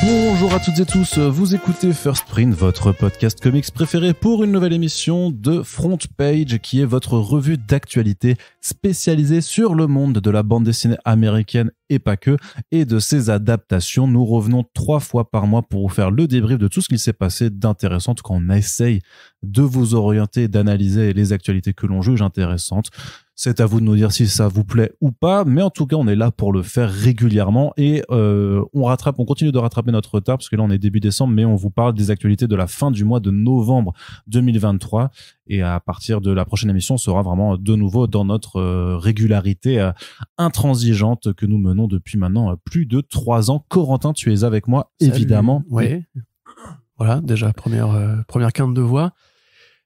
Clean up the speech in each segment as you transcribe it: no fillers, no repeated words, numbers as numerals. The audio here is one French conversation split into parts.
Bonjour à toutes et tous, vous écoutez First Print, votre podcast comics préféré pour une nouvelle émission de Front Page qui est votre revue d'actualité spécialisée sur le monde de la bande dessinée américaine et pas que, et de ses adaptations. Nous revenons 3 fois par mois pour vous faire le débrief de tout ce qui s'est passé d'intéressant, quand on essaye de vous orienter, d'analyser les actualités que l'on juge intéressantes. C'est à vous de nous dire si ça vous plaît ou pas, mais en tout cas, on est là pour le faire régulièrement et on continue de rattraper notre retard parce que là, on est début décembre, mais on vous parle des actualités de la fin du mois de novembre 2023 et à partir de la prochaine émission, on sera vraiment de nouveau dans notre régularité intransigeante que nous menons depuis maintenant plus de 3 ans. Corentin, tu es avec moi, Salut. Évidemment. Oui. Voilà, déjà, première quinte de voix.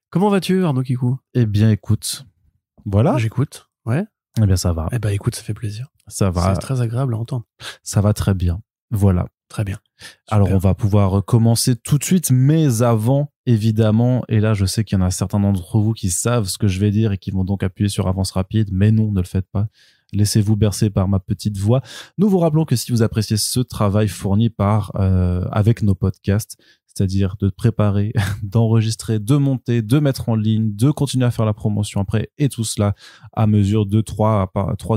Comment vas-tu, Arnaud Kikou ? Eh bien, écoute... Voilà. J'écoute. Ouais. Eh bien, ça va. Eh ben, écoute, ça fait plaisir. Ça va. C'est très agréable à entendre. Ça va très bien. Voilà. Très bien. Super. Alors, on va pouvoir commencer tout de suite, mais avant, évidemment, et là, je sais qu'il y en a certains d'entre vous qui savent ce que je vais dire et qui vont donc appuyer sur avance rapide, mais non, ne le faites pas. Laissez-vous bercer par ma petite voix. Nous vous rappelons que si vous appréciez ce travail fourni avec nos podcasts, c'est-à-dire de préparer, d'enregistrer, de monter, de mettre en ligne, de continuer à faire la promotion après, et tout cela à mesure de 3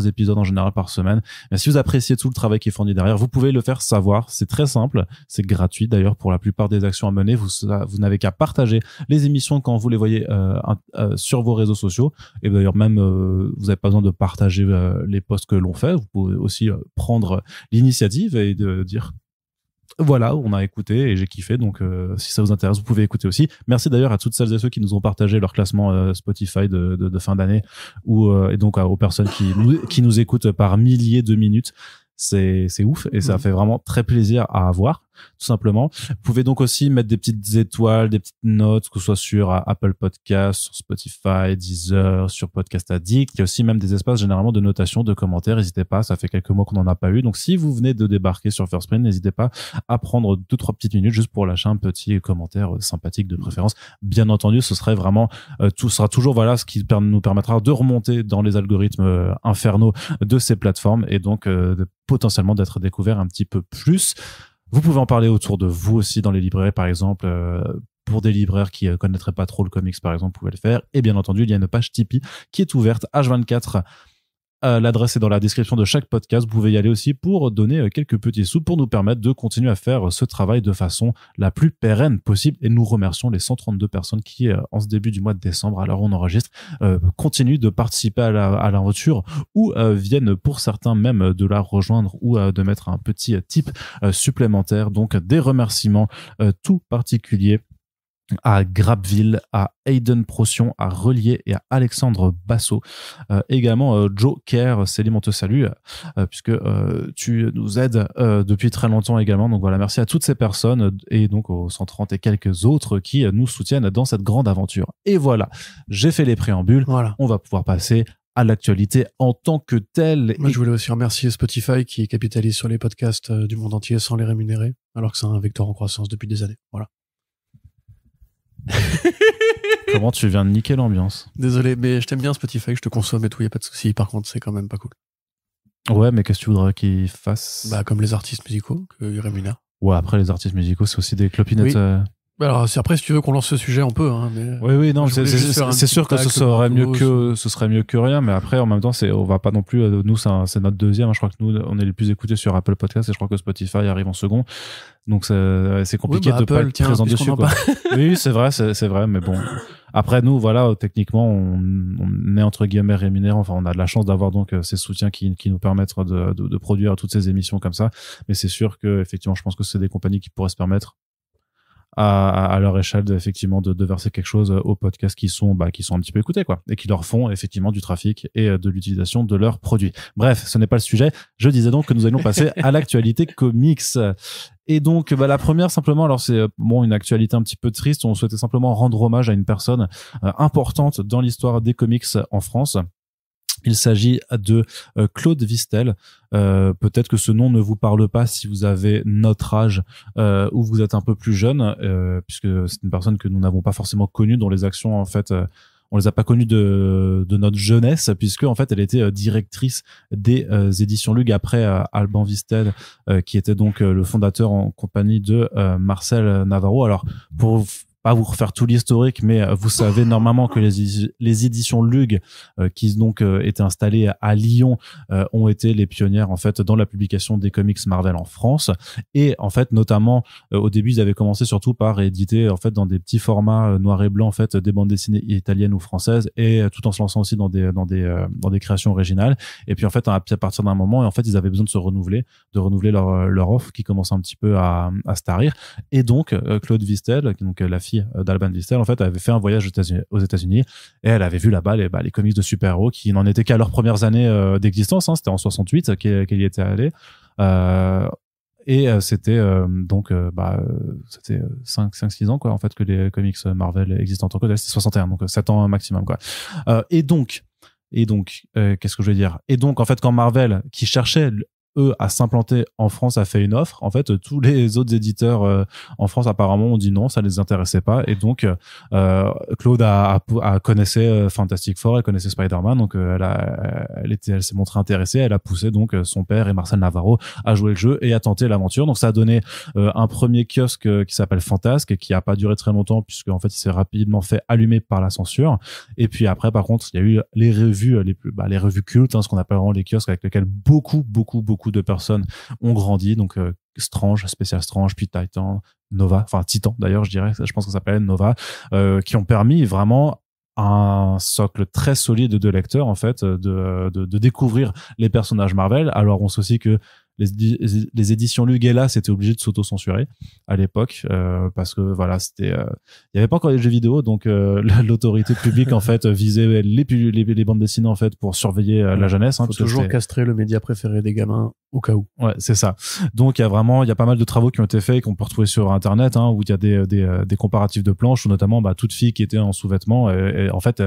épisodes en général par semaine. Mais si vous appréciez tout le travail qui est fourni derrière, vous pouvez le faire savoir. C'est très simple, c'est gratuit d'ailleurs pour la plupart des actions à mener. Vous n'avez qu'à partager les émissions quand vous les voyez sur vos réseaux sociaux. Et d'ailleurs même, vous n'avez pas besoin de partager les posts que l'on fait. Vous pouvez aussi prendre l'initiative et de dire... Voilà, on a écouté et j'ai kiffé, donc si ça vous intéresse, vous pouvez écouter aussi. Merci d'ailleurs à toutes celles et ceux qui nous ont partagé leur classement Spotify de fin d'année et donc aux personnes qui nous écoutent par milliers de minutes. C'est ouf et ça fait vraiment très plaisir à avoir, tout simplement. Vous pouvez donc aussi mettre des petites étoiles, des petites notes, que ce soit sur Apple Podcasts, sur Spotify, Deezer, sur Podcast Addict. Il y a aussi même des espaces généralement de notation, de commentaires. N'hésitez pas, ça fait quelques mois qu'on n'en a pas eu. Donc si vous venez de débarquer sur First Print, n'hésitez pas à prendre 2-3 petites minutes juste pour lâcher un petit commentaire sympathique de préférence. Bien entendu, ce serait vraiment tout sera toujours ce qui nous permettra de remonter dans les algorithmes infernaux de ces plateformes et donc potentiellement d'être découvert un petit peu plus. Vous pouvez en parler autour de vous aussi dans les librairies, par exemple, pour des libraires qui connaîtraient pas trop le comics, par exemple, vous pouvez le faire. Et bien entendu, il y a une page Tipeee qui est ouverte H24. L'adresse est dans la description de chaque podcast. Vous pouvez y aller aussi pour donner quelques petits sous pour nous permettre de continuer à faire ce travail de façon la plus pérenne possible. Et nous remercions les 132 personnes qui, en ce début du mois de décembre, alors on enregistre, continuent de participer à l'aventure ou viennent pour certains même de la rejoindre ou de mettre un petit tip supplémentaire. Donc des remerciements tout particuliers à Grabville, à Aiden Procyon, à Relier et à Alexandre Basso. Également Joe Kerr, Céline, on te salue, puisque tu nous aides depuis très longtemps également. Donc voilà, merci à toutes ces personnes et donc aux 130 et quelques autres qui nous soutiennent dans cette grande aventure. Et voilà, j'ai fait les préambules. Voilà. On va pouvoir passer à l'actualité en tant que telle. Moi, je voulais aussi remercier Spotify qui capitalise sur les podcasts du monde entier sans les rémunérer, alors que c'est un vecteur en croissance depuis des années. Voilà. Comment tu viens de niquer l'ambiance? Désolé, mais je t'aime bien Spotify, je te consomme et tout, y a pas de souci. Par contre, c'est quand même pas cool. Ouais, mais qu'est-ce que tu voudrais qu'ils fassent? Bah, comme les artistes musicaux, qu'ils rémunèrent. Ouais, après, les artistes musicaux, c'est aussi des clopinettes. Oui. Alors, après, si tu veux qu'on lance ce sujet, on peut, hein, mais... Oui, non, c'est sûr que ce serait mieux que rien, mais après, en même temps, on va pas non plus, nous, c'est notre deuxième, je crois que nous, on est les plus écoutés sur Apple Podcasts et je crois que Spotify arrive en second. Donc, c'est compliqué de pas être présent dessus, quoi. Oui, c'est vrai, mais bon. Après, nous, voilà, techniquement, on est entre guillemets rémunérés. Enfin, on a de la chance d'avoir donc ces soutiens qui nous permettent de produire toutes ces émissions comme ça. Mais c'est sûr que, effectivement, je pense que c'est des compagnies qui pourraient se permettre à leur échelle effectivement de verser quelque chose aux podcasts qui sont un petit peu écoutés, quoi, et qui leur font effectivement du trafic et de l'utilisation de leurs produits. Bref, ce n'est pas le sujet. Je disais donc que nous allions passer à l'actualité comics. Et donc la première, simplement, alors c'est une actualité un petit peu triste. On souhaitait simplement rendre hommage à une personne importante dans l'histoire des comics en France. Il s'agit de Claude Vistel. Peut-être que ce nom ne vous parle pas si vous avez notre âge ou vous êtes un peu plus jeune, puisque c'est une personne que nous n'avons pas forcément connue, dont les actions, en fait, on on les a pas connus de notre jeunesse, puisque en fait elle était directrice des éditions Lug après Alban Vistel, qui était donc le fondateur en compagnie de Marcel Navarro. Alors pour pas vous refaire tout l'historique, mais vous savez normalement que les éditions Lug, qui donc étaient installées à Lyon, ont été les pionnières en fait dans la publication des comics Marvel en France. Et en fait, notamment au début, ils avaient commencé surtout par éditer en fait dans des petits formats noir et blanc en fait des bandes dessinées italiennes ou françaises, et tout en se lançant aussi dans des créations originales. Et puis en fait, à partir d'un moment, en fait, ils avaient besoin de renouveler leur offre qui commençait un petit peu à se tarir. Et donc Claude Vistel, donc la fille d'Alban Vistel, en fait, avait fait un voyage aux États-Unis, et elle avait vu là-bas les comics de super-héros qui n'en étaient qu'à leurs premières années d'existence. C'était en 68 qu'elle y était allée. Et c'était c'était 5-6 ans quoi en fait que les comics Marvel existent en tant que tel. C'était 61, donc 7 ans maximum quoi. Et donc qu'est-ce que je veux dire? Et donc en fait, quand Marvel, qui cherchait eux à s'implanter en France, a fait une offre, en fait tous les autres éditeurs en France apparemment ont dit non, ça les intéressait pas. Et donc Claude connaissait Fantastic Four, elle connaissait Spider-Man, donc elle s'est montrée intéressée, elle a poussé donc son père et Marcel Navarro à jouer le jeu et à tenter l'aventure. Donc ça a donné un premier kiosque qui s'appelle Fantasque, qui a pas duré très longtemps puisque en fait il s'est rapidement fait allumer par la censure. Et puis après, par contre, il y a eu les revues les revues cultes, ce qu'on appelle vraiment les kiosques, avec lesquels beaucoup de personnes ont grandi. Donc Strange, Spécial Strange, puis Titan, Nova, enfin Titan d'ailleurs, je pense que ça s'appelle Nova, qui ont permis vraiment un socle très solide de lecteurs en fait, de découvrir les personnages Marvel. Alors on sait aussi que les éditions Lugela c'était obligé de s'auto-censurer à l'époque, parce que voilà, c'était il y avait pas encore les jeux vidéo, donc l'autorité publique en fait visait les bandes dessinées en fait pour surveiller la jeunesse, faut toujours castrer le média préféré des gamins au cas où. Ouais, c'est ça. Donc il y a pas mal de travaux qui ont été faits et qu'on peut retrouver sur internet, où il y a des comparatifs de planches, où notamment toute fille qui était en sous-vêtements, et en fait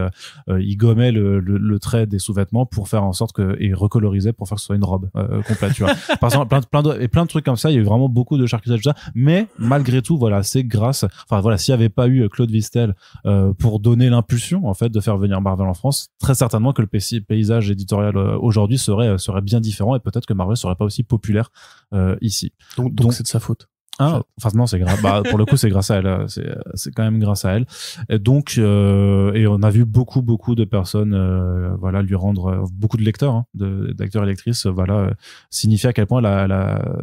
ils gommaient le trait des sous-vêtements pour faire en sorte que, et recolorisaient pour faire que ce soit une robe complète, tu vois. Par exemple, plein de trucs comme ça. Il y a eu vraiment beaucoup de charcutage, tout ça. Mais malgré tout, voilà, c'est grâce. Enfin voilà, s'il n'y avait pas eu Claude Vistel pour donner l'impulsion en fait de faire venir Marvel en France, très certainement que le paysage éditorial aujourd'hui serait bien différent, et peut-être que Marvel serait pas aussi populaire ici. Donc c'est de sa faute. Enfin non, c'est grave. Pour le coup, c'est grâce à elle. C'est quand même grâce à elle. Et donc, et on a vu beaucoup de personnes, lui rendre, beaucoup de lecteurs, d'acteurs et lectrices, signifier à quel point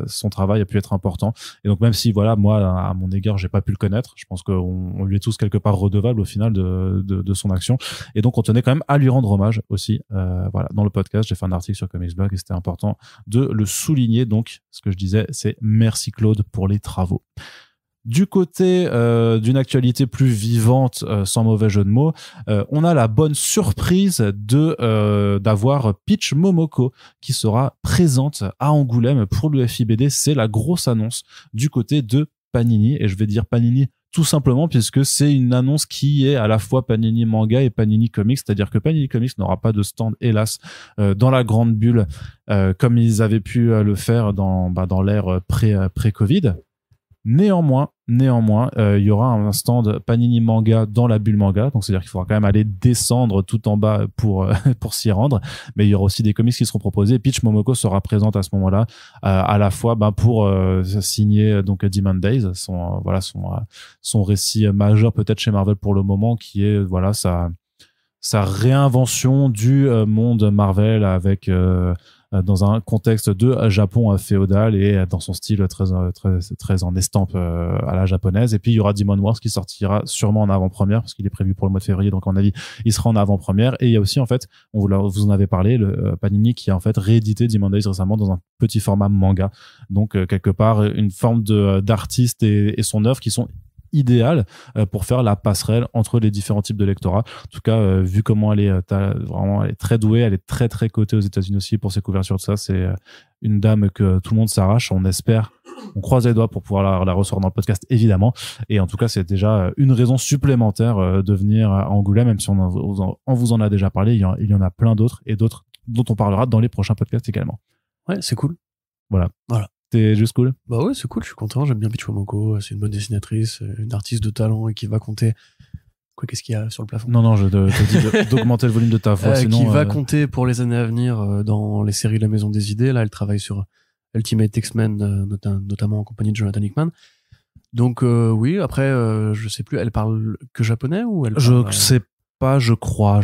son travail a pu être important. Et donc, même si moi, à mon égard, j'ai pas pu le connaître, je pense qu'on lui est tous quelque part redevables au final de son action. Et donc, on tenait quand même à lui rendre hommage aussi. Dans le podcast, j'ai fait un article sur Comics Blog et c'était important de le souligner. Donc, ce que je disais, c'est merci Claude pour les travaux. Du côté d'une actualité plus vivante, sans mauvais jeu de mots, on a la bonne surprise d'avoir Peach Momoko qui sera présente à Angoulême pour l'UFIBD. C'est la grosse annonce du côté de Panini, et je vais dire Panini tout simplement puisque c'est une annonce qui est à la fois Panini Manga et Panini Comics, c'est-à-dire que Panini Comics n'aura pas de stand, hélas, dans la grande bulle, comme ils avaient pu le faire dans l'ère pré-Covid. Néanmoins, il y aura un stand Panini Manga dans la bulle manga, donc c'est-à-dire qu'il faudra quand même aller descendre tout en bas pour s'y rendre. Mais il y aura aussi des comics qui seront proposés. Peach Momoko sera présente à ce moment-là, à la fois pour signer donc Demon Days, son récit majeur peut-être chez Marvel pour le moment, qui est sa réinvention du monde Marvel avec dans un contexte de Japon féodal et dans son style très en estampe à la japonaise. Et puis il y aura Demon Wars qui sortira sûrement en avant-première parce qu'il est prévu pour le mois de février, donc à mon avis il sera en avant-première. Et il y a aussi en fait, vous en avez parlé, le Panini qui a en fait réédité Demon Days récemment dans un petit format manga, donc quelque part une forme d'artiste et son œuvre qui sont idéal pour faire la passerelle entre les différents types de lectorat. En tout cas, vu comment elle est très douée, elle est très très cotée aux États-Unis aussi pour ses couvertures, tout ça. C'est une dame que tout le monde s'arrache. On espère, on croise les doigts pour pouvoir la ressortir dans le podcast, évidemment. Et en tout cas, c'est déjà une raison supplémentaire de venir à Angoulême, même si on vous en a déjà parlé. Il y en a plein d'autres, et d'autres dont on parlera dans les prochains podcasts également. Ouais, c'est cool. Voilà. C'était juste cool. Bah ouais, c'est cool, je suis content, j'aime bien Peach Momoko, c'est une bonne dessinatrice, une artiste de talent et qui va compter Quoi, qu'est-ce qu'il y a sur le plafond? Non, je te dis d'augmenter le volume de ta voix, sinon... Qui va compter pour les années à venir dans les séries La Maison des Idées. Là, elle travaille sur Ultimate X-Men, notamment en compagnie de Jonathan Hickman. Donc oui, après, je sais plus, elle parle que japonais ou elle parle, Je sais pas, je crois.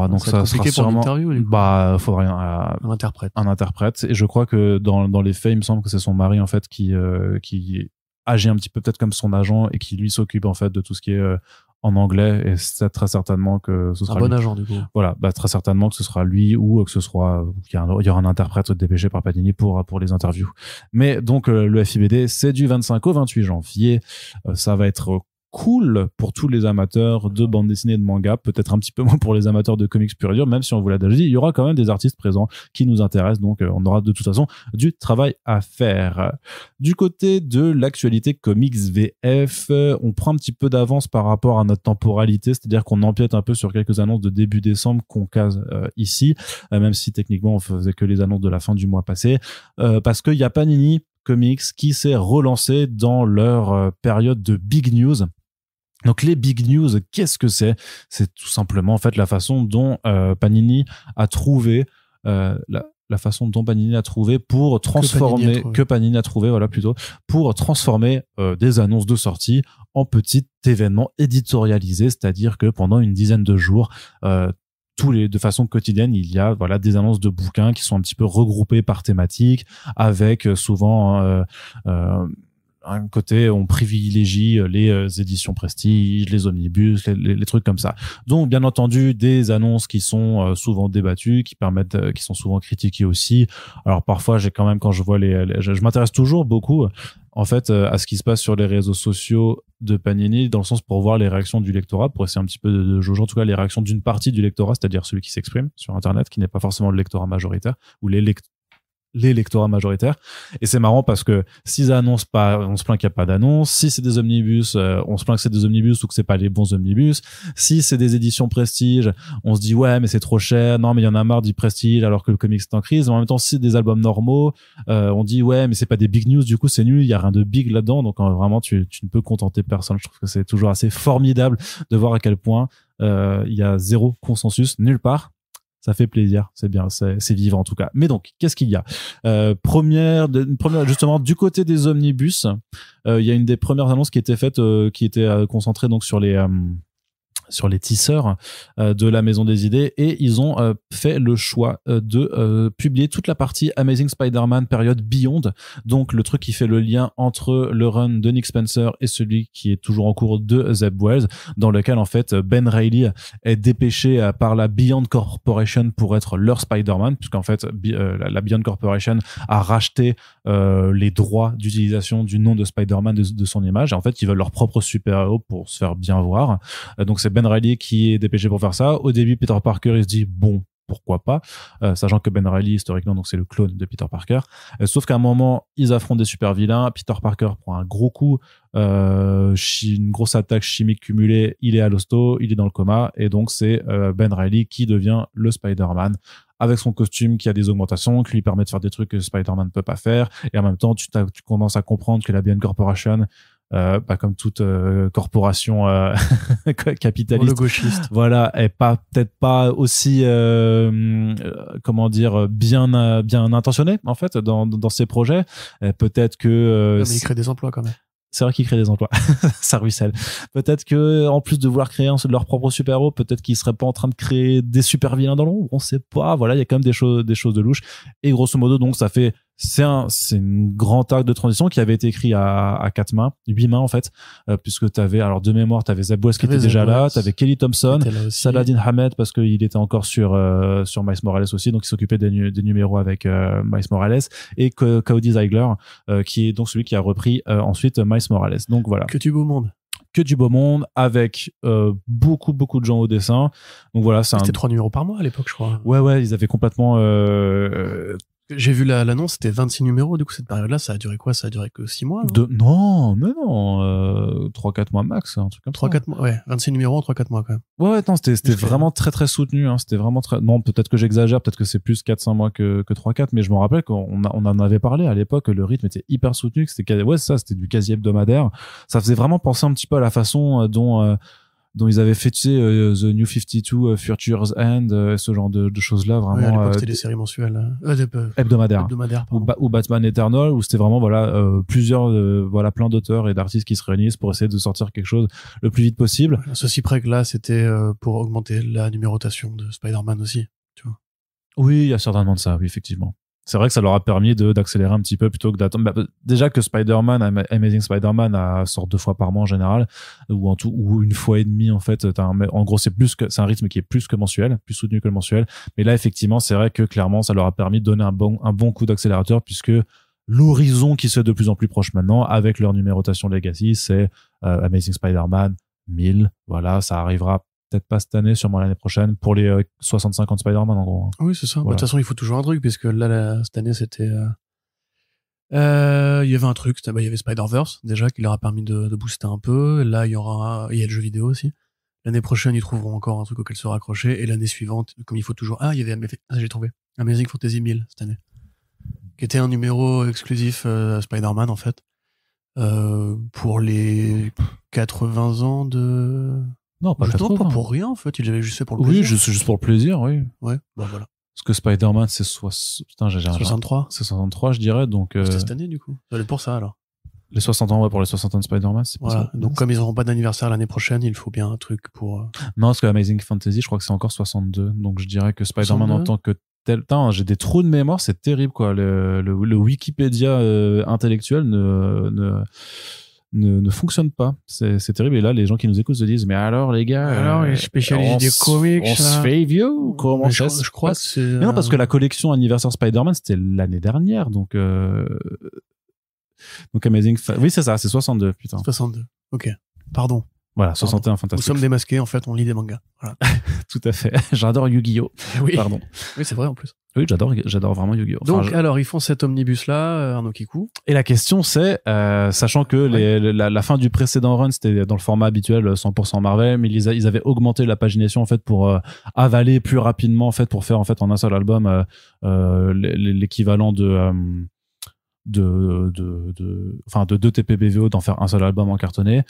Donc ça sera sûrement... pour l'interview, du coup. Bah, faudrait Un interprète. Un interprète. Et je crois que dans les faits, il me semble que c'est son mari, en fait, qui agit un petit peu peut-être comme son agent et qui lui s'occupe, en fait, de tout ce qui est en anglais. Et c'est très certainement que ce sera un bon lui. agent, du coup. Voilà, bah, très certainement que ce sera lui ou que ce soit il y aura un interprète dépêché par Panini pour les interviews. Mais donc le FIBD, c'est du 25 au 28 janvier. Ça va être cool pour tous les amateurs de bande dessinée et de manga, peut-être un petit peu moins pour les amateurs de comics pur et dur, même si on vous l'a déjà dit, il y aura quand même des artistes présents qui nous intéressent, donc on aura de toute façon du travail à faire. Du côté de l'actualité comics VF, on prend un petit peu d'avance par rapport à notre temporalité, c'est-à-dire qu'on empiète un peu sur quelques annonces de début décembre qu'on case ici, même si techniquement on faisait que les annonces de la fin du mois passé, parce qu'il y a Panini Comics qui s'est relancé dans leur période de big news. Donc les big news, qu'est-ce que c'est? C'est tout simplement en fait la façon dont Panini a trouvé la façon dont Panini a trouvé pour transformer pour transformer des annonces de sortie en petits événements éditorialisés, c'est-à-dire que pendant une dizaine de jours de façon quotidienne, il y a des annonces de bouquins qui sont un petit peu regroupées par thématique, avec souvent un côté, on privilégie les éditions prestige, les omnibus, les trucs comme ça. Donc, bien entendu, des annonces qui sont souvent débattues, qui sont souvent critiquées aussi. Alors, parfois, quand je vois je m'intéresse toujours beaucoup, en fait, à ce qui se passe sur les réseaux sociaux de Panini, dans le sens pour voir les réactions du lectorat, pour essayer un petit peu de jauger, en tout cas, les réactions d'une partie du lectorat, c'est-à-dire celui qui s'exprime sur Internet, qui n'est pas forcément le lectorat majoritaire, ou les lectorats majoritaires. Et c'est marrant parce que s'ils annoncent pas, on se plaint qu'il n'y a pas d'annonce. Si c'est des omnibus, on se plaint que c'est des omnibus ou que c'est pas les bons omnibus. Si c'est des éditions prestige, on se dit ouais mais c'est trop cher, non mais il y en a marre du prestige alors que le comics est en crise. En même temps, si c'est des albums normaux, on dit ouais mais c'est pas des big news, du coup c'est nul, il y a rien de big là-dedans. Donc vraiment tu ne peux contenter personne. Je trouve que c'est toujours assez formidable de voir à quel point il y a zéro consensus nulle part. Ça fait plaisir, c'est bien, c'est vivant en tout cas. Mais donc, qu'est-ce qu'il y a? Première, justement, du côté des omnibus, il y a une des premières annonces qui était faite, qui était concentrée donc sur les tisseurs de la Maison des Idées, et ils ont fait le choix de publier toute la partie Amazing Spider-Man période Beyond, donc le truc qui fait le lien entre le run de Nick Spencer et celui qui est toujours en cours de Zeb Wells, dans lequel en fait Ben Reilly est dépêché par la Beyond Corporation pour être leur Spider-Man, puisqu'en fait la Beyond Corporation a racheté les droits d'utilisation du nom de Spider-Man de son image, et en fait ils veulent leur propre super-héros pour se faire bien voir. Donc c'est Ben Reilly qui est dépêché pour faire ça. Au début, Peter Parker, il se dit bon, pourquoi pas, sachant que Ben Reilly historiquement donc c'est le clone de Peter Parker. Sauf qu'à un moment, ils affrontent des super vilains. Peter Parker prend un gros coup, une grosse attaque chimique cumulée. Il est à l'hosto, il est dans le coma, et donc c'est Ben Reilly qui devient le Spider-Man, avec son costume qui a des augmentations, qui lui permet de faire des trucs que Spider-Man ne peut pas faire. Et en même temps, tu commences à comprendre que la Beyond Corporation, comme toute corporation capitaliste, le gauchiste, voilà, est peut-être pas aussi bien intentionnée en fait dans ses projets. Peut-être que mais il crée des emplois quand même. C'est vrai qu'ils créent des emplois. Ça ruisselle. Peut-être que, en plus de vouloir créer leur propre super-héros, peut-être qu'ils seraient pas en train de créer des super vilains dans l'ombre. On sait pas. Voilà, il y a quand même des choses de louche. Et grosso modo, donc, c'est une grande arc de transition qui avait été écrit à 8 mains en fait, puisque t'avais, alors de mémoire, t'avais Zeb Wells qui était déjà là, t'avais Kelly Thompson, Saladin Ahmed parce qu'il était encore sur Miles Morales aussi, donc il s'occupait des numéros avec Miles Morales, et Cody Ziegler qui est donc celui qui a repris ensuite Miles Morales. Donc voilà. Que du beau monde avec beaucoup de gens au dessin. Donc voilà, c'était 3 numéros par mois à l'époque, je crois. Ouais, ils avaient complètement j'ai vu l'annonce, c'était 26 numéros, du coup cette période-là, ça a duré quoi? Ça a duré que 6 mois? Non, 3-4 mois max, un truc comme 3-4 mois, ouais, 26 numéros en 3-4 mois quand même. Ouais, non, c'était vraiment très soutenu, hein. C'était vraiment très, non, peut-être que j'exagère, peut-être que c'est plus 4-5 mois que 3-4, mais je me rappelle qu'on en avait parlé à l'époque, le rythme était hyper soutenu, que c'était du quasi hebdomadaire. Ça faisait vraiment penser un petit peu à la façon dont dont ils avaient fait, tu sais, The New 52, Future's End, ce genre de choses-là, Ouais, à vraiment l'époque, c'était des séries mensuelles. hebdomadaires. Pardon. Ou Batman Eternal, où c'était vraiment plusieurs plein d'auteurs et d'artistes qui se réunissent pour essayer de sortir quelque chose le plus vite possible. À ceci près que là, c'était pour augmenter la numérotation de Spider-Man aussi, tu vois. Oui, il y a certainement de ça, oui, effectivement. C'est vrai que ça leur a permis d'accélérer un petit peu plutôt que d'attendre. Bah, déjà que Spider-Man, Amazing Spider-Man sort 2 fois par mois en général, ou 1 fois et demie en fait. En gros, c'est un rythme qui est plus que mensuel, plus soutenu que le mensuel. Mais là, effectivement, c'est vrai que clairement, ça leur a permis de donner un bon coup d'accélérateur, puisque l'horizon qui se fait de plus en plus proche maintenant, avec leur numérotation Legacy, c'est Amazing Spider-Man 1000. Voilà, ça arrivera peut-être pas cette année, sûrement l'année prochaine, pour les 65 ans de Spider-Man, en gros. Oui, c'est ça. Voilà. De toute façon, il faut toujours un truc, puisque là, cette année, c'était... il y avait un truc, il y avait Spider-Verse, déjà, qui leur a permis de booster un peu. Là, il y a le jeu vidéo aussi. L'année prochaine, ils trouveront encore un truc auquel se raccrocher. Et l'année suivante, comme il faut toujours... il y avait... j'ai trouvé. Amazing Fantasy 1000, cette année. Qui était un numéro exclusif Spider-Man, en fait. Pour les 80 ans de... Non, pas 80. Pas pour rien, en fait. Il l'avait juste fait pour le plaisir. Oui, juste pour le plaisir, oui. Ouais, bah voilà. Parce que Spider-Man, c'est 63. C'est 63, je dirais. Donc, c'était cette année, du coup. Ça allait pour ça, alors. Les 60 ans, ouais, pour les 60 ans de Spider-Man, c'est pas Voilà. ça. Donc, comme ils n'auront pas d'anniversaire l'année prochaine, il faut bien un truc pour... Non, parce que Amazing Fantasy, je crois que c'est encore 62. Donc, je dirais que Spider-Man 62? en tant que tel... Putain, j'ai des trous de mémoire, c'est terrible, quoi. Le Wikipédia intellectuel ne fonctionne pas. C'est terrible. Et là, les gens qui nous écoutent se disent, mais alors, les gars, alors, les spécialistes des comics, on se fait vieux? Comment ça se je crois que passe? c'est... Mais non, parce que la collection anniversaire Spider-Man, c'était l'année dernière. Donc Amazing... Oui, c'est ça, c'est 62, putain. 62. Ok. Pardon. Voilà, 61 Nous fantastique. sommes démasqués, en fait, on lit des mangas. Voilà. Tout à fait. J'adore Yu-Gi-Oh! Oui. Pardon. Oui, c'est vrai, en plus. Oui, j'adore vraiment Yu-Gi-Oh! Enfin, Donc, alors, ils font cet omnibus-là, Arnaud Kikou. Et la question, c'est, sachant que la fin du précédent run, c'était dans le format habituel 100% Marvel, mais ils avaient augmenté la pagination, en fait, pour avaler plus rapidement, en fait, pour faire, en fait, en un seul album, l'équivalent de 2 TPBVO, d'en faire un seul album en cartonné,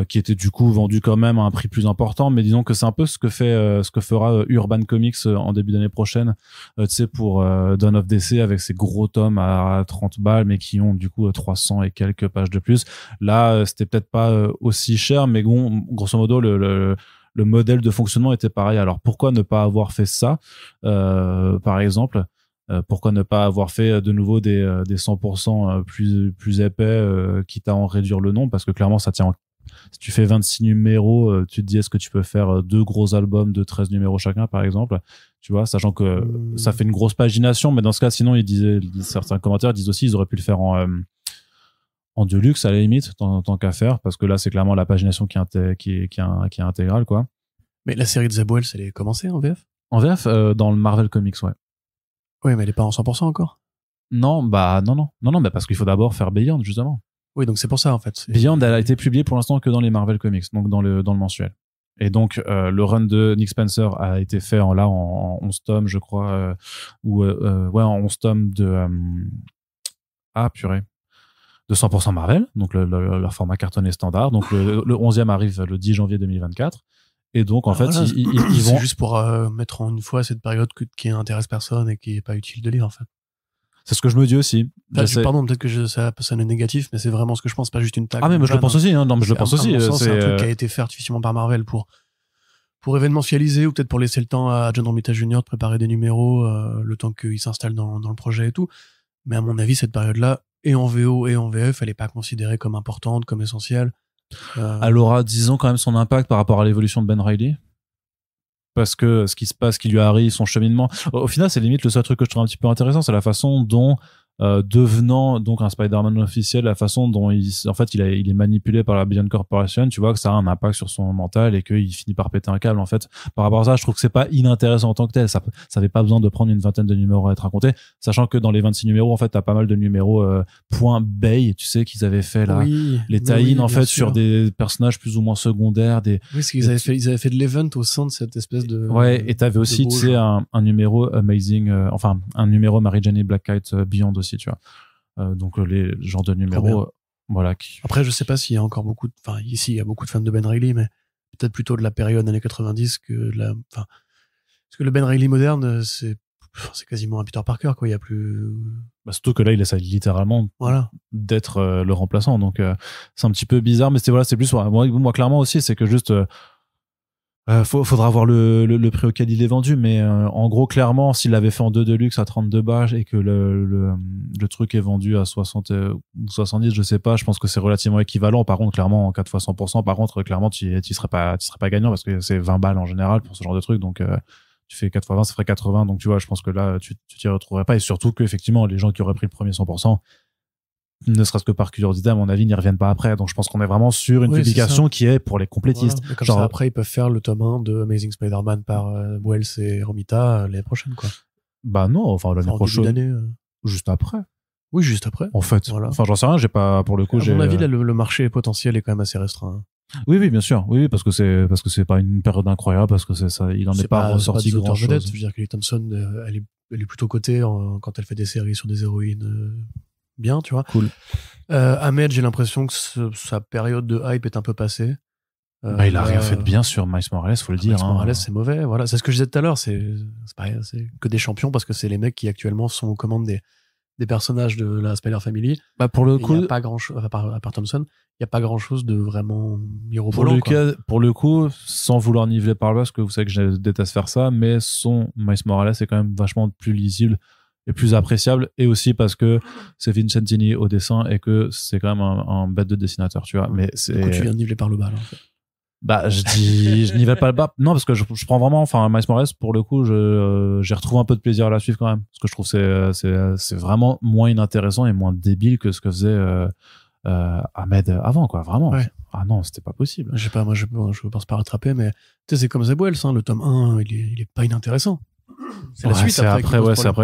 qui était du coup vendu quand même à un prix plus important, mais disons que c'est un peu ce que fera Urban Comics en début d'année prochaine, tu sais, pour Dawn of DC, avec ces gros tomes à 30 balles, mais qui ont du coup 300 et quelques pages de plus. Là, c'était peut-être pas aussi cher, mais bon, grosso modo, le modèle de fonctionnement était pareil. Alors pourquoi ne pas avoir fait ça, par exemple? Pourquoi ne pas avoir fait de nouveau des 100% plus épais, quitte à en réduire le nombre, parce que clairement ça tient. Si tu fais 26 numéros, tu te dis, est-ce que tu peux faire 2 gros albums de 13 numéros chacun, par exemple, tu vois, sachant que ça fait une grosse pagination, mais dans ce cas, sinon certains commentaires disent aussi, ils auraient pu le faire en deluxe à la limite, tant qu'à faire, parce que là c'est clairement la pagination qui est intégrale, quoi. Mais la série de The Boys, elle est commencée en VF? En VF, dans le Marvel Comics, ouais. Oui, mais elle est pas en 100% encore. Non, mais parce qu'il faut d'abord faire Beyond, justement. Oui, donc c'est pour ça, en fait. Beyond, elle a été publiée pour l'instant que dans les Marvel Comics, donc dans le mensuel. Et donc, le run de Nick Spencer a été fait en 11 tomes, je crois, en 11 tomes de 100% Marvel, donc leur format cartonné standard. Donc, le 11e arrive le 10 janvier 2024. Et donc, en fait, voilà, ils vont... C'est juste pour mettre en une fois cette période qui intéresse personne et qui est pas utile de lire, en fait. C'est ce que je me dis aussi. Pardon, peut-être que ça sonne négatif, mais c'est vraiment ce que je pense, pas juste une tag. Ah, mais moi, je le pense aussi, hein. Non, mais je le pense aussi. C'est un truc qui a été fait artificiellement par Marvel pour événementialiser, ou peut-être pour laisser le temps à John Romita Jr. de préparer des numéros, le temps qu'il s'installe dans le projet et tout. Mais à mon avis, cette période-là, et en VO et en VF, elle est pas considérée comme importante, comme essentielle. Elle aura, disons, quand même son impact par rapport à l'évolution de Ben Reilly, parce que ce qui se passe, qui lui arrive, son cheminement, au final, c'est limite le seul truc que je trouve un petit peu intéressant, c'est la façon dont, devenant donc un Spider-Man officiel, la façon dont il est manipulé par la Beyond Corporation, tu vois que ça a un impact sur son mental et qu'il finit par péter un câble, en fait. Par rapport à ça, je trouve que c'est pas inintéressant en tant que tel. Ça avait pas besoin de prendre une vingtaine de numéros à être racontés, sachant que dans les 26 numéros, en fait, t'as pas mal de numéros point Bay, tu sais, qu'ils avaient fait là, les tie-in, en fait, sur des personnages plus ou moins secondaires, oui, parce qu'ils avaient fait de l'event au sein de cette espèce de... Ouais, et t'avais aussi, tu sais, un numéro Amazing, un numéro Mary Jane et Black Knight Beyond aussi, tu vois. Donc les genres de numéros, voilà. Après, je sais pas s'il y a encore ici il y a beaucoup de fans de Ben Reilly, mais peut-être plutôt de la période années 90 que parce que le Ben Reilly moderne, c'est quasiment un Peter Parker, quoi. Il y a plus. Surtout que là, il essaie littéralement d'être le remplaçant. Donc, c'est un petit peu bizarre, mais c'est plus moi clairement aussi, c'est que juste faudra voir le prix auquel il est vendu, mais en gros, clairement, s'il l'avait fait en 2 Deluxe à 32 balles et que le truc est vendu à 60 ou 70, je sais pas, je pense que c'est relativement équivalent. Par contre, clairement, en 4 fois 100%, par contre, clairement, tu serais pas gagnant parce que c'est 20 balles en général pour ce genre de truc. Donc, tu fais 4 fois 20, ça ferait 80. Donc, tu vois, je pense que là, tu t'y retrouverais pas. Et surtout qu'effectivement, les gens qui auraient pris le premier 100%, ne serait-ce que par curiosité, à mon avis, n'y reviennent pas après. Donc, je pense qu'on est vraiment sur une publication qui est pour les complétistes. Voilà. Comme ça, après, ils peuvent faire le tome 1 de Amazing Spider-Man par Wells et Romita l'année prochaine, quoi. Bah non, enfin, l'année prochaine. Juste après. Oui, juste après. En fait. Voilà. Enfin, j'en sais rien, j'ai pas, pour le coup, à mon avis, là, le marché potentiel est quand même assez restreint. Oui, bien sûr. Oui, parce que c'est pas une période incroyable, parce que c'est ça, il en est pas ressorti grand chose. Je veux dire que Kelly Thompson, elle est plutôt cotée quand elle fait des séries sur des héroïnes bien, tu vois. Cool. Ahmed, j'ai l'impression que sa période de hype est un peu passée. Il a rien fait de bien sur Miles Morales, faut le dire. Miles Morales, c'est mauvais. Voilà, c'est ce que je disais tout à l'heure. C'est pareil, c'est que des champions parce que c'est les mecs qui actuellement sont aux commandes des personnages de la Spider Family. Pour le coup, il y a pas grand chose, à part Thompson, il y a pas grand chose de vraiment mirobolant. Pour le coup, sans vouloir niveler par là, parce que vous savez que je déteste faire ça, mais son Miles Morales est quand même vachement plus lisible et plus appréciable, et aussi parce que c'est Vincentini au dessin et que c'est quand même un bête de dessinateur, tu vois. Mais c'est. Du coup, tu viens de niveler par le bas, là, en fait. Je nivelle pas le bas. Non, parce que je prends vraiment, Miles Morales, pour le coup, j'ai retrouvé un peu de plaisir à la suivre quand même. Parce que je trouve c'est vraiment moins inintéressant et moins débile que ce que faisait Ahmed avant, quoi. Vraiment. Ouais. Ah non, c'était pas possible. Je sais pas, moi, je pense pas rattraper, mais tu sais, c'est comme Zeb Wells, hein, le tome 1, il est pas inintéressant. C'est la suite c'est après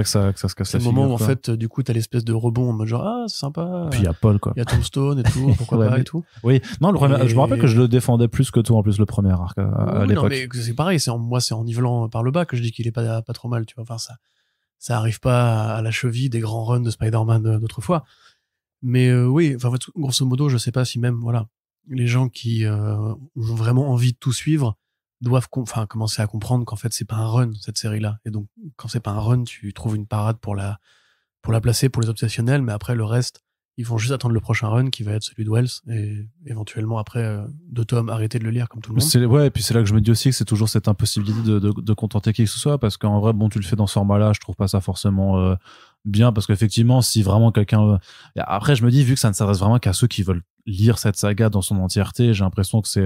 que ça se casse la figure. C'est le moment où, en fait, du coup, t'as l'espèce de rebond en mode genre, c'est sympa. Puis il y a Paul, quoi. Il y a Tombstone et tout, pourquoi pas et tout. Oui, non, le premier, je me rappelle que je le défendais plus que toi, en plus, le premier arc à l'époque. Non, mais c'est pareil, c'est en nivelant par le bas que je dis qu'il est pas trop mal, tu vois. Enfin, ça arrive pas à la cheville des grands runs de Spider-Man d'autrefois. Mais oui, enfin, grosso modo, je sais pas si même, voilà, les gens qui ont vraiment envie de tout suivre doivent commencer à comprendre qu'en fait c'est pas un run cette série-là, et donc quand c'est pas un run, tu trouves une parade pour la placer pour les obsessionnels, mais après le reste ils vont juste attendre le prochain run qui va être celui de Wells, et éventuellement après 2 tomes arrêter de le lire comme tout le monde. Et puis c'est là que je me dis aussi que c'est toujours cette impossibilité de contenter qui que ce soit, parce qu'en vrai, bon, tu le fais dans ce format-là, je trouve pas ça forcément bien, parce qu'effectivement, si vraiment quelqu'un... Après, je me dis, vu que ça ne s'adresse vraiment qu'à ceux qui veulent lire cette saga dans son entièreté, j'ai l'impression que c'est,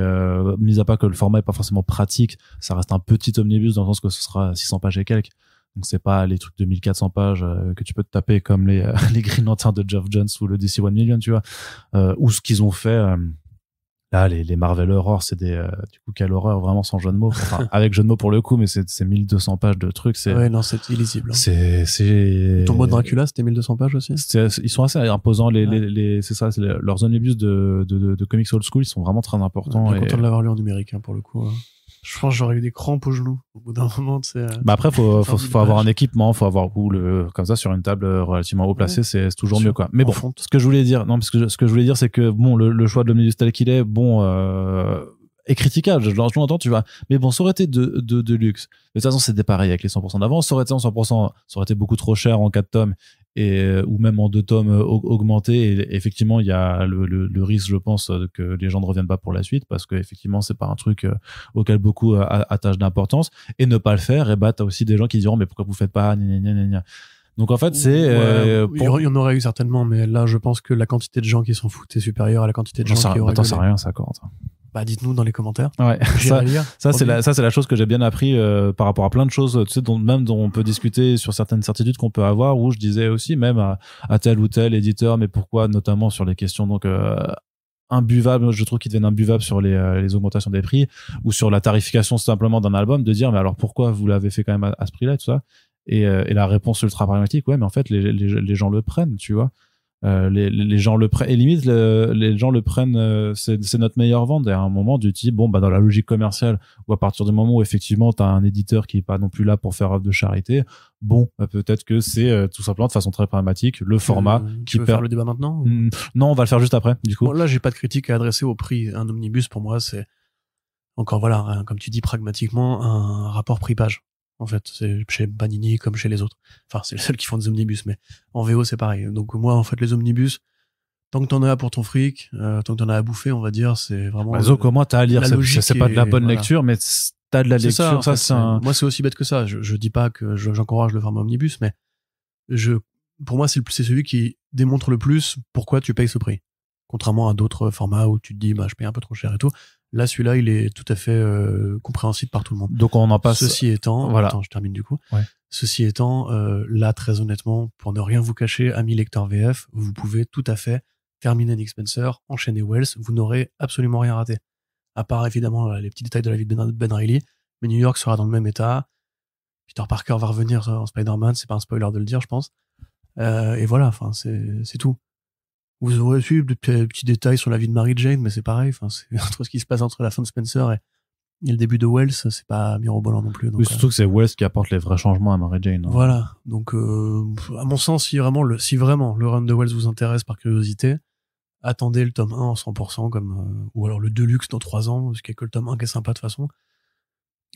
mis à part que le format est pas forcément pratique, ça reste un petit omnibus dans le sens que ce sera 600 pages et quelques. Donc c'est pas les trucs de 1400 pages que tu peux te taper comme les Green Lantern de Geoff Johns ou le DC 1 Million, tu vois, ou ce qu'ils ont fait là, les Marvel Horror, c'est des du coup, quelle horreur, vraiment, sans jeu de mots, enfin avec jeu de mots pour le coup, mais c'est 1200 pages de trucs, ouais, non, c'est illisible, hein. C'est ton mot de Dracula, c'était 1200 pages aussi. Ils sont assez imposants, c'est ça, leurs omnibus de comics old school, ils sont vraiment très importants. Je suis content de l'avoir lu en numérique, hein, pour le coup. Je pense que j'aurais eu des crampes aux genoux au bout d'un moment, tu sais. Après, faut avoir un équipement, faut avoir comme ça sur une table relativement haut placée, c'est toujours mieux, quoi. Mais bon, ce que je voulais dire, c'est que bon, le choix de l'omnibus tel qu'il est, bon, est critiquable. Je l'entends, tu vois. Mais bon, ça aurait été de luxe. De toute façon, c'était pareil avec les 100% d'avant. Ça aurait été en 100%, ça aurait été beaucoup trop cher en 4 tomes. Ou même en 2 tomes augmentés, et effectivement il y a le risque, je pense, que les gens ne reviennent pas pour la suite, parce que effectivement c'est pas un truc auquel beaucoup attachent d'importance, et ne pas le faire, et t'as aussi des gens qui diront mais pourquoi vous faites pas, gna. Donc en fait c'est il y en aurait eu certainement, mais là je pense que la quantité de gens qui s'en foutent est supérieure à la quantité de gens qui auraient... Attends, c'est rien ça, Corentin. Dites-nous dans les commentaires. Ouais. Ça c'est la chose que j'ai bien appris par rapport à plein de choses, tu sais, dont on peut discuter sur certaines certitudes qu'on peut avoir, où je disais aussi même à tel ou tel éditeur, mais pourquoi, notamment sur les questions donc imbuvables, je trouve qu'ils deviennent imbuvables sur les augmentations des prix, ou sur la tarification simplement d'un album, de dire mais alors pourquoi vous l'avez fait quand même à ce prix-là, tout ça, et la réponse ultra pragmatique, ouais mais en fait les gens le prennent, tu vois. Les gens le prennent, et limite les gens le prennent, c'est notre meilleure vente, et à un moment du type bon dans la logique commerciale, ou à partir du moment où effectivement t'as un éditeur qui est pas non plus là pour faire œuvre de charité, bon peut-être que c'est tout simplement de façon très pragmatique le format tu veux faire le débat maintenant, ou... Non, on va le faire juste après, du coup. Bon, là j'ai pas de critique à adresser au prix. Un omnibus pour moi c'est encore voilà, comme tu dis pragmatiquement, un rapport prix-page. En fait, c'est chez Panini comme chez les autres. Enfin, c'est les seuls qui font des omnibus, mais en VO c'est pareil. Donc moi, en fait, les omnibus, tant que t'en as pour ton fric, tant que t'en as à bouffer, on va dire, c'est vraiment. Donc au moins t'as à lire. C'est pas de la bonne voilà. lecture, mais t'as de la lecture. Ça, c'est moi, c'est aussi bête que ça. Je dis pas que j'encourage le format omnibus, mais pour moi, c'est celui qui démontre le plus pourquoi tu payes ce prix. Contrairement à d'autres formats où tu te dis, bah, je paye un peu trop cher et tout. Là, celui-là, il est tout à fait compréhensible par tout le monde. Donc on en passe. Ceci étant, voilà. Attends, je termine du coup. Ouais. Ceci étant, là, très honnêtement, pour ne rien vous cacher, amis lecteurs VF, vous pouvez tout à fait terminer Nick Spencer, enchaîner Wells, vous n'aurez absolument rien raté. À part évidemment les petits détails de la vie de Ben Reilly, mais New York sera dans le même état. Peter Parker va revenir en Spider-Man, c'est pas un spoiler de le dire, je pense. Et voilà, enfin, c'est tout. Vous aurez su des petits détails sur la vie de Mary Jane, mais c'est pareil, enfin, c'est entre ce qui se passe entre la fin de Spencer et le début de Wells, c'est pas mirobolant non plus. Donc, oui, surtout que c'est Wells qui apporte les vrais changements à Mary Jane. Hein. Voilà. Donc, à mon sens, si vraiment le run de Wells vous intéresse par curiosité, attendez le tome 1 en 100%, ou alors le Deluxe dans 3 ans, parce qu'il y a que le tome 1 qui est sympa de toute façon.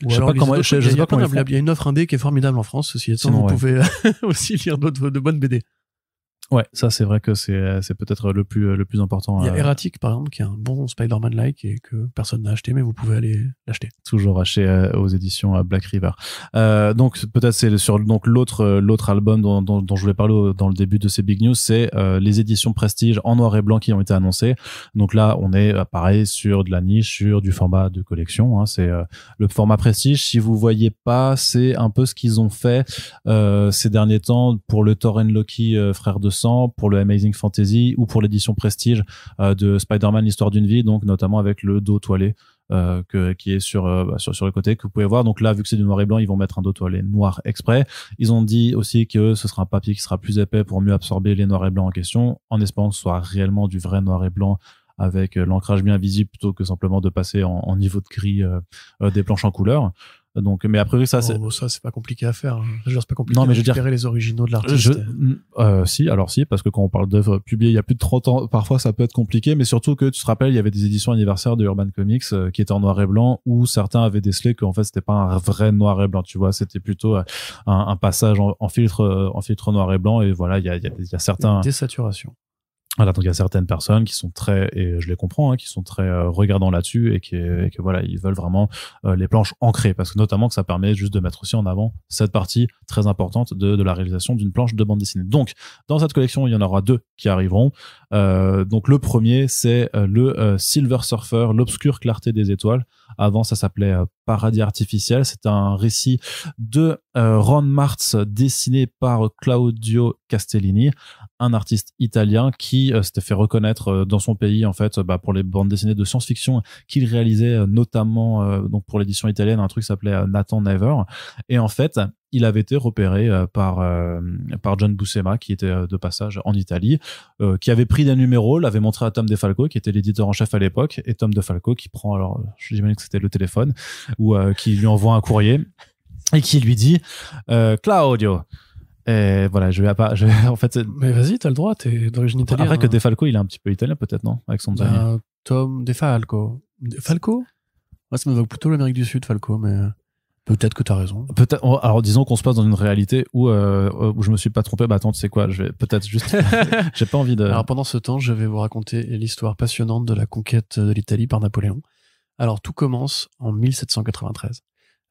Je sais pas comment, il y a une offre indé qui est formidable en France, ceci étant, vous pouvez aussi lire de bonnes BD. Ouais, ça c'est vrai que c'est peut-être le plus important. Il y a Erratic par exemple qui est un bon Spider-Man-like et que personne n'a acheté, mais vous pouvez aller l'acheter. Toujours acheté aux éditions Black River. Donc peut-être c'est sur donc l'autre album dont je voulais parler dans le début de ces big news, c'est les éditions Prestige en noir et blanc qui ont été annoncées. Donc là on est pareil sur de la niche, sur du format de collection. Hein, c'est le format Prestige. Si vous voyez pas, c'est un peu ce qu'ils ont fait ces derniers temps pour le Thor and Loki frère de sang, pour le Amazing Fantasy ou pour l'édition Prestige de Spider-Man l'histoire d'une vie, donc notamment avec le dos toilé qui est sur le côté que vous pouvez voir. Donc là, vu que c'est du noir et blanc, ils vont mettre un dos toilé noir exprès. Ils ont dit aussi que ce sera un papier qui sera plus épais pour mieux absorber les noirs et blancs en question, en espérant que ce soit réellement du vrai noir et blanc avec l'ancrage bien visible plutôt que simplement de passer en niveau de gris des planches en couleur. Donc, mais après ça, ça c'est pas compliqué à faire. C'est pas compliqué. Non, mais de récupérer les originaux de l'artiste. Si, parce que quand on parle d'œuvres publiées il y a plus de 30 ans, parfois ça peut être compliqué, mais surtout que tu te rappelles, il y avait des éditions anniversaires de Urban Comics qui étaient en noir et blanc, où certains avaient décelé qu'en fait c'était pas un vrai noir et blanc, tu vois, c'était plutôt un passage en filtre noir et blanc, et voilà, il y a certains. Désaturation. Voilà, donc il y a certaines personnes qui sont très, et je les comprends, hein, qui sont très regardants là-dessus et que voilà, ils veulent vraiment les planches ancrées, parce que notamment que ça permet juste de mettre aussi en avant cette partie très importante de la réalisation d'une planche de bande dessinée. Donc dans cette collection, il y en aura 2 qui arriveront. Donc le premier, c'est le Silver Surfer, l'obscure clarté des étoiles. Avant, ça s'appelait Paradis artificiel. C'est un récit de Ron Martz dessiné par Claudio Castellini, un artiste italien qui s'était fait reconnaître dans son pays en fait pour les bandes dessinées de science-fiction qu'il réalisait notamment donc pour l'édition italienne, un truc qui s'appelait Nathan Never, et en fait il avait été repéré par John Buscema qui était de passage en Italie, qui avait pris des numéros, l'avait montré à Tom DeFalco qui était l'éditeur en chef à l'époque, et Tom DeFalco qui prend, alors j'imagine que c'était le téléphone, ou qui lui envoie un courrier et qui lui dit Claudio. Et voilà, en fait. Mais vas-y, t'as le droit, t'es d'origine italienne. Après que DeFalco, il est un petit peu italien, peut-être, non? Avec son nom. Tom DeFalco. Falco? Moi, ça m'évoque plutôt l'Amérique du Sud, Falco, mais peut-être que t'as raison. Peut-être. Alors, disons qu'on se passe dans une réalité où je me suis pas trompé. Bah, attends, tu sais quoi? Je vais peut-être juste. J'ai pas envie de. Alors, pendant ce temps, je vais vous raconter l'histoire passionnante de la conquête de l'Italie par Napoléon. Alors, tout commence en 1793.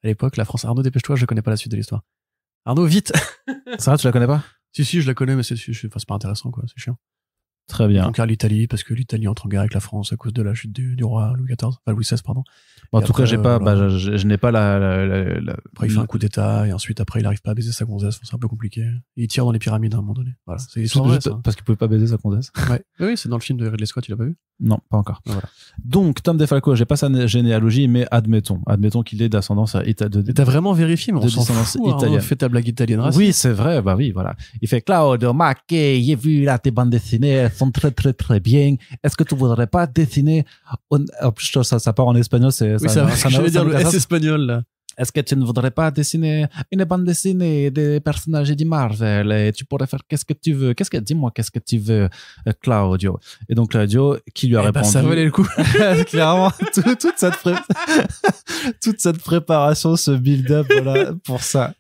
À l'époque, la France. Arnaud, dépêche-toi, je connais pas la suite de l'histoire. Arnaud, vite. Ça, tu la connais pas? Si, je la connais, mais c'est pas intéressant, quoi. C'est chiant. Très bien. On conquiert l'Italie parce que l'Italie entre en guerre avec la France à cause de la chute du roi Louis XIV, enfin Louis XVI, pardon. Bon, en tout cas, j'ai pas, je n'ai pas la. Après, il fait un coup d'état et ensuite, après, il arrive pas à baiser sa gonzesse. C'est un peu compliqué. Et il tire dans les pyramides à un moment donné. Voilà. C'est l'histoire vraie, ça. Parce qu'il pouvait pas baiser sa gonzesse. Ouais. Oui, c'est dans le film de Ridley Scott, tu l'as pas vu? Non, pas encore. Voilà. Donc, Tom DeFalco, j'ai pas sa généalogie, mais admettons qu'il est d'ascendance italienne. T'as vraiment vérifié, mais on s'en fout, italienne. Fais ta blague italienne raciste. Oui, c'est vrai, bah oui, voilà. Il fait Claudio, ma che, j'ai vu là tes bandes dessinées, elles sont très très très bien. Est-ce que tu voudrais pas dessiner ça part en espagnol, c'est oui, ça j'allais dire le S espagnol là. est-ce que tu ne voudrais pas dessiner une bande dessinée des personnages de Marvel et tu pourrais faire qu'est-ce que tu veux? Dis-moi, qu'est-ce que tu veux, Claudio? Et donc, Claudio, qui lui a répondu. Ça valait le coup. Clairement, toute cette préparation, ce build-up, voilà, pour ça.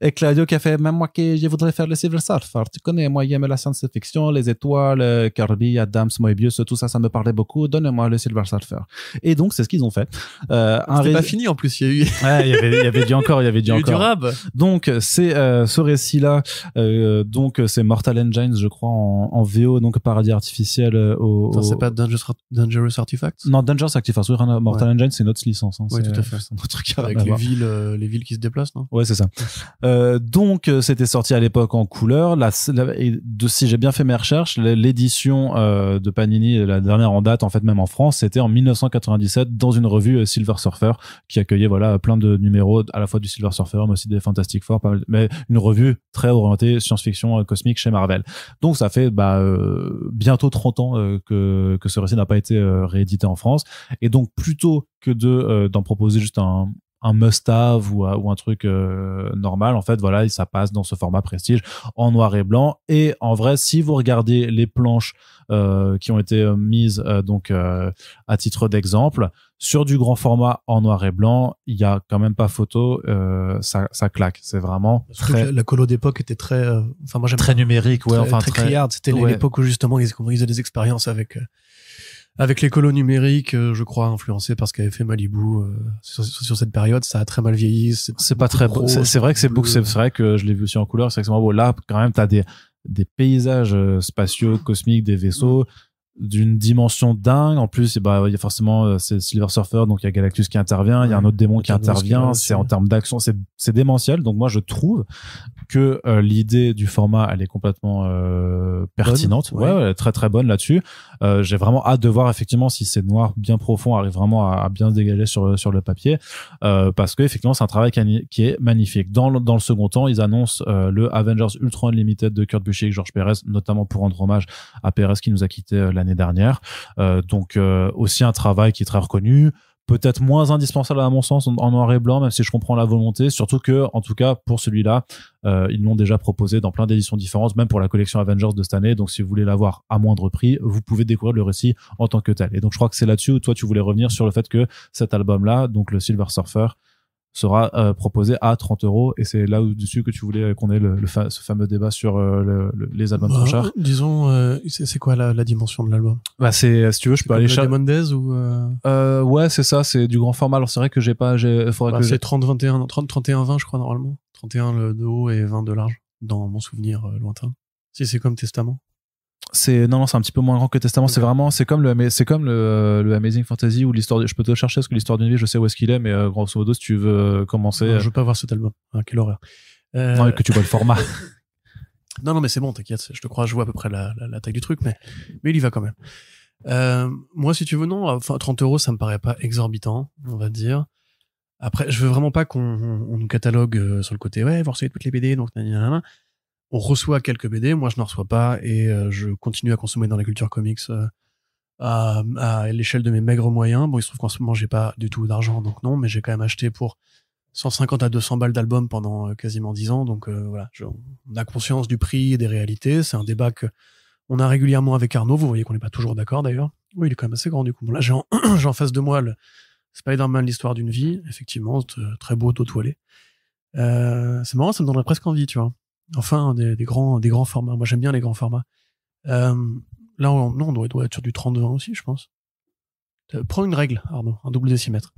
Et Claudio qui a fait, même moi qui je voudrais faire le Silver Surfer. Tu connais, moi, j'aime la science-fiction, les étoiles, Kirby, Adams, Moebius, tout ça, ça me parlait beaucoup. Donne-moi le Silver Surfer. Et donc, c'est ce qu'ils ont fait. C'était pas fini, en plus, il y a eu. Ouais, il y avait du encore. Du rab. Donc, c'est, ce récit-là, donc, c'est Mortal Engines, je crois, en VO, donc Paradis Artificiel, C'est pas Dangerous Artifacts? Non, Dangerous Artifacts. Oui, Mortal Engines, c'est notre licence, hein. Oui, tout à fait. C'est un autre truc avec les villes qui se déplacent, non? Ouais, c'est ça. Donc, c'était sorti à l'époque en couleur. Si j'ai bien fait mes recherches, l'édition de Panini, la dernière en date, en fait, même en France, c'était en 1997 dans une revue Silver Surfer qui accueillait voilà plein de numéros à la fois du Silver Surfer mais aussi des Fantastic Four, mais une revue très orientée science-fiction cosmique chez Marvel. Donc, ça fait bientôt 30 ans que ce récit n'a pas été réédité en France. Et donc, plutôt que d'en proposer juste un must-have ou un truc normal, en fait, voilà, ça passe dans ce format prestige en noir et blanc. Et en vrai, si vous regardez les planches qui ont été mises à titre d'exemple, sur du grand format en noir et blanc, il y a quand même pas photo, ça claque. C'est vraiment très... La colo d'époque était très, moi j'aime très numérique, ouais, très criard. C'était l'époque où justement ils faisaient des expériences avec les colos numériques, je crois, influencés par ce qu'avait fait Malibu sur cette période. Ça a très mal vieilli. C'est pas très beau. C'est vrai que c'est vrai que je l'ai vu aussi en couleur. C'est extrêmement beau. Là, quand même, t'as des paysages spatiaux, cosmiques, des vaisseaux d'une dimension dingue. En plus, il y a forcément c'est Silver Surfer, donc il y a Galactus qui intervient, il y a un autre démon qui intervient. C'est en termes d'action, c'est démentiel. Donc moi, je trouve que l'idée du format, elle est complètement pertinente. Ouais, elle est très très bonne là-dessus. J'ai vraiment hâte de voir effectivement si ces noirs bien profonds arrivent vraiment à bien se dégager sur le papier, parce que effectivement c'est un travail qui est magnifique. Dans le second temps, ils annoncent le Avengers Ultra Unlimited de Kurt Busiek et George Pérez, notamment pour rendre hommage à Pérez qui nous a quitté l'année dernière. Donc aussi un travail qui est très reconnu, peut-être moins indispensable à mon sens en noir et blanc, même si je comprends la volonté, surtout que en tout cas pour celui-là ils l'ont déjà proposé dans plein d'éditions différentes, même pour la collection Avengers de cette année. Donc si vous voulez l'avoir à moindre prix, vous pouvez découvrir le récit en tant que tel. Et donc je crois que c'est là-dessus où toi tu voulais revenir sur le fait que cet album-là, donc le Silver Surfer, sera proposé à 30 €, et c'est là dessus que tu voulais qu'on ait ce fameux débat sur les albums trop chers. Disons, c'est quoi la dimension de l'album? C'est, si tu veux, je peux aller chercher. Mondays ou ouais, c'est ça, c'est du grand format. Alors c'est vrai que c'est 30-21, 30-31-20 je crois normalement. 31 de haut et 20 de large dans mon souvenir lointain. Si c'est comme Testament. Non, c'est un petit peu moins grand que Testament. Okay. C'est comme le Amazing Fantasy ou l'histoire. Je peux te le chercher parce que l'histoire d'une vie, je sais où est-ce qu'il est, mais grosso modo, si tu veux commencer. Non, je veux pas voir cet album. Quelle horreur. Non, que tu vois le format. non, mais c'est bon, t'inquiète. Je te crois, je vois à peu près la taille du truc, mais il y va quand même. Moi, si tu veux, non. Enfin, 30 €, ça me paraît pas exorbitant, on va dire. Après, je veux vraiment pas qu'on nous catalogue sur le côté. Ouais, vous recevez toutes les BD, donc nanana. On reçoit quelques BD, moi je n'en reçois pas, et je continue à consommer dans la culture comics à l'échelle de mes maigres moyens. Bon, il se trouve qu'en ce moment j'ai pas du tout d'argent, donc non, mais j'ai quand même acheté pour 150 à 200 balles d'albums pendant quasiment 10 ans, donc voilà, on a conscience du prix et des réalités. C'est un débat que on a régulièrement avec Arnaud. Vous voyez qu'on n'est pas toujours d'accord d'ailleurs. Oui, il est quand même assez grand du coup. Bon, là j'ai en face de moi le Spider-Man, l'histoire d'une vie, effectivement, très beau, toilé. C'est marrant, ça me donnerait presque envie, tu vois. Enfin, des grands formats. Moi, j'aime bien les grands formats. Là, on doit être sur du 30-20 aussi, je pense. Prends une règle, Arnaud, un double décimètre.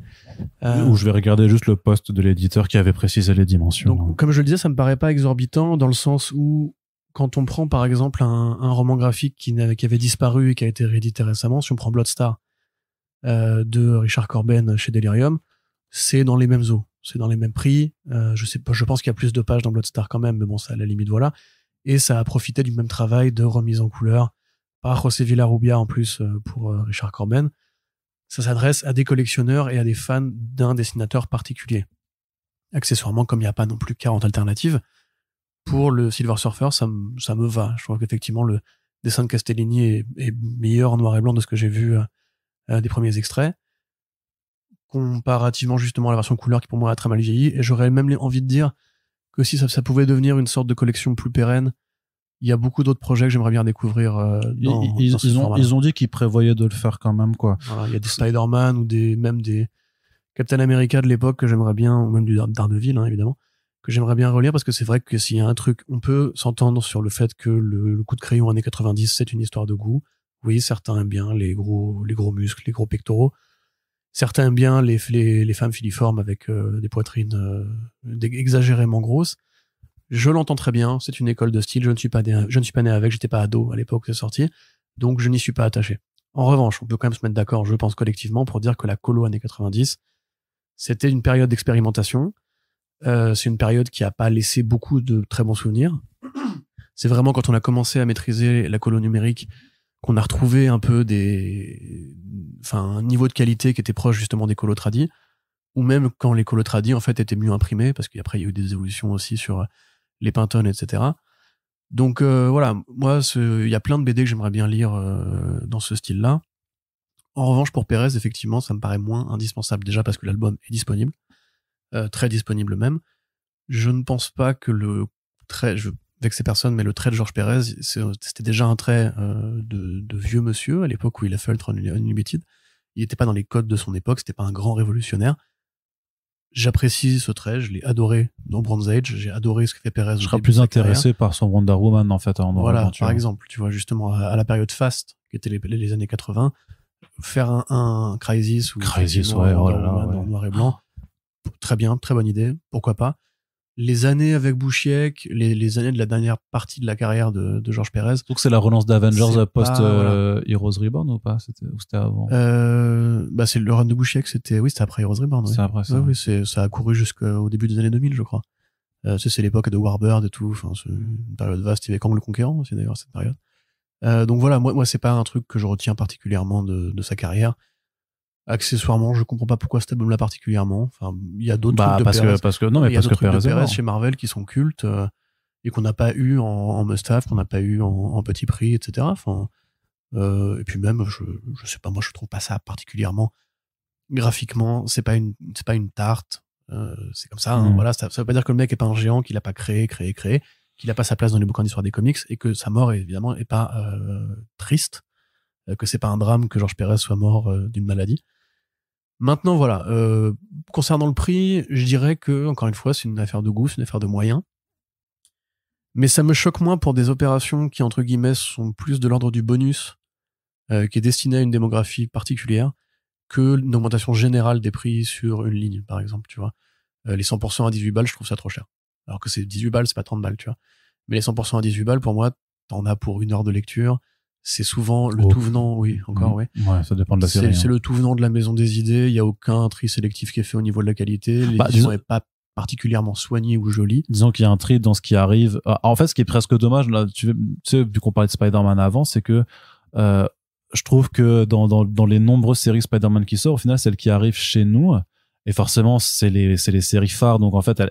Ou je vais regarder juste le poste de l'éditeur qui avait précisé les dimensions. Donc, comme je le disais, ça me paraît pas exorbitant dans le sens où, quand on prend par exemple un roman graphique qui avait disparu et qui a été réédité récemment, si on prend Bloodstar de Richard Corben chez Delirium, c'est dans les mêmes eaux. C'est dans les mêmes prix. Je pense qu'il y a plus de pages dans Bloodstar quand même, mais bon, ça à la limite, voilà. Et ça a profité du même travail de remise en couleur par José Villarrubia en plus pour Richard Corben. Ça s'adresse à des collectionneurs et à des fans d'un dessinateur particulier. Accessoirement, comme il n'y a pas non plus 40 alternatives, pour le Silver Surfer, ça me va. Je trouve qu'effectivement, le dessin de Castellini est meilleur en noir et blanc de ce que j'ai vu des premiers extraits. comparativement justement à la version couleur qui pour moi a très mal vieilli, et j'aurais même envie de dire que si ça pouvait devenir une sorte de collection plus pérenne, il y a beaucoup d'autres projets que j'aimerais bien découvrir dans ce format-là. Ils ont dit qu'ils prévoyaient de le faire quand même, quoi. Voilà, il y a des Spider-Man ou même des Captain America de l'époque que j'aimerais bien, ou même du Daredevil, hein, évidemment, que j'aimerais bien relire, parce que c'est vrai que s'il y a un truc, on peut s'entendre sur le fait que le coup de crayon années 90, c'est une histoire de goût. Oui, certains aiment bien les gros muscles, les gros pectoraux. Certains aiment bien les femmes filiformes avec des poitrines exagérément grosses. Je l'entends très bien, c'est une école de style, je ne suis pas né avec, j'étais pas ado à l'époque où c'est sorti, donc je n'y suis pas attaché. En revanche, on peut quand même se mettre d'accord, je pense collectivement, pour dire que la colo années 90, c'était une période d'expérimentation, c'est une période qui a pas laissé beaucoup de très bons souvenirs. C'est vraiment quand on a commencé à maîtriser la colo numérique qu'on a retrouvé un peu un niveau de qualité qui était proche justement des colos tradis, ou même quand les colos tradis en fait étaient mieux imprimés, parce qu'après il y a eu des évolutions aussi sur les Pantone, etc. Donc voilà, moi il y a plein de BD que j'aimerais bien lire dans ce style-là. En revanche, pour Pérez, effectivement, ça me paraît moins indispensable, déjà parce que l'album est disponible, très disponible même. Je ne pense pas que le trait, je avec ces personnes, mais le trait de Georges Pérez, c'était déjà un trait de vieux monsieur à l'époque où il a fait Ultra Unlimited. Il n'était pas dans les codes de son époque, c'était pas un grand révolutionnaire. J'apprécie ce trait, je l'ai adoré dans Bronze Age, j'ai adoré ce que fait Pérez. Je serais plus intéressé par son Wonder Woman, en fait. Voilà, par exemple, tu vois, justement, à la période Fast, qui était les années 80, faire un Crisis ou Crisis, ouais, en noir et blanc, très bien, très bonne idée, pourquoi pas. Les années avec Bouchiek, les années de la dernière partie de la carrière de Georges Pérez. Donc c'est la relance d'Avengers post Heroes Reborn ou pas? C'était avant? C'est le run de Bouchiek, c'était après Heroes Reborn. C'est après ça. Oui, ça a couru jusqu'au début des années 2000, je crois. C'est l'époque de Warbird et tout. Enfin, c'est une période vaste. Il y avait Kang le Conquérant aussi d'ailleurs cette période. Donc voilà, moi c'est pas un truc que je retiens particulièrement de sa carrière. Accessoirement, je comprends pas pourquoi cet album-là particulièrement. Enfin, il y a d'autres trucs de Pérez chez Marvel qui sont cultes et qu'on n'a pas eu en must-have, qu'on n'a pas eu en petit prix, etc. Enfin, et puis même, je sais pas, moi je trouve pas ça particulièrement graphiquement. C'est pas une tarte. C'est comme ça. Hein, voilà, ça veut pas dire que le mec est pas un géant, qu'il a pas créé, qu'il a pas sa place dans les bouquins d'histoire des comics et que sa mort évidemment est pas triste, que c'est pas un drame que Georges Pérez soit mort d'une maladie. Maintenant, voilà, concernant le prix, je dirais que, encore une fois, c'est une affaire de goût, c'est une affaire de moyens. Mais ça me choque moins pour des opérations qui, entre guillemets, sont plus de l'ordre du bonus, qui est destiné à une démographie particulière, que une augmentation générale des prix sur une ligne, par exemple, tu vois. Les 100% à 18 balles, je trouve ça trop cher. Alors que c'est 18 balles, c'est pas 30 balles, tu vois. Mais les 100% à 18 balles, pour moi, t'en as pour 1 heure de lecture. C'est souvent le tout venant, oui, encore, oui. Ouais, ça dépend de la série. C'est le tout venant de la maison des idées. Il y a aucun tri sélectif qui est fait au niveau de la qualité. L'édition n'est pas particulièrement soignée ou jolie. Disons qu'il y a un tri dans ce qui arrive. En fait, ce qui est presque dommage, là, tu sais, vu qu'on parlait de Spider-Man avant, c'est que je trouve que dans les nombreuses séries Spider-Man qui sortent, au final, celles qui arrivent chez nous, et forcément, c'est les séries phares, donc en fait,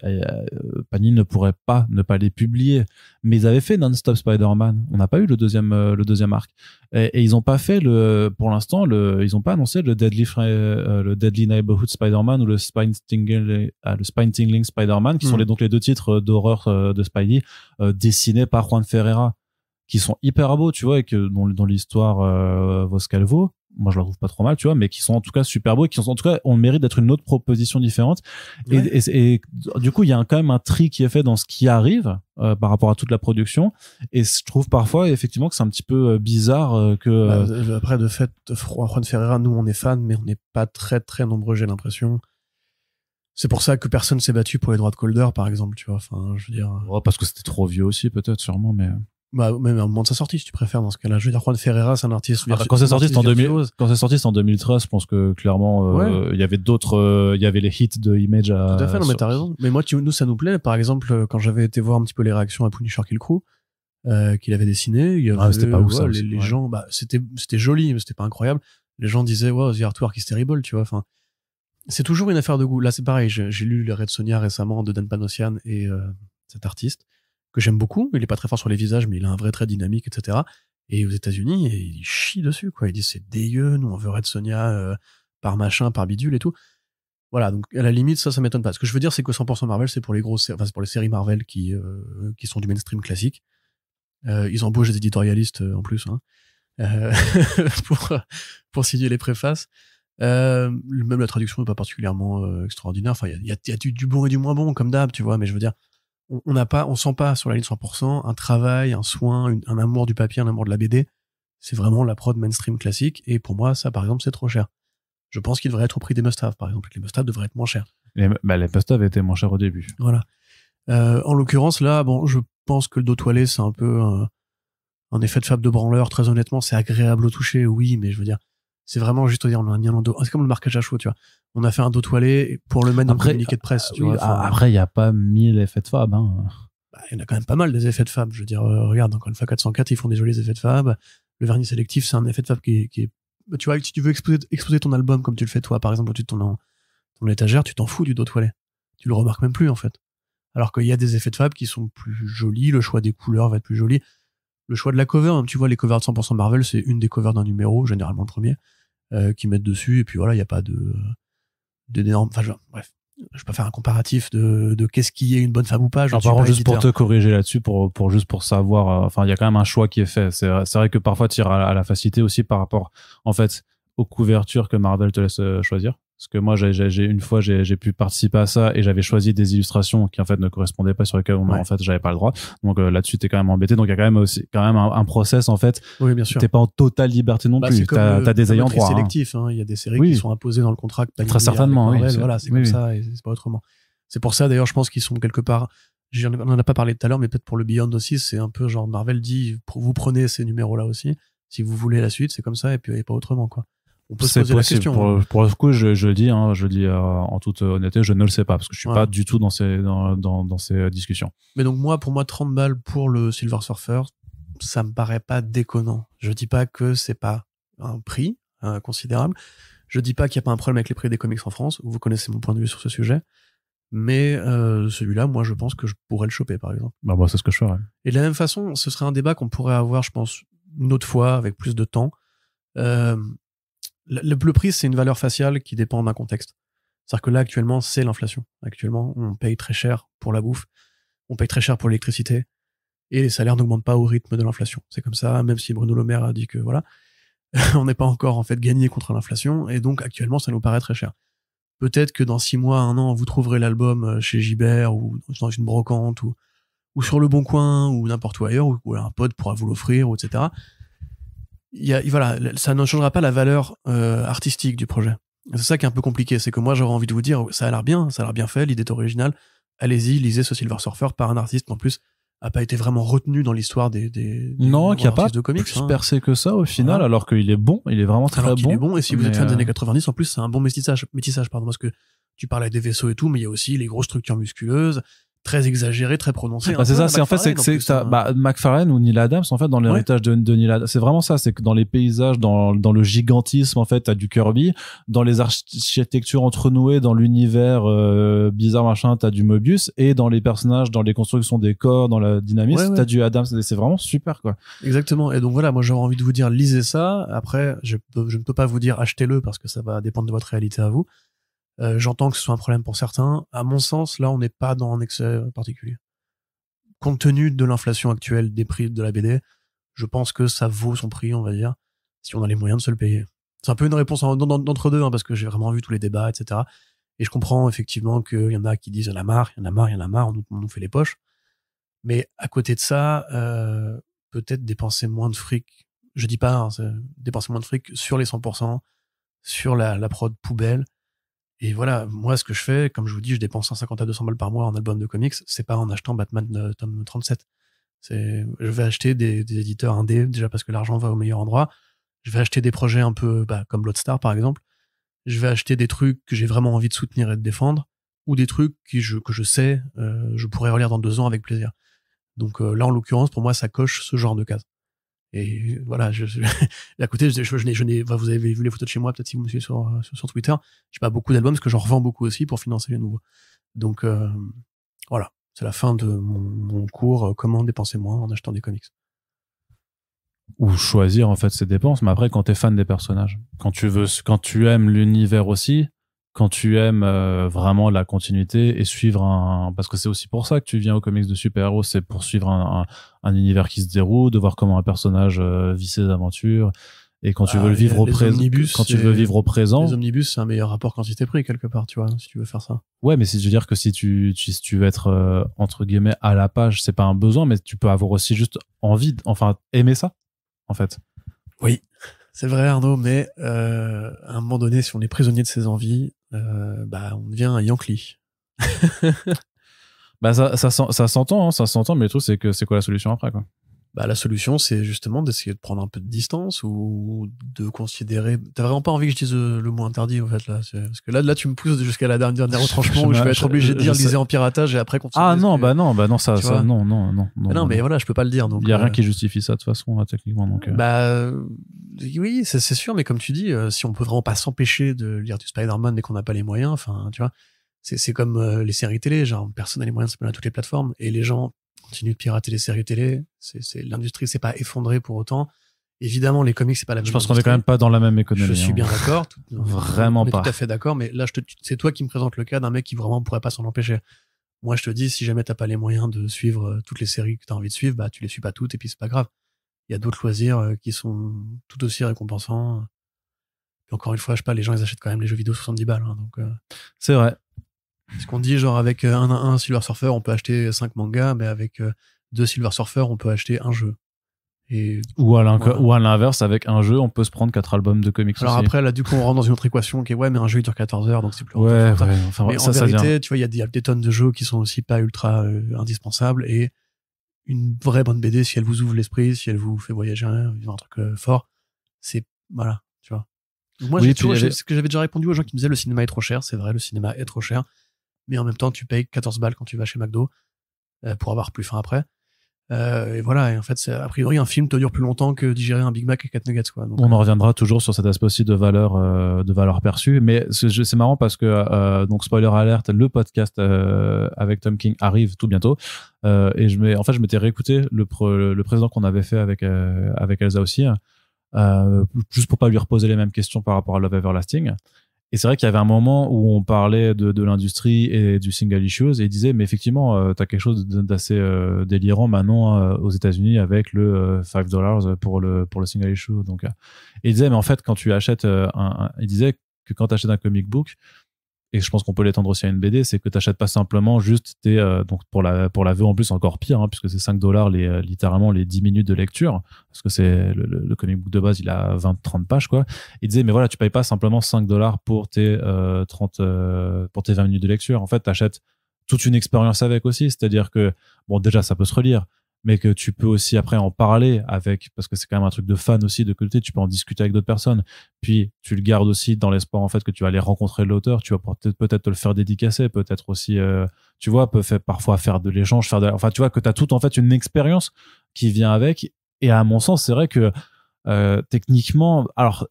Panini ne pourrait pas ne pas les publier. Mais ils avaient fait Non-Stop Spider-Man. On n'a pas eu le deuxième arc. Et ils n'ont pas fait pour l'instant, ils n'ont pas annoncé le Deadly Neighborhood Spider-Man ou le Spine Tingling Spider-Man, qui sont donc les deux titres d'horreur de Spidey, dessinés par Juan Ferreira, qui sont hyper beaux, tu vois, et que dont l'histoire vaut ce qu'elle vaut. Moi, je la trouve pas trop mal, tu vois, mais qui sont en tout cas super beaux et qui sont en tout cas, on le mérite d'être une autre proposition différente. Ouais. Et du coup, il y a quand même un tri qui est fait dans ce qui arrive par rapport à toute la production. Et je trouve parfois, effectivement, que c'est un petit peu bizarre que... après, de fait, Juan Ferreira, nous, on est fans, mais on n'est pas très, très nombreux, j'ai l'impression. C'est pour ça que personne s'est battu pour les droits de Calder, par exemple, tu vois. Enfin, je veux dire... Ouais, parce que c'était trop vieux aussi, peut-être, sûrement, mais... Même au moment de sa sortie, si tu préfères, dans ce cas-là. Je veux dire, Juan Ferreira, c'est un artiste. Quand c'est sorti, c'était en 2013, je pense que clairement, il y avait d'autres, il y avait les hits de Image Tout à fait, non, mais t'as raison. Mais moi, nous, ça nous plaît. Par exemple, quand j'avais été voir un petit peu les réactions à Punisher Kill Crew, qu'il avait dessiné, il y avait, c'était pas ouf, ça aussi, les gens, c'était joli, mais c'était pas incroyable. Les gens disaient, wow, the artwork is terrible, tu vois. Enfin, c'est toujours une affaire de goût. Là, c'est pareil. J'ai lu les Red Sonja récemment de Dan Panosian et cet artiste, que j'aime beaucoup. Il est pas très fort sur les visages, mais il a un vrai trait dynamique, etc. Et aux États-Unis, il chie dessus, quoi. Il dit c'est dégueu, nous on veut Red Sonja par machin, par bidule et tout. Voilà, donc à la limite, ça m'étonne pas. Ce que je veux dire, c'est que 100% Marvel, c'est pour les grosses, enfin, c'est pour les séries Marvel qui sont du mainstream classique. Ils embauchent des éditorialistes en plus, hein, euh, pour pour signer les préfaces. Même la traduction n'est pas particulièrement extraordinaire. Enfin, il y a du bon et du moins bon, comme d'hab, tu vois. Mais je veux dire, on sent pas sur la ligne 100% un travail, un soin, un amour du papier, un amour de la BD. C'est vraiment la prod mainstream classique. Et pour moi, ça, par exemple, c'est trop cher. Je pense qu'il devrait être au prix des must-have, par exemple. Les must-have devraient être moins chers. Les must-have étaient moins chers au début. Voilà. En l'occurrence, là, bon, je pense que le dos toilé, c'est un peu un effet de fab de branleur. Très honnêtement, c'est agréable au toucher, oui, mais je veux dire, c'est vraiment juste à dire, on a mis un dos. C'est comme le marquage à chaud, tu vois. On a fait un dos toilé pour le mettre dans le communiqué de presse, tu vois. Après, il n'y a pas 1000 effets de fab, hein. Bah, il y en a quand même pas mal des effets de fab. Je veux dire, regarde, encore une fois, 404, ils font des jolis effets de fab. Le vernis sélectif, c'est un effet de fab qui est... Tu vois, si tu veux exposer ton album comme tu le fais toi, par exemple, au-dessus de ton étagère, tu t'en fous du dos toilé. Tu le remarques même plus, en fait. Alors qu'il y a des effets de fab qui sont plus jolis, le choix des couleurs va être plus joli. Le choix de la cover, hein, tu vois, les covers de 100% Marvel, c'est une des covers d'un numéro, généralement le premier, qui mettent dessus, et puis voilà, il n'y a pas d'énormes... Enfin, bref. Je peux pas faire un comparatif de qu'est-ce qui est une bonne fab ou pas. Par contre, juste pour te corriger là-dessus, pour savoir, enfin, il y a quand même un choix qui est fait. C'est vrai que parfois, tu iras à la facilité aussi par rapport, en fait, aux couvertures que Marvel te laisse choisir. Parce que moi, une fois, j'ai pu participer à ça et j'avais choisi des illustrations qui, en fait, ne correspondaient pas, sur lesquelles, en fait, j'avais pas le droit. Donc, là-dessus, t'es quand même embêté. Donc, il y a quand même un process, en fait. Oui, bien sûr. T'es pas en totale liberté non plus. T'as des ayants droit. Sélectif, hein. Il y a des séries qui sont imposées dans le contrat. Très certainement, oui. Voilà, c'est comme ça et c'est pas autrement. C'est pour ça, d'ailleurs, je pense qu'ils sont quelque part, on en a pas parlé tout à l'heure, mais peut-être pour le Beyond aussi, c'est un peu genre Marvel dit, vous prenez ces numéros-là aussi. Si vous voulez la suite, c'est comme ça et puis pas autrement, quoi. On peut se poser la question. Pour le coup, je le dis, hein, en toute honnêteté, je ne le sais pas parce que je suis pas du tout dans ces discussions. Mais donc pour moi, 30 balles pour le Silver Surfer, ça me paraît pas déconnant. Je dis pas que c'est pas un prix considérable. Je dis pas qu'il y a pas un problème avec les prix des comics en France. Vous connaissez mon point de vue sur ce sujet. Mais celui-là, moi, je pense que je pourrais le choper, par exemple. Bah, moi, c'est ce que je ferais. Et de la même façon, ce serait un débat qu'on pourrait avoir, je pense, une autre fois, avec plus de temps. Le prix, c'est une valeur faciale qui dépend d'un contexte. C'est-à-dire que là, actuellement, c'est l'inflation. Actuellement, on paye très cher pour la bouffe, on paye très cher pour l'électricité, et les salaires n'augmentent pas au rythme de l'inflation. C'est comme ça, même si Bruno Le Maire a dit que voilà, on n'est pas encore en fait gagné contre l'inflation, et donc actuellement, ça nous paraît très cher. Peut-être que dans 6 mois, 1 an, vous trouverez l'album chez Gibert, ou dans une brocante, ou sur le Bon Coin, ou n'importe où ailleurs, ou un pote pourra vous l'offrir, etc. Voilà, ça ne changera pas la valeur artistique du projet. C'est ça qui est un peu compliqué, c'est que moi j'aurais envie de vous dire, ça a l'air bien fait, l'idée est originale, allez-y, lisez ce Silver Surfer par un artiste qui en plus a pas été vraiment retenu dans l'histoire des non, qui a pas de comics, plus percé que ça au final, alors qu'il est bon, il est vraiment très bon. Il est bon, et si vous êtes fan des années 90, en plus c'est un bon métissage, parce que tu parlais des vaisseaux et tout, mais il y a aussi les grosses structures musculeuses, très exagéré, très prononcé. C'est ça, c'est en fait, c'est ça, McFarlane ou Neil Adams, en fait, dans l'héritage de Neil Adams, c'est vraiment ça, c'est que dans les paysages, dans le gigantisme, en fait, t'as du Kirby, dans les architectures entrenouées, dans l'univers bizarre, machin, t'as du Mobius, et dans les personnages, dans les constructions des corps, dans la dynamisme, t'as du Adams, c'est vraiment super, quoi. Exactement, et donc voilà, moi j'aurais envie de vous dire, lisez ça, après, je ne peux pas vous dire achetez-le, parce que ça va dépendre de votre réalité à vous. J'entends que ce soit un problème pour certains. À mon sens, là, on n'est pas dans un excès particulier. Compte tenu de l'inflation actuelle des prix de la BD, je pense que ça vaut son prix, on va dire, si on a les moyens de se le payer. C'est un peu une réponse d'entre deux, hein, parce que j'ai vraiment vu tous les débats, etc. Et je comprends effectivement qu'il y en a qui disent il y en a marre, on nous fait les poches. Mais à côté de ça, peut-être dépenser moins de fric. Je dis pas, hein, dépenser moins de fric sur les 100%, sur la prod poubelle. Et voilà, moi, ce que je fais, comme je vous dis, je dépense 150 à 200 balles par mois en album de comics, c'est pas en achetant Batman tome 37. Je vais acheter des éditeurs indés, déjà parce que l'argent va au meilleur endroit. Je vais acheter des projets un peu, comme Bloadstar, par exemple. Je vais acheter des trucs que j'ai vraiment envie de soutenir et de défendre, ou des trucs que je sais, je pourrais relire dans 2 ans avec plaisir. Donc là, en l'occurrence, pour moi, ça coche ce genre de case. Et voilà, à côté, vous avez vu les photos de chez moi, peut-être si vous me suivez sur Twitter, j'ai pas beaucoup d'albums parce que j'en revends beaucoup aussi pour financer les nouveaux. Donc voilà, c'est la fin de mon cours comment dépenser moins en achetant des comics. Ou choisir en fait ses dépenses, mais après quand t'es fan des personnages, quand tu aimes l'univers aussi, quand tu aimes vraiment la continuité et suivre parce que c'est aussi pour ça que tu viens aux comics de super-héros, c'est pour suivre un univers qui se déroule, de voir comment un personnage vit ses aventures. Et quand tu veux le vivre au présent, les omnibus, c'est un meilleur rapport quantité-prix quelque part, tu vois, si tu veux faire ça. Ouais, mais je veux dire que si tu veux être entre guillemets à la page, c'est pas un besoin, mais tu peux avoir aussi juste envie, aimer ça, en fait. Oui, c'est vrai Arnaud, mais à un moment donné, si on est prisonnier de ses envies, on devient un Yankee. Ça s'entend, mais le truc c'est que c'est quoi la solution après, quoi? La solution, c'est justement d'essayer de prendre un peu de distance ou de considérer. T'as vraiment pas envie que je dise le mot interdit, en fait, là. Parce que là, tu me pousses jusqu'à la dernière retranchement où je vais être obligé de dire lisez en piratage et après continuer. Ah non, non, non. Mais voilà, je peux pas le dire. Donc, il y a rien qui justifie ça, de toute façon, techniquement. Donc, oui, c'est sûr, mais comme tu dis, si on peut vraiment pas s'empêcher de lire du Spider-Man mais qu'on n'a pas les moyens, enfin, tu vois, c'est comme les séries télé, genre, personne n'a les moyens de se mettre à toutes les plateformes et les gens continue de pirater les séries télé. L'industrie s'est pas effondrée pour autant. Évidemment, les comics, c'est pas la même Je pense industrie. qu'on est quand même pas dans la même économie. Je suis bien d'accord. Vraiment pas. Tout à fait d'accord, mais là, c'est toi qui me présente le cas d'un mec qui vraiment pourrait pas s'en empêcher. Moi, je te dis, si jamais t'as pas les moyens de suivre toutes les séries que t'as envie de suivre, tu les suis pas toutes et puis c'est pas grave. Il y a d'autres loisirs qui sont tout aussi récompensants. Et encore une fois, je sais pas, les gens, ils achètent quand même les jeux vidéo 70 balles. Hein, donc, c'est vrai. Ce qu'on dit, genre, avec un Silver Surfer, on peut acheter 5 mangas, mais avec 2 Silver Surfer, on peut acheter un jeu. Ou à l'inverse, avec un jeu, on peut se prendre 4 albums de comics. Alors aussi. après, là, du coup, on rentre dans une autre équation qui est, ouais, mais un jeu, il dure 14 heures, donc c'est plus mais en vérité, tu vois, il y a des tonnes de jeux qui sont aussi pas ultra indispensables, et une vraie bonne BD, si elle vous ouvre l'esprit, si elle vous fait voyager, vivre un truc fort, c'est, voilà, tu vois. Donc moi, ce que j'avais déjà répondu aux gens qui me disaient le cinéma est trop cher, c'est vrai, le cinéma est trop cher. Mais en même temps, tu payes 14 balles quand tu vas chez McDo pour avoir plus faim après. Et voilà, et en fait, a priori, un film te dure plus longtemps que digérer un Big Mac et 4 nuggets, quoi. Donc, on en reviendra toujours sur cet aspect aussi de valeur perçue. Mais c'est marrant parce que, donc, spoiler alert, le podcast avec Tom King arrive tout bientôt. Et je m'étais réécouté le précédent qu'on avait fait avec Elsa aussi, juste pour pas lui reposer les mêmes questions par rapport à Love Everlasting. Et c'est vrai qu'il y avait un moment où on parlait de l'industrie et du single issues et il disait mais effectivement t'as quelque chose d'assez délirant maintenant aux États-Unis avec le $5 pour le single issue. Donc il disait mais en fait quand tu achètes il disait que quand tu achètes un comic book, et je pense qu'on peut l'étendre aussi à une BD, c'est que tu n'achètes pas simplement juste donc pour la VO en plus encore pire, hein, puisque c'est $5 littéralement les 10 minutes de lecture, parce que c'est le comic book de base, il a 20-30 pages, quoi. Il disait, mais voilà, tu payes pas simplement $5 pour tes 20 minutes de lecture. En fait, tu achètes toute une expérience avec aussi, c'est-à-dire que, bon, déjà, ça peut se relire, mais que tu peux aussi après en parler avec, parce que c'est quand même un truc de fan aussi, de côté, tu peux en discuter avec d'autres personnes, puis tu le gardes aussi dans l'espoir en fait que tu vas aller rencontrer l'auteur, tu vas peut-être te le faire dédicacer, peut-être aussi, tu vois, parfois faire de l'échange, enfin tu vois que tu as toute en fait une expérience qui vient avec, et à mon sens c'est vrai que techniquement, alors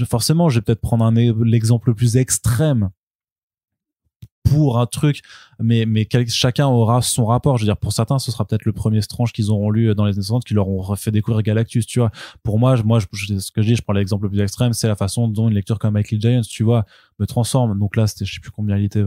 forcément je vais peut-être prendre l'exemple le plus extrême pour un truc, mais chacun aura son rapport. Je veux dire, pour certains, ce sera peut-être le premier Strange qu'ils auront lu dans les années 60 qui leur ont fait découvrir Galactus, tu vois. Pour moi, ce que je dis, je prends l'exemple le plus extrême, c'est la façon dont une lecture comme Michael Giants, tu vois, me transforme. Donc là, je sais plus combien il était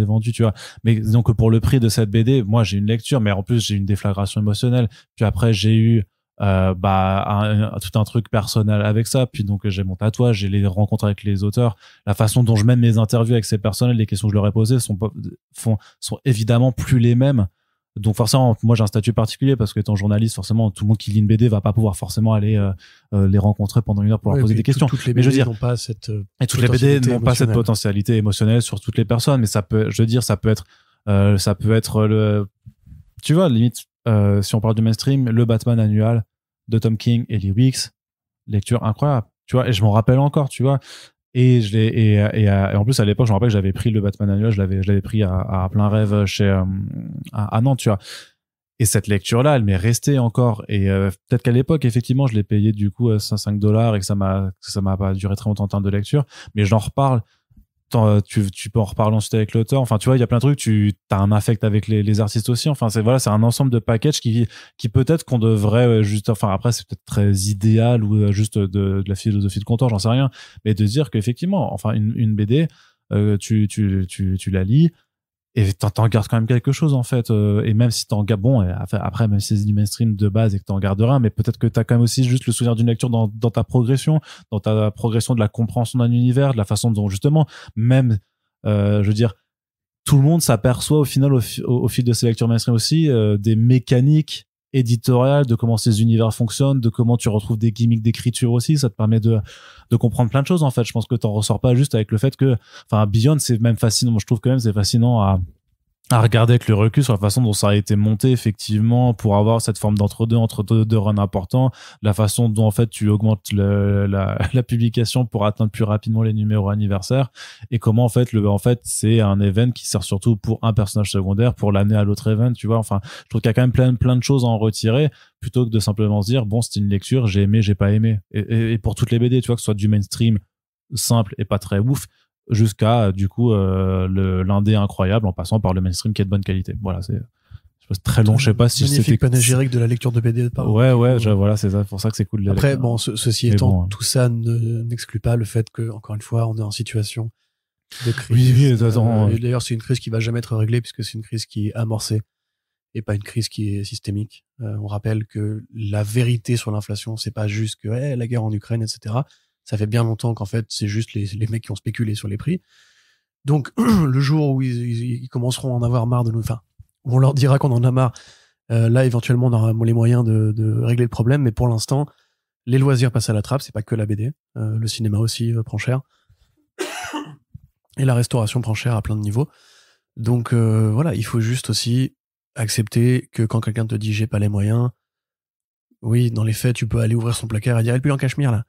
vendu, tu vois. Mais donc pour le prix de cette BD, moi, j'ai une lecture, mais en plus, j'ai une déflagration émotionnelle. Puis après, j'ai eu tout un truc personnel avec ça, puis donc j'ai mon tatouage, j'ai les rencontres avec les auteurs, la façon dont je mène mes interviews avec ces personnes, les questions que je leur ai posées sont évidemment plus les mêmes. Donc forcément, moi j'ai un statut particulier parce que étant journaliste, forcément tout le monde qui lit une BD va pas pouvoir forcément aller les rencontrer pendant une heure pour leur poser des questions. Toutes les BD n'ont pas cette toutes les BD n'ont pas cette potentialité émotionnelle sur toutes les personnes, mais ça peut être tu vois, limite si on parle du mainstream, le Batman annual de Tom King et Lee Weeks, lecture incroyable, tu vois, et je m'en rappelle encore, tu vois, et en plus à l'époque je me rappelle que j'avais pris le Batman annual, je l'avais pris à plein rêve chez à Nantes, tu vois, et cette lecture là elle m'est restée encore, et peut-être qu'à l'époque effectivement je l'ai payé du coup $5 et que ça m'a pas duré très longtemps en termes de lecture, mais j'en reparle. Tu peux en reparler ensuite avec l'auteur, enfin tu vois, il y a plein de trucs, tu as un affect avec les artistes aussi, enfin c'est un ensemble de packages qui peut-être qu'on devrait juste, enfin après c'est peut-être très idéal ou juste de la philosophie de comptoir, j'en sais rien, mais de dire qu'effectivement enfin une BD tu la lis et t'en gardes quand même quelque chose en fait, et même si t'en gardes, bon, après même si c'est du mainstream de base et que t'en gardes rien, mais peut-être que t'as quand même aussi juste le souvenir d'une lecture dans ta progression de la compréhension d'un univers, de la façon dont justement même je veux dire, tout le monde s'aperçoit au final au fil de ces lectures mainstream aussi des mécaniques éditoriales, de comment ces univers fonctionnent, de comment tu retrouves des gimmicks d'écriture aussi. Ça te permet de comprendre plein de choses en fait. Je pense que t'en ressors pas juste avec le fait que, enfin, Beyond, c'est même fascinant. Moi je trouve quand même c'est fascinant à regarder avec le recul sur la façon dont ça a été monté effectivement pour avoir cette forme entre deux runs importants, la façon dont en fait tu augmentes la publication pour atteindre plus rapidement les numéros anniversaires, et comment en fait c'est un event qui sert surtout pour un personnage secondaire pour l'amener à l'autre event, tu vois. Enfin, je trouve qu'il y a quand même plein de choses à en retirer plutôt que de simplement se dire bon, c'était une lecture, j'ai aimé, j'ai pas aimé, et pour toutes les BD, tu vois, que ce soit du mainstream simple et pas très ouf jusqu'à du coup l'indé incroyable en passant par le mainstream qui est de bonne qualité. Voilà, c'est très long, je sais pas si magnifique panégyrique de la lecture de BD par ouais voilà, c'est ça, pour ça que c'est cool de après bon, ceci étant, tout ça n'exclut pas le fait que, encore une fois, on est en situation de crise. Oui, d'ailleurs c'est une crise qui va jamais être réglée puisque c'est une crise qui est amorcée et pas une crise qui est systémique. On rappelle que la vérité sur l'inflation, c'est pas juste que la guerre en Ukraine, etc. Ça fait bien longtemps qu'en fait, c'est juste les mecs qui ont spéculé sur les prix. Donc, le jour où ils commenceront à en avoir marre de nous, enfin, on leur dira qu'on en a marre, là, éventuellement, on aura les moyens de régler le problème. Mais pour l'instant, les loisirs passent à la trappe, c'est pas que la BD. Le cinéma aussi prend cher. Et la restauration prend cher à plein de niveaux. Donc, voilà, il faut juste aussi accepter que quand quelqu'un te dit j'ai pas les moyens, oui, dans les faits, tu peux aller ouvrir son placard et dire, elle pue en cachemire, là.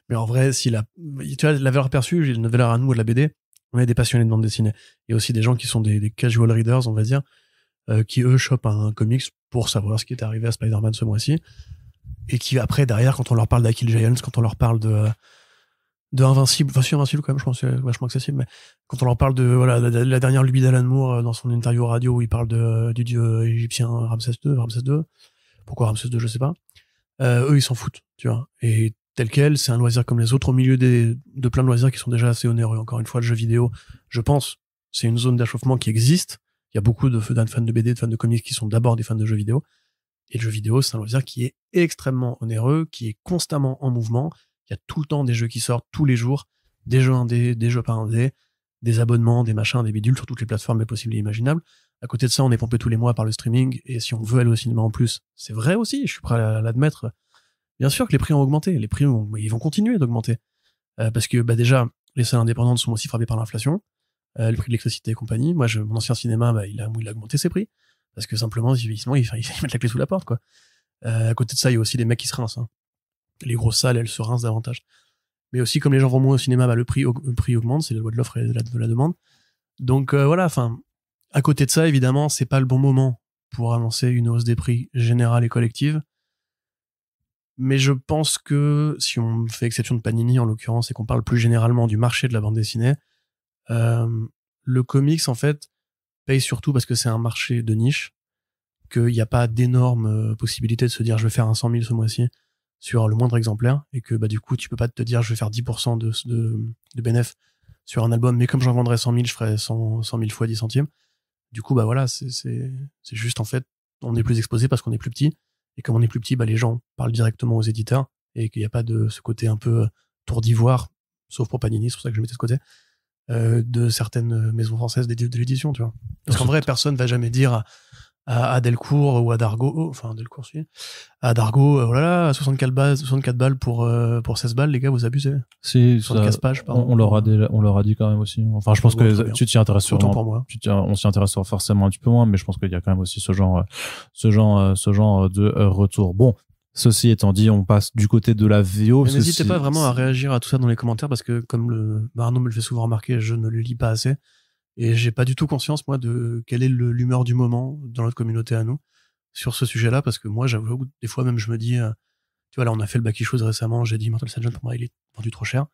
Mais en vrai, tu vois, la valeur perçue, une valeur à nous de la BD, on est des passionnés de bande dessinée. Il y a aussi des gens qui sont des casual readers, on va dire, qui eux chopent un comics pour savoir ce qui est arrivé à Spider-Man ce mois-ci, et qui après, derrière, quand on leur parle d'Achille Giants, quand on leur parle de Invincible, enfin si Invincible quand même, je pense que c'est vachement accessible, mais quand on leur parle de voilà la dernière lubie d'Alan Moore dans son interview radio où il parle du dieu égyptien Ramsès II, pourquoi Ramsès II, je sais pas, eux ils s'en foutent, tu vois, et tel quel, c'est un loisir comme les autres au milieu de plein de loisirs qui sont déjà assez onéreux. Encore une fois, le jeu vidéo, je pense, c'est une zone d'échauffement qui existe. Il y a beaucoup de fans de BD, de fans de comics qui sont d'abord des fans de jeux vidéo. Et le jeu vidéo, c'est un loisir qui est extrêmement onéreux, qui est constamment en mouvement. Il y a tout le temps des jeux qui sortent tous les jours, des jeux indés, des jeux pas indés, des abonnements, des machins, des bidules sur toutes les plateformes possibles et imaginables. À côté de ça, on est pompé tous les mois par le streaming, et si on veut aller au cinéma en plus, c'est vrai aussi, je suis prêt à l'admettre. Bien sûr que les prix ont augmenté, ils vont continuer d'augmenter. Parce que déjà, les salles indépendantes sont aussi frappées par l'inflation, le prix de l'électricité et compagnie. Moi, mon ancien cinéma, il a augmenté ses prix. Parce que simplement, sinon, ils mettent la clé sous la porte, quoi. À côté de ça, il y a aussi des mecs qui se rincent. Hein. Les grosses salles, elles se rincent davantage. Mais aussi, comme les gens vont moins au cinéma, le prix augmente, c'est la loi de l'offre et de la demande. Donc voilà, enfin, à côté de ça, évidemment, c'est pas le bon moment pour annoncer une hausse des prix générale et collective. Mais je pense que si on fait exception de Panini en l'occurrence et qu'on parle plus généralement du marché de la bande dessinée, le comics en fait paye surtout parce que c'est un marché de niche, qu'il n'y a pas d'énormes possibilités de se dire je vais faire un 100 000 ce mois-ci sur le moindre exemplaire, et que du coup tu peux pas te dire je vais faire 10% de bénéf sur un album, mais comme j'en vendrais 100 000, je ferais 100 000 fois 10 centimes. Du coup voilà, c'est juste en fait on est plus exposé parce qu'on est plus petit. Et comme on est plus petit, les gens parlent directement aux éditeurs, et qu'il n'y a pas de ce côté un peu tour d'ivoire, sauf pour Panini, c'est pour ça que je mettais de côté, de certaines maisons françaises de l'édition, tu vois. Parce qu'en vrai, personne va jamais dire à Delcourt ou à Dargaud, à Dargaud, voilà, 64 balles pour 16 balles, les gars, vous abusez. C'est 75 pages, pardon. On leur a dit quand même aussi. Enfin, je pense que tu t'y intéresses sûrement. Pour moi. On s'y intéresse forcément un petit peu moins, mais je pense qu'il y a quand même aussi ce genre de retour. Bon, ceci étant dit, on passe du côté de la VO. N'hésitez pas vraiment à réagir à tout ça dans les commentaires, parce que comme Arnaud me le fait souvent remarquer, je ne le lis pas assez. Et j'ai pas du tout conscience, moi, de quelle est l'humeur du moment dans notre communauté à nous sur ce sujet-là, parce que moi, j'avoue, des fois même, je me dis, tu vois, là, on a fait le Back Issues récemment, j'ai dit Mortal Sergeant, pour moi, il est vendu trop cher.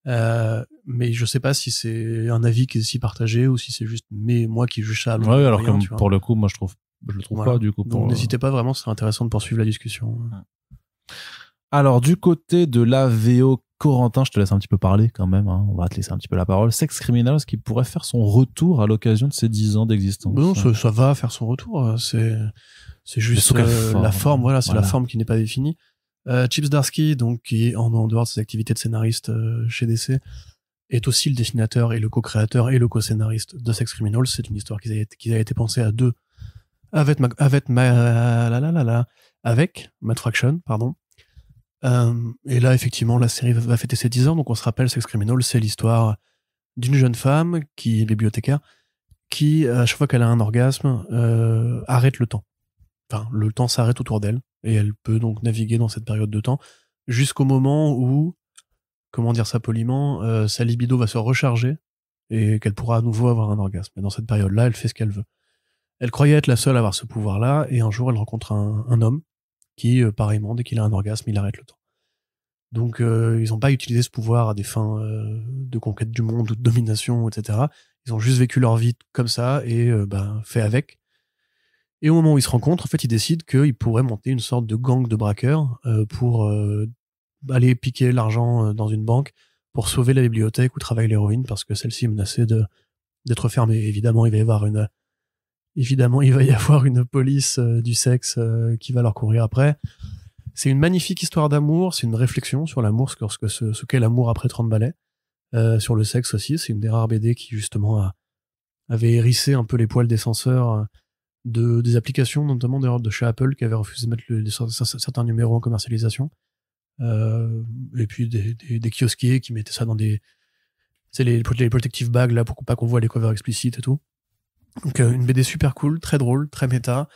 Mais je sais pas si c'est un avis qui est si partagé ou si c'est juste moi qui juge ça. Ouais, alors que pour le coup, moi, je le trouve pas, du coup. Donc, n'hésitez pas, vraiment, ce serait intéressant de poursuivre la discussion. Alors, du côté de la VO Corentin, je te laisse un petit peu parler quand même, hein. On va te laisser un petit peu la parole. Sex Criminals qui pourrait faire son retour à l'occasion de ses 10 ans d'existence. Non, ça va faire son retour. C'est juste la forme, voilà, c'est la forme qui n'est pas définie. Chip Zdarsky, donc, qui est en dehors de ses activités de scénariste chez DC, est aussi le dessinateur et le co-créateur et le co-scénariste de Sex Criminals. C'est une histoire qui a été pensée à deux avec Matt Fraction, pardon. Et là, effectivement, la série va fêter ses 10 ans, donc on se rappelle, Sex Criminals, c'est l'histoire d'une jeune femme qui est bibliothécaire, qui, à chaque fois qu'elle a un orgasme, arrête le temps. Enfin, le temps s'arrête autour d'elle, et elle peut donc naviguer dans cette période de temps, jusqu'au moment où, comment dire ça poliment, sa libido va se recharger, et qu'elle pourra à nouveau avoir un orgasme. Et dans cette période-là, elle fait ce qu'elle veut. Elle croyait être la seule à avoir ce pouvoir-là, et un jour, elle rencontre un homme, qui, pareillement, dès qu'il a un orgasme, il arrête le temps. Donc, ils n'ont pas utilisé ce pouvoir à des fins de conquête du monde ou de domination, etc. Ils ont juste vécu leur vie comme ça et fait avec. Et au moment où ils se rencontrent, en fait, ils décident qu'ils pourraient monter une sorte de gang de braqueurs pour aller piquer l'argent dans une banque pour sauver la bibliothèque où travaille l'héroïne parce que celle-ci est menacée d'être fermée. Évidemment, il va y avoir une police du sexe qui va leur courir après. C'est une magnifique histoire d'amour, c'est une réflexion sur l'amour, ce qu'est l'amour après 30 balais, sur le sexe aussi. C'est une des rares BD qui justement avait hérissé un peu les poils des censeurs des applications, notamment d'ailleurs de chez Apple, qui avait refusé de mettre certains numéros en commercialisation. Et puis des kiosquiers qui mettaient ça dans les protective bags là pour pas qu'on voit les covers explicites et tout. Donc une BD super cool, très drôle, très méta.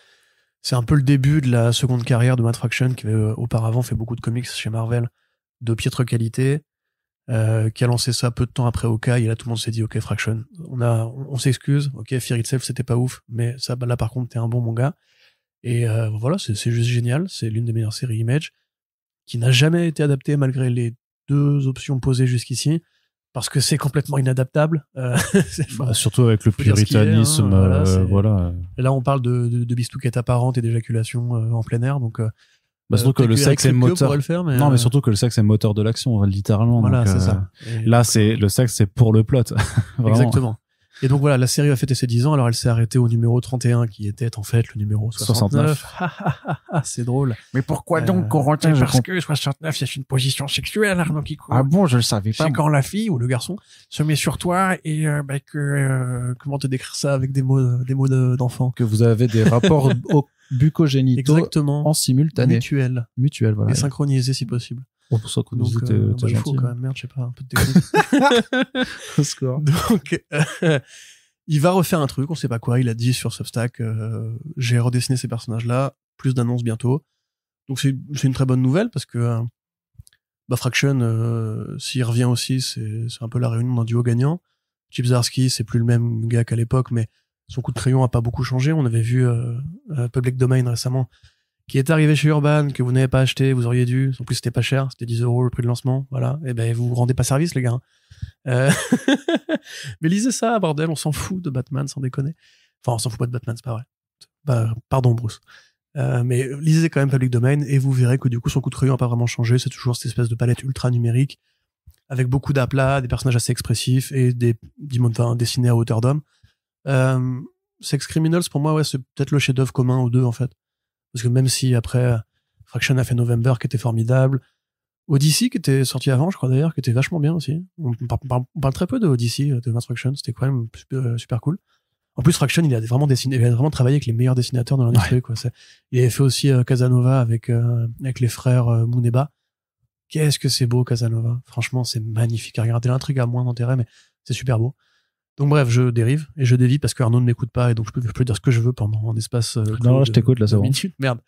C'est un peu le début de la seconde carrière de Matt Fraction, qui avait auparavant fait beaucoup de comics chez Marvel de piètre qualité, qui a lancé ça peu de temps après Hawkeye, et là tout le monde s'est dit ok Fraction, on s'excuse, ok Fear Itself c'était pas ouf, mais ça là par contre t'es un bon manga. Et voilà, c'est juste génial, c'est l'une des meilleures séries Image, qui n'a jamais été adaptée malgré les deux options posées jusqu'ici, parce que c'est complètement inadaptable. Surtout avec le puritanisme. Et là, on parle de bistouquettes apparentes et d'éjaculation en plein air. Donc, surtout que le sexe est moteur. Mais surtout que le sexe est moteur de l'action, littéralement. Voilà, donc, c'est ça. Là, le sexe, c'est pour le plot. Exactement. Et donc voilà, la série a fêté ses 10 ans, alors elle s'est arrêtée au numéro 31, qui était en fait le numéro 69. C'est drôle. Mais pourquoi donc, Corentin? Parce que 69, c'est une position sexuelle, Arnaud Kiko. Ah bon, je le savais pas. C'est quand la fille ou le garçon se met sur toi et comment te décrire ça avec des mots d'enfant? Que vous avez des rapports bucco-génitaux exactement, en simultané. Mutuel, voilà. Ouais. Et synchronisé si possible. Pour ça qu'on donc, il faut quand même, merde, je sais pas, un peu de technique. Au score. Donc, il va refaire un truc, on sait pas quoi, il a dit sur Substack, j'ai redessiné ces personnages-là, plus d'annonces bientôt. Donc c'est une très bonne nouvelle, parce que Fraction, s'il revient aussi, c'est un peu la réunion d'un duo gagnant. Chip Zdarsky, c'est plus le même gars qu'à l'époque, mais son coup de crayon a pas beaucoup changé. On avait vu Public Domain récemment, qui est arrivé chez Urban, que vous n'avez pas acheté, vous auriez dû. En plus, c'était pas cher, c'était 10 € le prix de lancement. Voilà. Et ben, vous vous rendez pas service, les gars. Mais lisez ça, bordel, on s'en fout de Batman, sans déconner. Enfin, on s'en fout pas de Batman, c'est pas vrai. Pardon, Bruce. Mais lisez quand même Public Domain, et vous verrez que du coup, son coup de crayon n'a pas vraiment changé. C'est toujours cette espèce de palette ultra numérique, avec beaucoup d'aplats, des personnages assez expressifs, et dessinés à hauteur d'homme. Sex Criminals, pour moi, ouais, c'est peut-être le chef-d'œuvre commun aux deux, en fait. Parce que même si après Fraction a fait November qui était formidable, Odyssey qui était sorti avant, je crois d'ailleurs, qui était vachement bien aussi. On parle très peu de Odyssey, de Matt Fraction, c'était quand même super cool. En plus, Fraction, il a vraiment travaillé avec les meilleurs dessinateurs dans l'industrie, quoi. Il avait fait aussi Casanova avec les frères Muneba. Qu'est-ce que c'est beau, Casanova. Franchement, c'est magnifique à regarder. L'intrigue a moins d'intérêt, mais c'est super beau. Donc bref, je dérive et je dévie parce que Arnaud ne m'écoute pas, et donc je peux dire ce que je veux pendant un espace non, je t'écoute là, c'est bon. Merde.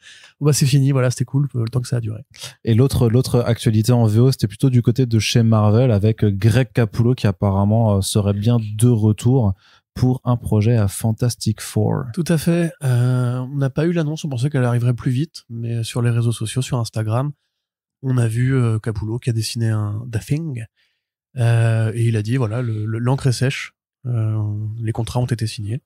Bon, c'est fini, voilà, c'était cool le temps que ça a duré. Et l'autre actualité en VO, c'était plutôt du côté de chez Marvel, avec Greg Capullo qui apparemment serait bien de retour pour un projet à Fantastic Four. Tout à fait. On n'a pas eu l'annonce, on pensait qu'elle arriverait plus vite, mais sur les réseaux sociaux, sur Instagram, on a vu Capullo qui a dessiné un The Thing, et il a dit voilà, l'encre est sèche. Les contrats ont été signés.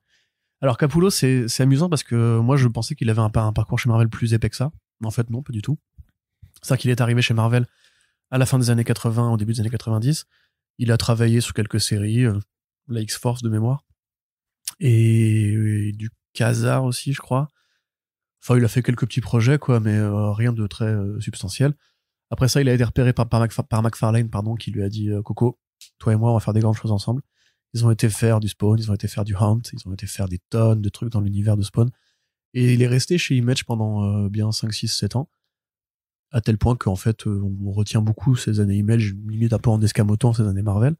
Alors Capullo, c'est amusant parce que moi je pensais qu'il avait un parcours chez Marvel plus épais que ça, mais en fait non, pas du tout. C'est-à-dire qu'il est arrivé chez Marvel à la fin des années 80, au début des années 90. Il a travaillé sur quelques séries, la X-Force de mémoire, et du Khazar aussi, je crois. Enfin, il a fait quelques petits projets, quoi, mais rien de très substantiel. Après ça, il a été repéré par McFarlane, pardon, qui lui a dit Coco, toi et moi, on va faire des grandes choses ensemble. Ils ont été faire du Spawn, ils ont été faire du Hunt, ils ont été faire des tonnes de trucs dans l'univers de Spawn. Et il est resté chez Image pendant bien 5, 6, 7 ans. À tel point qu'en fait, on retient beaucoup ces années Image, limite un peu en escamotant ces années Marvel.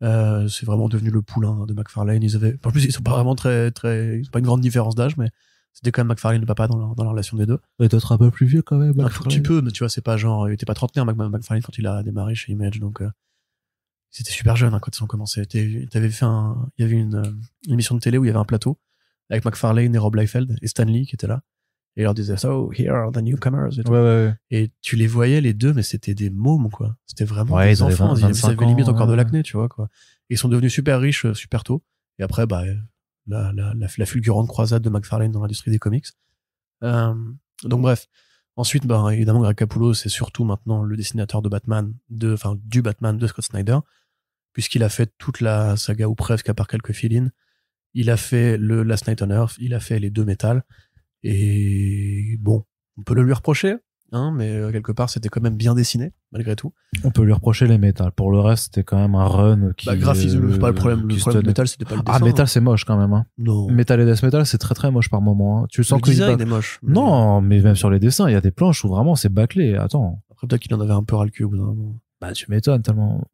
C'est vraiment devenu le poulain de McFarlane. En plus, ils sont pas vraiment ils ont pas une grande différence d'âge, mais c'était quand même McFarlane le papa dans la relation des deux. Et peut-être un peu plus vieux quand même. Un tout petit peu, mais tu vois, c'est pas genre, il était pas trentenaire, McFarlane, quand il a démarré chez Image, donc, c'était super jeune, hein, quand ils ont commencé. Il y avait une émission de télé où il y avait un plateau avec McFarlane et Rob Liefeld et Stan Lee qui étaient là. Et ils leur disaient, so, here are the newcomers. Et, tout. Ouais. Et tu les voyais, les deux, mais c'était des mômes, quoi. C'était vraiment Ouais, des ils avaient enfants. 25 Ils avaient limite ans, encore de l'acné, tu vois, quoi. Et ils sont devenus super riches, super tôt. Et après, bah, la fulgurante croisade de McFarlane dans l'industrie des comics. Donc, bref. Ensuite, bah, évidemment, Greg Capullo, c'est surtout maintenant le dessinateur du Batman de Scott Snyder, puisqu'il a fait toute la saga, ou presque, à part quelques fill-in. Il a fait le Last Night on Earth, il a fait les 2 Metal. Et bon, on peut le lui reprocher, hein, mais quelque part, c'était quand même bien dessiné, malgré tout. On peut lui reprocher les métals. Pour le reste, c'était quand même un run qui... Bah, graphisme, c'est pas le problème. Le problème de Metal, c'était pas le dessin. Ah, Metal, c'est moche quand même. Hein. Non. Metal et Death Metal, c'est très très moche par moment. Hein. Tu sens que le design est moche. Mais... Non, mais même sur les dessins, il y a des planches où vraiment c'est bâclé. Attends. Après, peut-être qu'il en avait un peu ras le cul au bout d'un moment. Bah, tu m'étonnes tellement.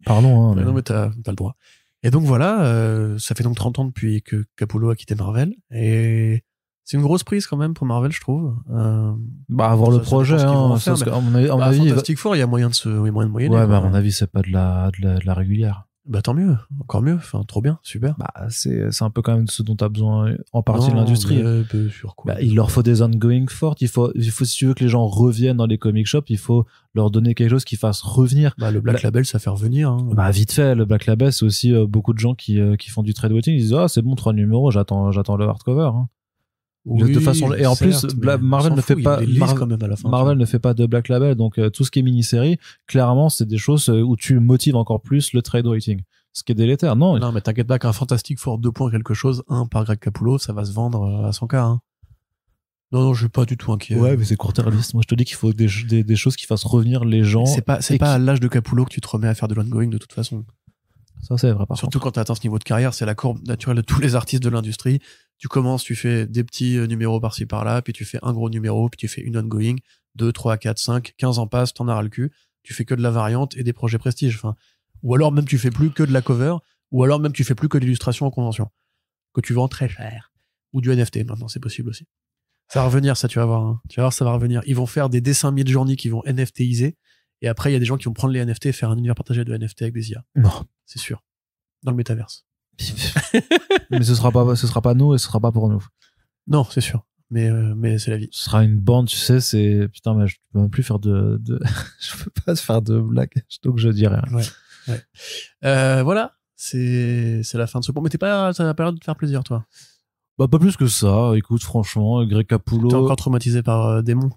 Pardon. Hein, mais... Non, mais t'as le droit. Et donc voilà, ça fait donc 30 ans depuis que Capullo a quitté Marvel. Et c'est une grosse prise quand même pour Marvel, je trouve. Bah, avoir le projet, hein. À mon avis, Fantastic Four, il y a moyen de moyenner. Ouais, bah, à mon avis, c'est pas de la régulière. Bah, tant mieux. Encore mieux. Enfin, trop bien. Super. Bah, c'est un peu quand même ce dont t'as besoin en partie de l'industrie. Sur quoi bah, il leur faut des ongoing fortes. Il faut, si tu veux que les gens reviennent dans les comic shops, il faut leur donner quelque chose qui fasse revenir. Bah, le Black Label, ça fait revenir, hein. Bah, vite fait. Le Black Label, c'est aussi beaucoup de gens qui font du trade waiting. Ils disent, ah, c'est bon, 3 numéros, j'attends le hardcover, hein. Oui, de façon, et en plus, Marvel ne fait pas, Marvel ne fait pas de Black Label, donc tout ce qui est mini-série, clairement, c'est des choses où tu motives encore plus le trade waiting. Ce qui est délétère, non? Non, mais t'inquiète pas qu'un Fantastic Four 2 points quelque chose, 1 par Greg Capullo, ça va se vendre à 100K, hein. Non, je suis pas du tout inquiet. Ouais, mais c'est court-termiste. Moi, je te dis qu'il faut des choses qui fassent revenir les gens. C'est pas à l'âge de Capullo que tu te remets à faire de l'ongoing de toute façon. Ça, c'est vrai, surtout quand tu atteins ce niveau de carrière, c'est la courbe naturelle de tous les artistes de l'industrie. Tu commences, tu fais des petits numéros par-ci par-là, puis tu fais un gros numéro, puis tu fais une ongoing, 2, 3, 4, 5, 15 ans passent, t'en as ras le cul, tu fais que de la variante et des projets prestige. Enfin, ou alors même tu fais plus que de la cover, ou alors même tu fais plus que de l'illustration en convention, que tu vends très cher. Ou du NFT, maintenant, c'est possible aussi. Ça va revenir, ça, tu vas voir. Hein. Tu vas voir, ça va revenir. Ils vont faire des dessins mid-journey qui vont NFTiser, et après, il y a des gens qui vont prendre les NFT et faire un univers partagé de NFT avec des IA. Non. C'est sûr. Dans le métaverse. Mais ce sera pas nous et ce sera pas pour nous. Non, c'est sûr. Mais c'est la vie. Ce sera une bande, tu sais, c'est, putain, mais je peux même plus faire je peux pas faire de blague, donc je dis rien. Ouais. Voilà. C'est la fin de ce point. Mais ça n'a pas l'air de te faire plaisir, toi. Bah, pas plus que ça. Écoute, franchement, Greg Capullo. T'es encore traumatisé par Démon.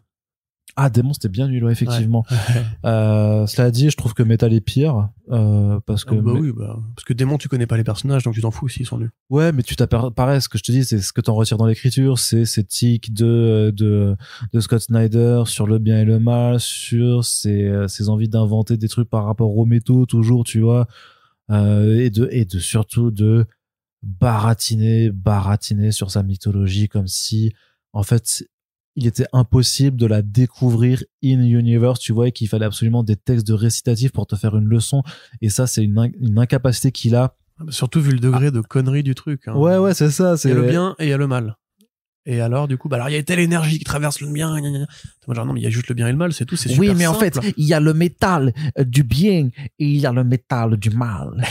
Ah, Démon, c'était bien nul, ouais, effectivement. Ouais. Cela dit, je trouve que Metal est pire, parce que... parce que Démon, tu connais pas les personnages, donc tu t'en fous s'ils sont nuls. Ouais, mais pareil, ce que je te dis, c'est ce que t'en retires dans l'écriture, c'est ces tics de Scott Snyder sur le bien et le mal, sur ses envies d'inventer des trucs par rapport aux métaux, toujours, tu vois, et surtout de baratiner sur sa mythologie, comme si, en fait, il était impossible de la découvrir in universe, tu vois, et qu'il fallait absolument des textes de récitatifs pour te faire une leçon. Et ça, c'est une incapacité qu'il a. Surtout vu le degré de connerie du truc. Hein. Ouais, c'est ça. Il y a le bien et il y a le mal. Et alors, du coup, alors il y a telle énergie qui traverse le bien. Moi, genre, non, mais il y a juste le bien et le mal, c'est tout. C'est super oui, mais simple. en fait, il y a le métal du bien et il y a le métal du mal.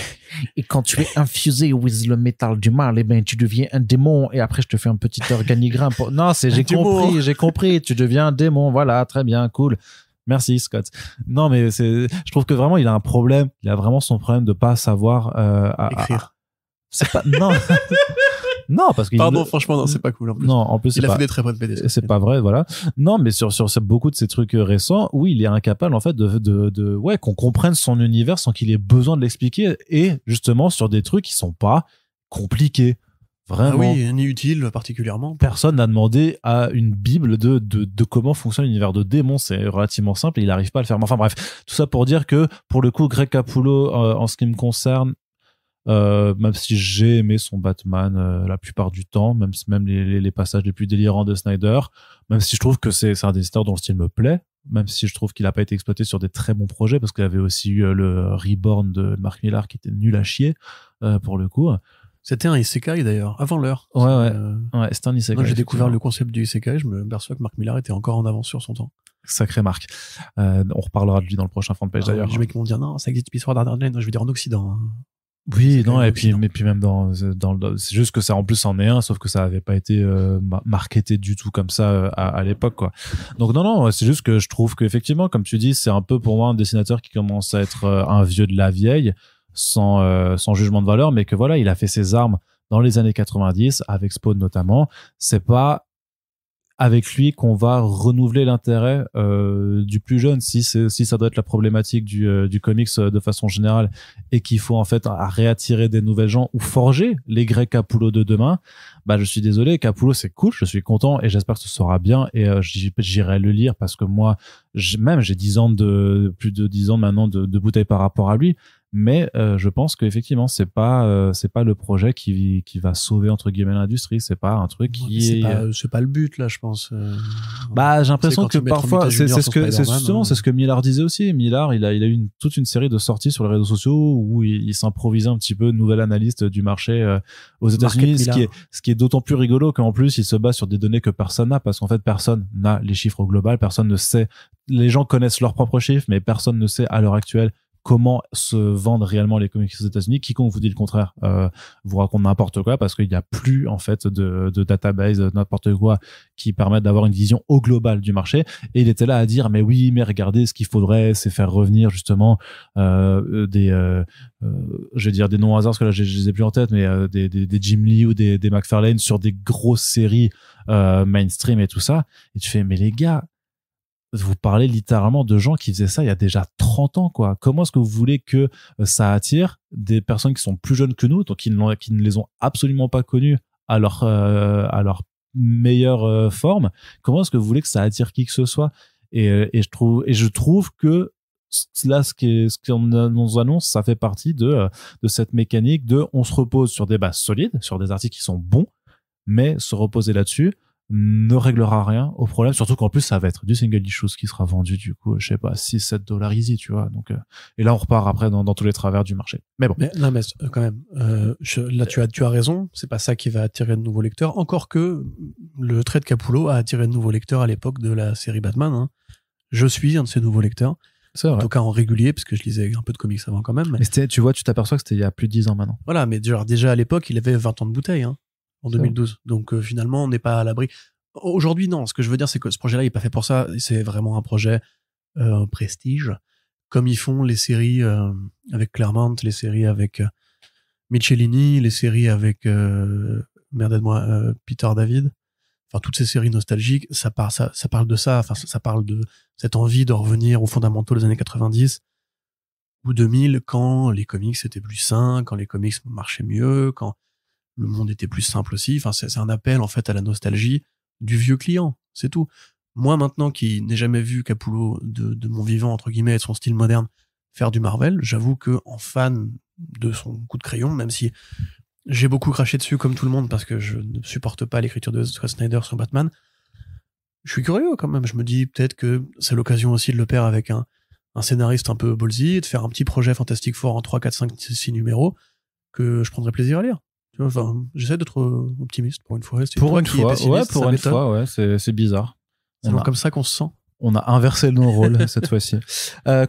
Et quand tu es infusé with le métal du mal, eh ben, tu deviens un démon. Et après, je te fais un petit organigramme. Non, j'ai compris. Tu deviens un démon. Voilà, très bien, cool. Merci, Scott. Non, mais je trouve que vraiment, il a un problème. Il a vraiment son problème de pas savoir, écrire. C'est pas, non. Non, parce que Pardon, franchement, non, c'est pas cool. En plus. non, en plus Il a c'est fait pas des très bonnes BD. c'est pas vrai, voilà. Non, mais sur beaucoup de ces trucs récents, oui, il est incapable en fait ouais, qu'on comprenne son univers sans qu'il ait besoin de l'expliquer, et justement sur des trucs qui sont pas compliqués. Vraiment. Ah oui, ni utile particulièrement. Personne n'a demandé à une bible de comment fonctionne l'univers de démons. C'est relativement simple et il n'arrive pas à le faire. Mais enfin bref, tout ça pour dire que pour le coup, Greg Capullo, en ce qui me concerne, même si j'ai aimé son Batman la plupart du temps, même les passages les plus délirants de Snyder, même si je trouve que c'est un dessinateur dont le style me plaît, même si je trouve qu'il n'a pas été exploité sur des très bons projets, parce qu'il y avait aussi eu le Reborn de Mark Millar qui était nul à chier pour le coup. C'était un isekai d'ailleurs, avant l'heure. Ouais. C'est Ouais, c'est un isekai. Moi, j'ai découvert le concept du isekai, je me perçois que Mark Millar était encore en avance sur son temps. Sacré Marc. On reparlera de lui dans le prochain front page d'ailleurs. Les mecs vont dire non, ça existe depuis Sword Art Online. Je veux dire en Occident. Hein. Oui, non, et Occident. puis même c'est juste que ça en plus en est un, sauf que ça avait pas été marketé du tout comme ça à l'époque, quoi. Donc non, c'est juste que je trouve qu'effectivement, comme tu dis, c'est un peu pour moi un dessinateur qui commence à être un vieux de la vieille, sans jugement de valeur, mais que voilà, il a fait ses armes dans les années 90 avec Spawn notamment. C'est pas avec lui qu'on va renouveler l'intérêt du plus jeune, si ça doit être la problématique du comics de façon générale, et qu'il faut en fait réattirer des nouvelles gens ou forger les Greg Capullo de demain. Bah je suis désolé, Capullo c'est cool, je suis content et j'espère que ce sera bien, et j'irai le lire parce que moi j'ai plus de 10 ans maintenant de bouteille par rapport à lui. Mais je pense qu'effectivement c'est pas le projet qui va sauver entre guillemets l'industrie, c'est pas un truc qui c'est pas le but là, je pense. Bah j'ai l'impression que parfois c'est ce que Millar disait aussi. Millar il a eu toute une série de sorties sur les réseaux sociaux où il s'improvisait un petit peu nouvel analyste du marché aux États-Unis, ce qui est d'autant plus rigolo qu'en plus il se base sur des données que personne n'a, parce qu'en fait personne n'a les chiffres au global, personne ne sait, les gens connaissent leurs propres chiffres mais personne ne sait à l'heure actuelle comment se vendent réellement les comics aux États-Unis. Quiconque vous dit le contraire vous raconte n'importe quoi, parce qu'il n'y a plus en fait de database, n'importe quoi qui permette d'avoir une vision au global du marché. Et il était là à dire mais oui, mais regardez, ce qu'il faudrait c'est faire revenir justement je vais dire des noms au hasard parce que là je les ai plus en tête, mais des Jim Lee ou des McFarlane sur des grosses séries mainstream et tout ça. Et tu fais mais les gars, vous parlez littéralement de gens qui faisaient ça il y a déjà 30 ans, quoi. Comment est-ce que vous voulez que ça attire des personnes qui sont plus jeunes que nous, donc qui ne les ont absolument pas connus à leur meilleure forme? Comment est-ce que vous voulez que ça attire qui que ce soit? Et je trouve que là, ce qu'on nous annonce, ça fait partie de cette mécanique on se repose sur des bases solides, sur des articles qui sont bons, mais se reposer là-dessus ne réglera rien au problème, surtout qu'en plus ça va être du single issue qui sera vendu du coup je sais pas 6-7$ easy, tu vois. Donc et là on repart après dans tous les travers du marché, mais bon. Mais quand même là tu as raison, c'est pas ça qui va attirer de nouveaux lecteurs, encore que le trait de Capullo a attiré de nouveaux lecteurs à l'époque de la série Batman, hein. Je suis un de ces nouveaux lecteurs, en tout cas en régulier, parce que je lisais un peu de comics avant quand même, mais tu vois, tu t'aperçois que c'était il y a plus de 10 ans maintenant. Voilà, mais déjà à l'époque il avait 20 ans de bouteille, hein. En 2012. Donc finalement, on n'est pas à l'abri. Aujourd'hui, non. Ce que je veux dire, c'est que ce projet-là, il n'est pas fait pour ça. C'est vraiment un projet prestige, comme ils font les séries avec Claremont, les séries avec Michelini, les séries avec Peter David. Enfin, toutes ces séries nostalgiques, ça parle de ça. Enfin, ça parle de cette envie de revenir aux fondamentaux des années 90 ou 2000, quand les comics étaient plus sains, quand les comics marchaient mieux, quand le monde était plus simple aussi. Enfin, c'est un appel en fait à la nostalgie du vieux client, c'est tout. Moi maintenant, qui n'ai jamais vu Capullo de mon vivant entre guillemets et de son style moderne faire du Marvel, j'avoue que en fan de son coup de crayon, même si j'ai beaucoup craché dessus comme tout le monde parce que je ne supporte pas l'écriture de Scott Snyder sur Batman, je suis curieux quand même. Je me dis peut-être que c'est l'occasion aussi de le faire avec un scénariste un peu ballsy, de faire un petit projet Fantastic Four en 3, 4, 5, 6 numéros que je prendrais plaisir à lire. Tu vois, enfin, j'essaie d'être optimiste pour une fois. Pour une fois, ouais, c'est bizarre. C'est comme ça qu'on se sent. On a inversé nos rôles cette fois-ci.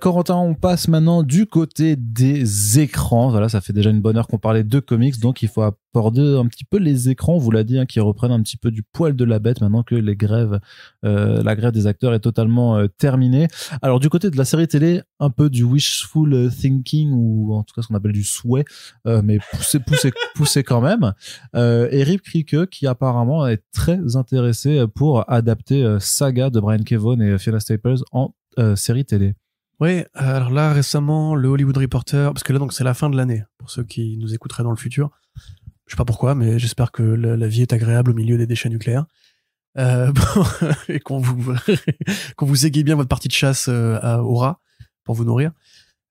Corentin, on passe maintenant du côté des écrans. Voilà, ça fait déjà une bonne heure qu'on parlait de comics, donc il faut border un petit peu les écrans, on vous l'a dit, hein, qui reprennent un petit peu du poil de la bête maintenant que la grève des acteurs est totalement terminée. Alors du côté de la série télé, un peu du wishful thinking, ou en tout cas ce qu'on appelle du souhait, mais poussé quand même. Eric Kripke, qui apparemment est très intéressé pour adapter Saga de Brian K. Vaughan et Fiona Staples en série télé. Oui, alors là récemment le Hollywood Reporter, parce que là donc c'est la fin de l'année pour ceux qui nous écouteraient dans le futur. Je sais pas pourquoi, mais j'espère que la vie est agréable au milieu des déchets nucléaires et qu'on vous aiguille bien votre partie de chasse au rat pour vous nourrir.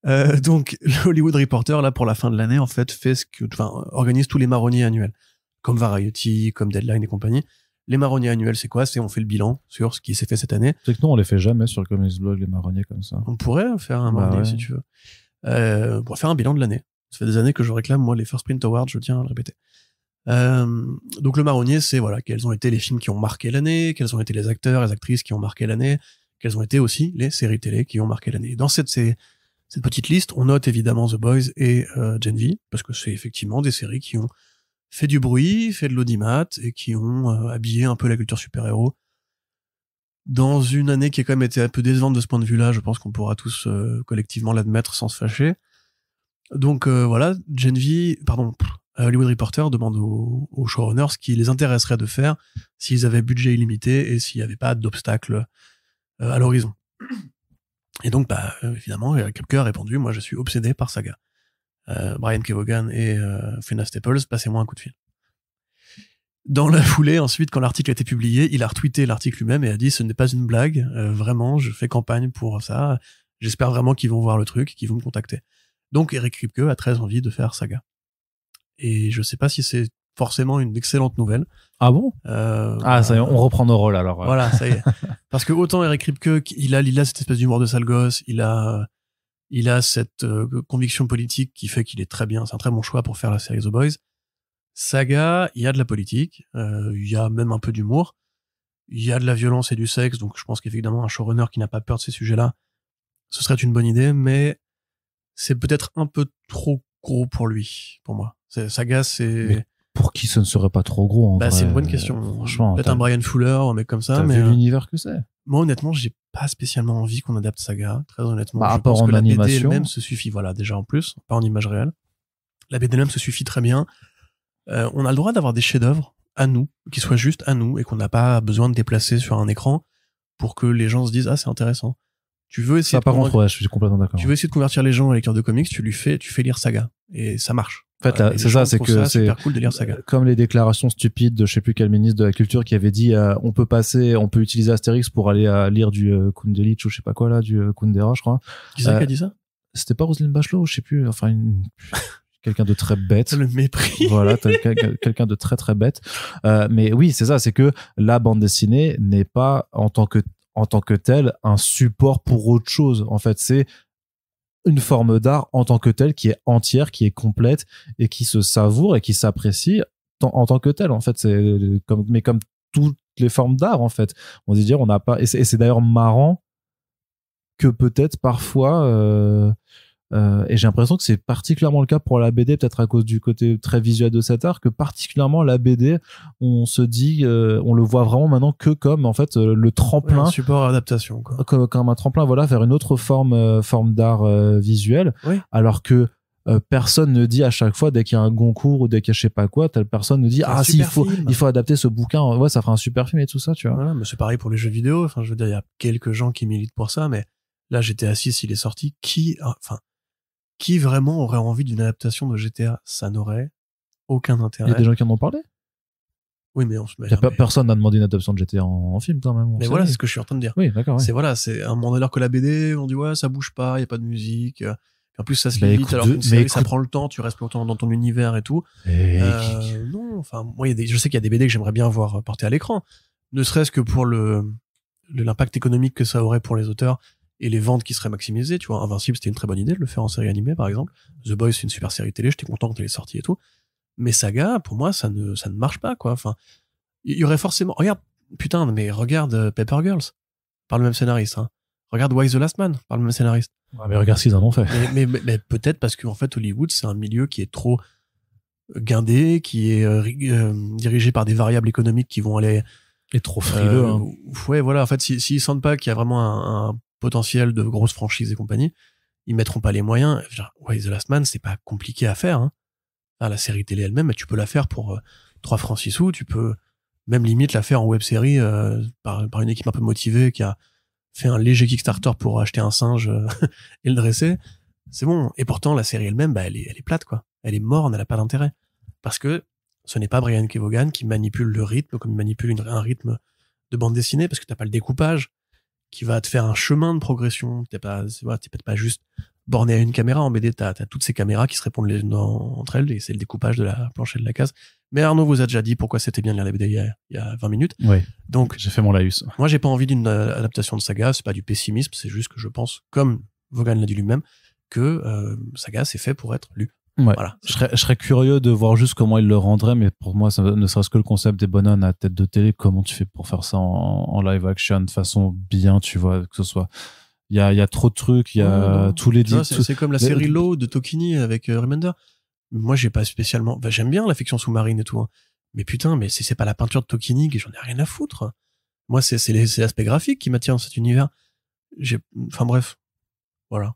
Donc le Hollywood Reporter là pour la fin de l'année en fait organise tous les marronniers annuels, comme Variety, comme Deadline et compagnie. Les marronniers annuels, c'est quoi? C'est on fait le bilan sur ce qui s'est fait cette année. C'est que nous, on les fait jamais sur le Comics Blog, les marronniers comme ça. On pourrait faire un marronnier si tu veux. On pourrait faire un bilan de l'année. Ça fait des années que je réclame, moi, les First Print Awards, je tiens à le répéter. Donc le marronnier, c'est voilà, quels ont été les films qui ont marqué l'année, quels ont été les acteurs, les actrices qui ont marqué l'année, quelles ont été aussi les séries télé qui ont marqué l'année. Dans cette petite liste, on note évidemment The Boys et Gen V, parce que c'est effectivement des séries qui ont fait du bruit, fait de l'audimat, et qui ont habillé un peu la culture super-héros. Dans une année qui a quand même été un peu décevante de ce point de vue-là, je pense qu'on pourra tous collectivement l'admettre sans se fâcher. Donc voilà, Hollywood Reporter demande aux showrunners ce qui les intéresserait de faire s'ils avaient budget illimité et s'il n'y avait pas d'obstacles à l'horizon. Et donc, évidemment, Eric Kripke a répondu, moi je suis obsédé par Saga. Brian K. Vaughan et Fiona Staples, passez-moi un coup de fil. Dans la foulée, ensuite, quand l'article a été publié, il a retweeté l'article lui-même et a dit ce n'est pas une blague, vraiment, je fais campagne pour ça, j'espère vraiment qu'ils vont voir le truc, qu'ils vont me contacter. Donc Eric Kripke a très envie de faire Saga. Et je sais pas si c'est forcément une excellente nouvelle. Ah bon? Ça y est, on reprend nos rôles alors. Voilà, ça y est. Parce que autant Eric Kripke, il a cette espèce d'humour de sale gosse, il a cette conviction politique qui fait qu'il est très bien, c'est un très bon choix pour faire la série The Boys. Saga, il y a de la politique, il y a même un peu d'humour, il y a de la violence et du sexe, donc je pense qu'évidemment un showrunner qui n'a pas peur de ces sujets-là, ce serait une bonne idée, mais c'est peut-être un peu trop gros pour lui, pour moi. Saga, c'est... Mais pour qui ce ne serait pas trop gros en vrai, c'est une bonne question. Franchement, peut-être un Brian Fuller, un mec comme ça, t'as mais vu l'univers que c'est. moi honnêtement, j'ai pas spécialement envie qu'on adapte Saga, très honnêtement. À Je part pense en que la BD animation. elle-même se suffit, voilà, déjà en plus, pas en image réelle. La BD elle-même se suffit très bien. On a le droit d'avoir des chefs-d'œuvre à nous, qui soient juste à nous, et qu'on n'a pas besoin de déplacer sur un écran pour que les gens se disent c'est intéressant. Tu veux essayer Ça, par contre, ouais, je suis complètement d'accord. Tu veux essayer de convertir les gens à lecteurs de comics, tu fais lire Saga, et ça marche. En fait, là, c'est ça, c'est que c'est super cool de lire Saga. Comme les déclarations stupides de je sais plus quel ministre de la culture qui avait dit on peut utiliser Astérix pour aller lire du Kundelic ou je sais pas quoi là, du Kundera, je crois. Qui c'est qui a dit ça? C'était pas Roselyne Bachelot, je sais plus, enfin quelqu'un de très bête. Le mépris. Voilà, quelqu'un de très très bête. Mais oui, c'est ça, c'est que la bande dessinée n'est pas en tant que telle un support pour autre chose. En fait, c'est une forme d'art en tant que telle qui est entière, qui est complète et qui se savoure et qui s'apprécie en tant que telle. En fait, c'est comme toutes les formes d'art, en fait. On dit dire, on n'a pas, et c'est d'ailleurs marrant que peut-être parfois, et j'ai l'impression que c'est particulièrement le cas pour la BD, peut-être à cause du côté très visuel de cet art, que particulièrement la BD, on se dit, on le voit vraiment maintenant que comme en fait le tremplin, un support adaptation, quoi. Comme un tremplin, voilà, vers une autre forme d'art visuel, oui. Alors que personne ne dit à chaque fois dès qu'il y a un Goncourt ou dès qu'il y a je sais pas quoi, telle personne ne dit si il faut adapter ce bouquin, ouais, ça fera un super film et tout ça, tu vois. Voilà, mais c'est pareil pour les jeux vidéo. Enfin, je veux dire, il y a quelques gens qui militent pour ça, mais là, GTA 6, il est sorti. Qui vraiment aurait envie d'une adaptation de GTA? Ça n'aurait aucun intérêt. Il y a des gens qui en ont parlé. Oui, mais personne n'a demandé une adaptation de GTA en film quand même. Mais voilà, c'est ce que je suis en train de dire. Oui, d'accord. Ouais. C'est un moment alors que la BD, on dit ouais, ça bouge pas, il y a pas de musique. En plus, ça se limite, alors qu'une série, ça prend le temps, tu restes longtemps dans ton univers et tout. Non, enfin, moi, je sais qu'il y a des BD que j'aimerais bien voir portées à l'écran. Ne serait-ce que pour l'impact économique que ça aurait pour les auteurs et les ventes qui seraient maximisées. Tu vois, Invincible, c'était une très bonne idée de le faire en série animée, par exemple. The Boys, c'est une super série télé, j'étais content quand elle est sortie et tout. Mais Saga, pour moi, ça ne marche pas, quoi. Enfin, il y aurait forcément, regarde Paper Girls, par le même scénariste, hein. Regarde Why the Last Man, par le même scénariste. Ouais, mais regarde ce qu'ils en ont fait. Mais peut-être parce qu'en fait, Hollywood, c'est un milieu qui est trop guindé, qui est dirigé par des variables économiques qui vont aller Et trop frileux. Hein. ouais, voilà, en fait, s'ils sentent pas qu'il y a vraiment un potentiel de grosses franchises et compagnie, ils mettront pas les moyens. Genre, ouais, The Last Man, c'est pas compliqué à faire. Hein. Ah, la série télé elle-même, tu peux la faire pour 3 francs 6 sous. Tu peux même limite la faire en web-série par une équipe un peu motivée qui a fait un léger Kickstarter pour acheter un singe et le dresser. C'est bon. Et pourtant, la série elle-même, elle est plate, quoi. Elle est morne, elle a pas d'intérêt. Parce que ce n'est pas Brian Kevogan qui manipule le rythme comme il manipule un rythme de bande dessinée, parce que t'as pas le découpage qui va te faire un chemin de progression. T'es peut-être pas juste borné à une caméra. En BD, t'as toutes ces caméras qui se répondent les unes entre elles, et c'est le découpage de la planche et de la case. Mais Arnaud vous a déjà dit pourquoi c'était bien de lire les BD il y a 20 minutes. Oui. Donc, j'ai fait mon laïus. Moi, j'ai pas envie d'une adaptation de Saga. C'est pas du pessimisme, c'est juste que je pense, comme Vaughan l'a dit lui-même, que Saga c'est fait pour être lu. Ouais. Voilà. Je serais curieux de voir juste comment il le rendrait, mais pour moi, ça ne serait-ce que le concept des bonhommes à tête de télé. Comment tu fais pour faire ça en live action de façon bien, tu vois, que ce soit. Il y a trop de trucs, il y a tous les c'est comme la série Low de Tokini avec Remender. Moi, j'ai pas spécialement. Bah, j'aime bien la fiction sous-marine et tout, hein. Mais putain, mais c'est pas la peinture de Tokini que j'en ai rien à foutre. Moi, c'est l'aspect graphique qui m'attire dans cet univers. Enfin bref, voilà.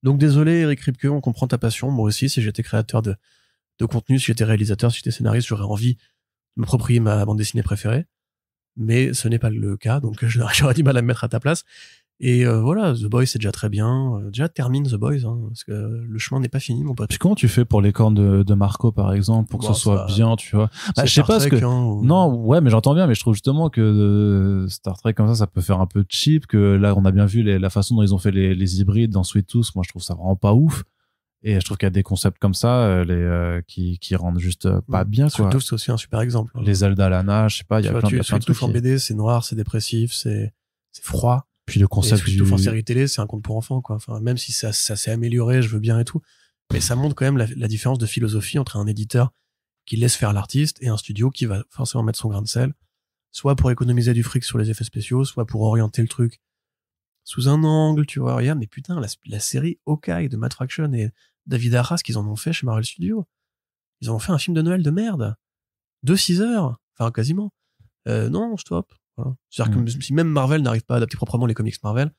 Donc désolé Eric Ripke, on comprend ta passion. Moi aussi, si j'étais créateur de contenu, si j'étais réalisateur, si j'étais scénariste, j'aurais envie de m'approprier ma bande dessinée préférée. Mais ce n'est pas le cas, donc j'aurais du mal à me mettre à ta place. Et voilà, The Boys c'est déjà très bien. Déjà termine The Boys, hein, parce que le chemin n'est pas fini, mon pote. Puis comment tu fais pour les cornes de Marco, par exemple, pour que ce soit bien, tu vois? Bah, je sais pas ce que. Hein, non, ouais, mais j'entends bien, mais je trouve justement que Star Trek comme ça peut faire un peu cheap. Que là, on a bien vu la façon dont ils ont fait les hybrides dans Sweet Tooth. Moi, je trouve ça vraiment pas ouf. Et je trouve qu'il y a des concepts comme ça, qui rendent juste pas bien, quoi. Sweet Tooth c'est aussi un super exemple. Les Zelda Lana, je sais pas, il y a plein de Sweet trucs. Tooth en BD, c'est noir, c'est dépressif, c'est froid. Puis le concept du en série télé, c'est un conte pour enfants, quoi. Enfin, même si ça s'est amélioré, je veux bien et tout, mais ça montre quand même la différence de philosophie entre un éditeur qui laisse faire l'artiste et un studio qui va forcément mettre son grain de sel, soit pour économiser du fric sur les effets spéciaux, soit pour orienter le truc sous un angle, tu vois. Regarde, mais putain, la série Hawkeye de Matt Fraction et David Arras qu'ils en ont fait chez Marvel Studios, ils en ont fait un film de Noël de merde, de 6 heures, enfin quasiment. Non, stop. Voilà. C'est-à-dire que si même Marvel n'arrive pas à adapter proprement les comics Marvel,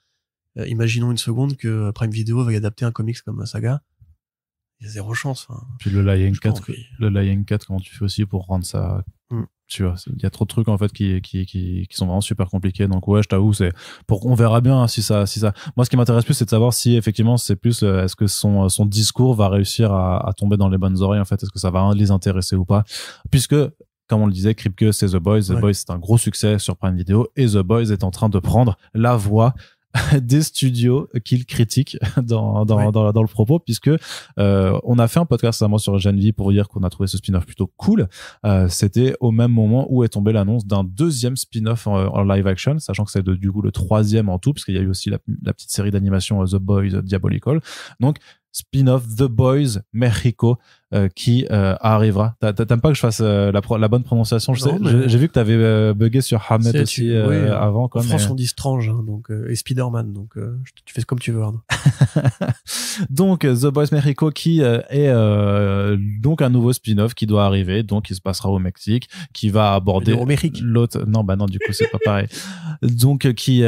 imaginons une seconde que Prime Video va y adapter un comics comme Saga. Il y a zéro chance. Hein. Puis le Lion 4, comment tu fais aussi pour rendre ça tu vois, il y a trop de trucs en fait qui sont vraiment super compliqués. Donc ouais, je t'avoue, on verra bien hein, si ça. Moi, ce qui m'intéresse plus, c'est de savoir si effectivement c'est plus est-ce que son discours va réussir à tomber dans les bonnes oreilles en fait, est-ce que ça va les intéresser ou pas, puisque comme on le disait, Kripke, c'est The Boys. The Boys, c'est un gros succès sur Prime Video. Et The Boys est en train de prendre la voix des studios qu'il critique dans le propos, puisque on a fait un podcast récemment sur Genvi pour dire qu'on a trouvé ce spin-off plutôt cool. C'était au même moment où est tombée l'annonce d'un deuxième spin-off en live action, sachant que c'est du coup le 3e en tout, parce qu'il y a eu aussi la petite série d'animation The Boys Diabolical. Donc, spin-off The Boys Mexico qui arrivera. T'aimes pas que je fasse la bonne prononciation? J'ai vu que t'avais bugué sur Hamnet aussi avant. En France, on dit Strange, hein, donc, et Spider-Man, donc tu fais comme tu veux, Arnaud. Donc The Boys Mexico qui est donc un nouveau spin-off qui doit arriver, donc il se passera au Mexique, qui va aborder l'autre. Non, bah non, du coup c'est pas pareil. Donc qui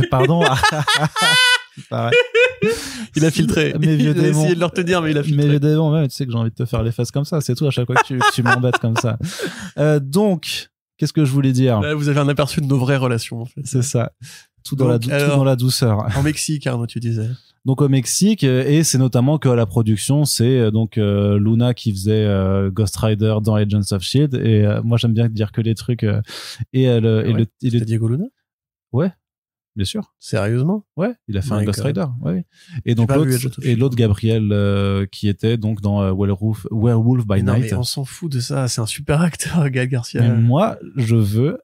pardon. Il a filtré. Mes vieux démons. Il a essayé de leur tenir, mais il a filtré. Mes vieux démons, même, tu sais que j'ai envie de te faire les fesses comme ça, c'est tout à chaque fois que tu m'embêtes comme ça. Donc, qu'est-ce que je voulais dire? Là, vous avez un aperçu de nos vraies relations, en fait. C'est ça. Tout dans la douceur. En Mexique, Arnaud, tu disais. Donc au Mexique, et c'est notamment que la production, c'est donc Luna qui faisait Ghost Rider dans Agents of Shield, et moi j'aime bien dire que les trucs C'est Diego Luna? Ouais. Bien sûr. Sérieusement? Ouais, il a fait un Ghost Rider. Ouais. Et donc l'autre Gabriel qui était donc dans Werewolf by Night. Mais on s'en fout de ça, c'est un super acteur, Gael Garcia. Mais moi, je veux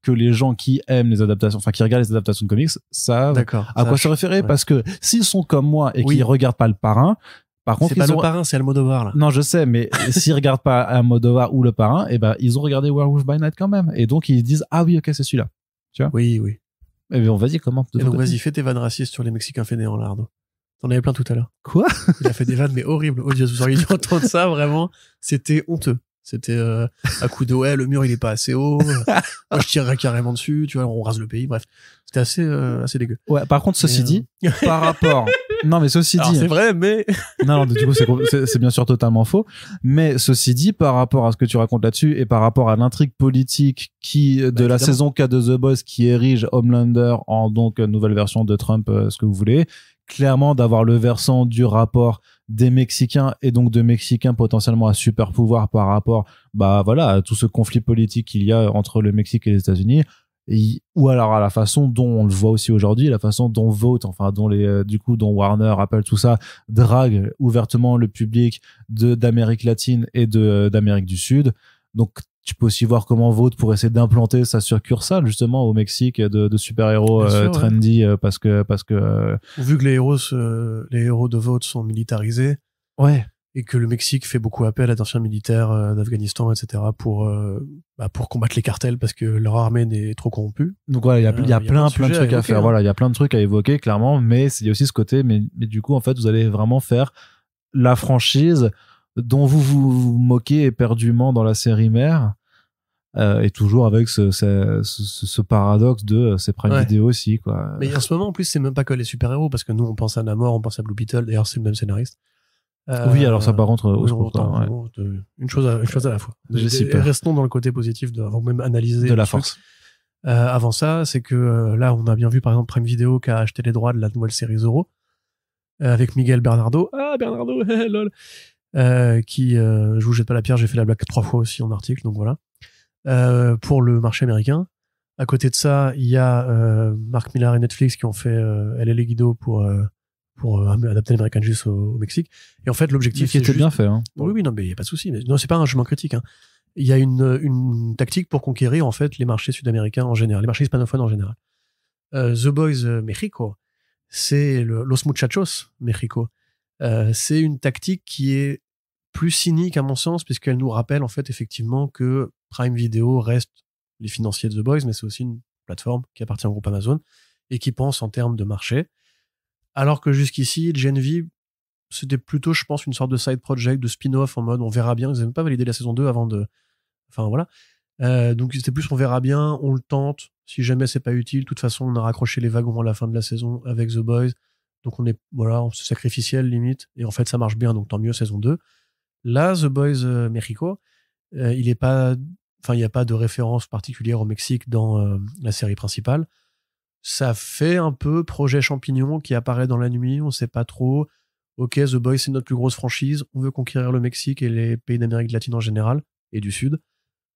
que les gens qui aiment les adaptations, enfin qui regardent les adaptations de comics, savent à quoi se référer, parce que s'ils sont comme moi et qu'ils regardent pas Le Parrain, par contre, c'est pas Le Parrain, c'est Almodovar là. Non, je sais, mais s'ils regardent pas Almodovar ou Le Parrain, et ben ils ont regardé Werewolf by Night quand même, et donc ils disent ah oui, ok, c'est celui-là. Tu vois? Oui. Eh bien, vas-y, comment? Et donc, vas-y, fais tes vannes racistes sur les Mexicains fainéants, là, Arnaud. T'en avais plein tout à l'heure. Quoi? Il a fait des vannes, mais horribles. Oh Dieu, vous auriez dû entendre ça, vraiment. C'était honteux. C'était à coup de ouais, le mur il est pas assez haut. Moi je tirerais carrément dessus, tu vois, on rase le pays. Bref, c'était assez dégueu. Ouais, par contre, ceci Mais, dit, par rapport. Non, mais ceci Alors dit. c'est vrai, mais Non, du coup, c'est bien sûr totalement faux. Mais ceci dit, par rapport à ce que tu racontes là-dessus et par rapport à l'intrigue politique de la évidemment. saison 4 de The Boys qui érige Homelander en donc nouvelle version de Trump, ce que vous voulez, clairement d'avoir le versant du rapport des Mexicains et donc de Mexicains potentiellement à super pouvoir par rapport, bah voilà, à tout ce conflit politique qu'il y a entre le Mexique et les États-Unis. Ou alors à la façon dont on le voit aussi aujourd'hui, la façon dont Vote, enfin dont dont Warner, Apple, tout ça drague ouvertement le public d'Amérique latine et d'Amérique du Sud. Donc tu peux aussi voir comment Vote pour essayer d'implanter sa succursale justement au Mexique de super-héros Bien sûr, trendy parce que vu que les héros de Vote sont militarisés ouais. et que le Mexique fait beaucoup appel à d'anciens militaires d'Afghanistan, etc. pour combattre les cartels parce que leur armée est trop corrompue. Donc voilà, il y a plein de trucs à faire. Hein. Voilà, il y a plein de trucs à évoquer clairement, mais il y a aussi ce côté. Mais du coup, en fait, vous allez vraiment faire la franchise dont vous moquez éperdument dans la série mère, et toujours avec ce paradoxe de c'est Prime Video aussi, quoi. Mais en ce moment, en plus, c'est même pas que les super-héros parce que nous, on pense à Namor, on pense à Blue Beetle. D'ailleurs, c'est le même scénariste. Oui, alors ça, par contre, au secours, une chose à la fois. Super. Restons dans le côté positif avant même analyser de la force. Avant ça, c'est que là, on a bien vu par exemple Prime Video qui a acheté les droits de la nouvelle série Zorro avec Miguel Bernardo. Ah, Bernardo, lol. Je vous jette pas la pierre, j'ai fait la blague 3 fois aussi en article, donc voilà. Pour le marché américain. À côté de ça, il y a Mark Millar et Netflix qui ont fait LA Guido pour adapter l'American Juice au Mexique. Et en fait, l'objectif, qui était bien fait. Hein. Oui, non, mais il y a pas de souci. Non, c'est pas un jugement critique. Hein. Il y a une tactique pour conquérir en fait les marchés sud-américains en général, les marchés hispanophones en général. The Boys Mexico, c'est Los Muchachos Mexico. C'est une tactique qui est plus cynique à mon sens, puisqu'elle nous rappelle en fait effectivement que Prime Video reste les financiers de The Boys, mais c'est aussi une plateforme qui appartient au groupe Amazon et qui pense en termes de marché. Alors que jusqu'ici, Gen V, c'était plutôt, je pense, une sorte de side project, de spin-off en mode on verra bien. Ils n'avaient même pas validé la saison 2 avant de. Enfin voilà. Donc c'était plus on verra bien, on le tente. Si jamais c'est pas utile, de toute façon, on a raccroché les wagons à la fin de la saison avec The Boys. Donc on est, voilà, c'est sacrificiel limite. Et en fait, ça marche bien, donc tant mieux, saison 2. Là, The Boys Mexico, il n'y a pas de référence particulière au Mexique dans la série principale. Ça fait un peu projet champignon qui apparaît dans la nuit, on sait pas trop. Ok, The Boys, c'est notre plus grosse franchise, on veut conquérir le Mexique et les pays d'Amérique latine en général, et du Sud.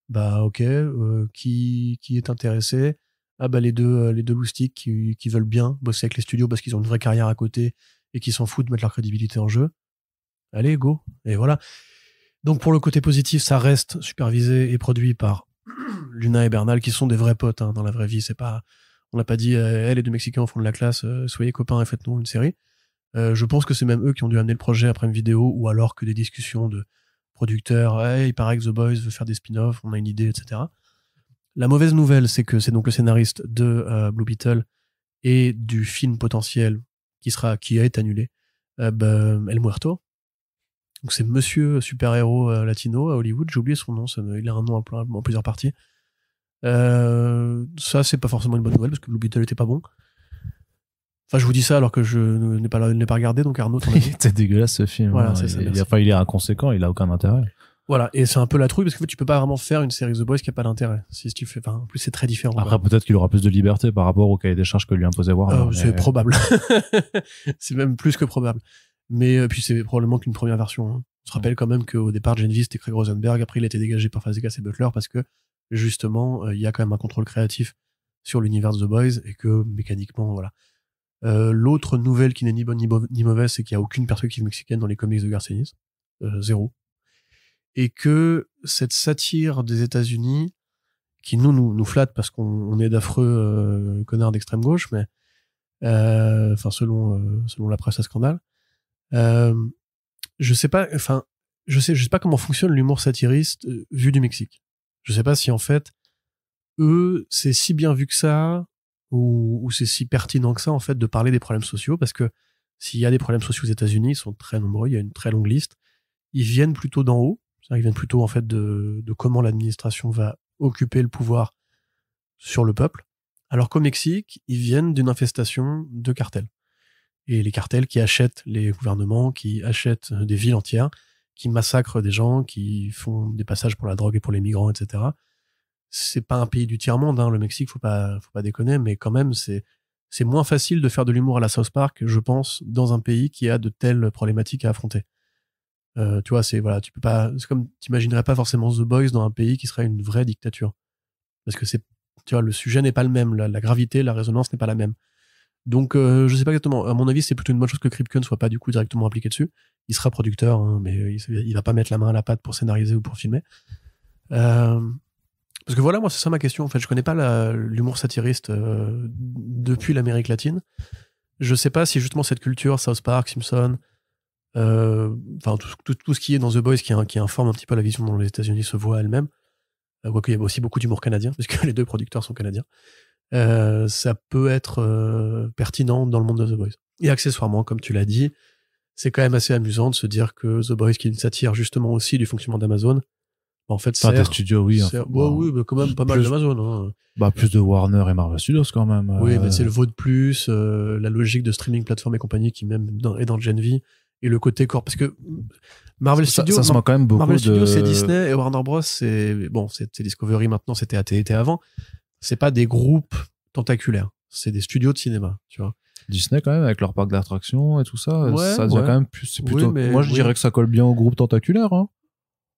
Bah ok, qui est intéressé? Ah bah les deux loustiques qui veulent bien bosser avec les studios parce qu'ils ont une vraie carrière à côté et qui s'en foutent de mettre leur crédibilité en jeu. Allez, go. Et voilà. Donc pour le côté positif, ça reste supervisé et produit par Luna et Bernal, qui sont des vrais potes hein, dans la vraie vie. C'est pas, on n'a pas dit, les deux Mexicains au fond de la classe, soyez copains et faites-nous une série. Je pense que c'est même eux qui ont dû amener le projet après une vidéo, ou alors que des discussions de producteurs. Hey, il paraît que The Boys veut faire des spin-offs, on a une idée, etc. La mauvaise nouvelle, c'est que c'est donc le scénariste de Blue Beetle et du film potentiel qui a été annulé, El Muerto. Donc c'est Monsieur super-héros latino à Hollywood, j'ai oublié son nom, il a un nom en plusieurs parties. Ça c'est pas forcément une bonne nouvelle parce que Blue Beetle était pas bon. Enfin je vous dis ça alors que je n'ai pas regardé, donc Arnaud t'en as dit. C'est dégueulasse ce film. Voilà, hein. c'est ça, il est inconséquent, il a aucun intérêt. Voilà, et c'est un peu la trouille parce que en fait, tu peux pas vraiment faire une série The Boys qui a pas d'intérêt. Si tu fais, enfin, en plus c'est très différent. Après peut-être qu'il aura plus de liberté par rapport au cahier des charges que lui imposait Warner. C'est probable. C'est même plus que probable. Mais puis c'est probablement qu'une première version. Hein. On se rappelle quand même qu'au départ, Gen V c'était Craig Rosenberg. Après, il a été dégagé par Fazekas et Butler parce que justement, il y a quand même un contrôle créatif sur l'univers de The Boys et que mécaniquement, voilà. L'autre nouvelle qui n'est ni bonne ni mauvaise, c'est qu'il n'y a aucune perspective mexicaine dans les comics de Garth Ennis. Zéro. Et que cette satire des États-Unis, qui nous flatte parce qu'on est d'affreux connards d'extrême gauche, mais enfin selon la presse à scandale, je sais pas comment fonctionne l'humour satiriste vu du Mexique. Je sais pas si en fait eux c'est si bien vu que ça ou c'est si pertinent que ça en fait de parler des problèmes sociaux, parce que s'il y a des problèmes sociaux aux États-Unis, ils sont très nombreux, il y a une très longue liste. Ils viennent plutôt d'en haut, c'est-à-dire qu'ils viennent plutôt en fait de comment l'administration va occuper le pouvoir sur le peuple, alors qu'au Mexique, ils viennent d'une infestation de cartels. Et les cartels qui achètent les gouvernements, qui achètent des villes entières, qui massacrent des gens, qui font des passages pour la drogue et pour les migrants, etc. C'est pas un pays du tiers-monde, hein, le Mexique, faut pas déconner, mais quand même, c'est moins facile de faire de l'humour à la South Park, je pense, dans un pays qui a de telles problématiques à affronter. Tu vois, c'est comme t'imaginerais pas forcément The Boys dans un pays qui serait une vraie dictature. Parce que tu vois, le sujet n'est pas le même, la gravité, la résonance n'est pas la même. Donc, je sais pas exactement. À mon avis, c'est plutôt une bonne chose que Kripke ne soit pas du coup directement impliqué dessus. Il sera producteur, hein, mais il va pas mettre la main à la pâte pour scénariser ou pour filmer. Parce que voilà, moi, c'est ça ma question. En fait, je connais pas l'humour satiriste depuis l'Amérique latine. Je sais pas si justement cette culture, South Park, Simpson, enfin tout ce qui est dans The Boys qui informe un petit peu la vision dont les États-Unis se voient elles-mêmes. Quoique il y a aussi beaucoup d'humour canadien, puisque les deux producteurs sont canadiens. Ça peut être pertinent dans le monde de The Boys. Et accessoirement, comme tu l'as dit, c'est quand même assez amusant de se dire que The Boys, qui est une satire justement aussi du fonctionnement d'Amazon, en fait, c'est des studios, oui. oui, mais quand même pas mal d'Amazon. Hein. Bah, plus de Warner et Marvel Studios quand même. Oui, mais c'est le vaut de plus, la logique de streaming plateforme et compagnie qui même est dans Gen V, et le côté corps, parce que Marvel Studios, ça se moque quand même beaucoup Marvel Studios, c'est Disney, et Warner Bros, c'est Discovery maintenant, c'était AT&T avant. C'est pas des groupes tentaculaires, c'est des studios de cinéma, tu vois. Disney quand même avec leur parc d'attractions et tout ça, ouais, ça devient quand même plus. C'est plutôt. Oui, moi, je dirais que ça colle bien au groupe tentaculaire. Hein.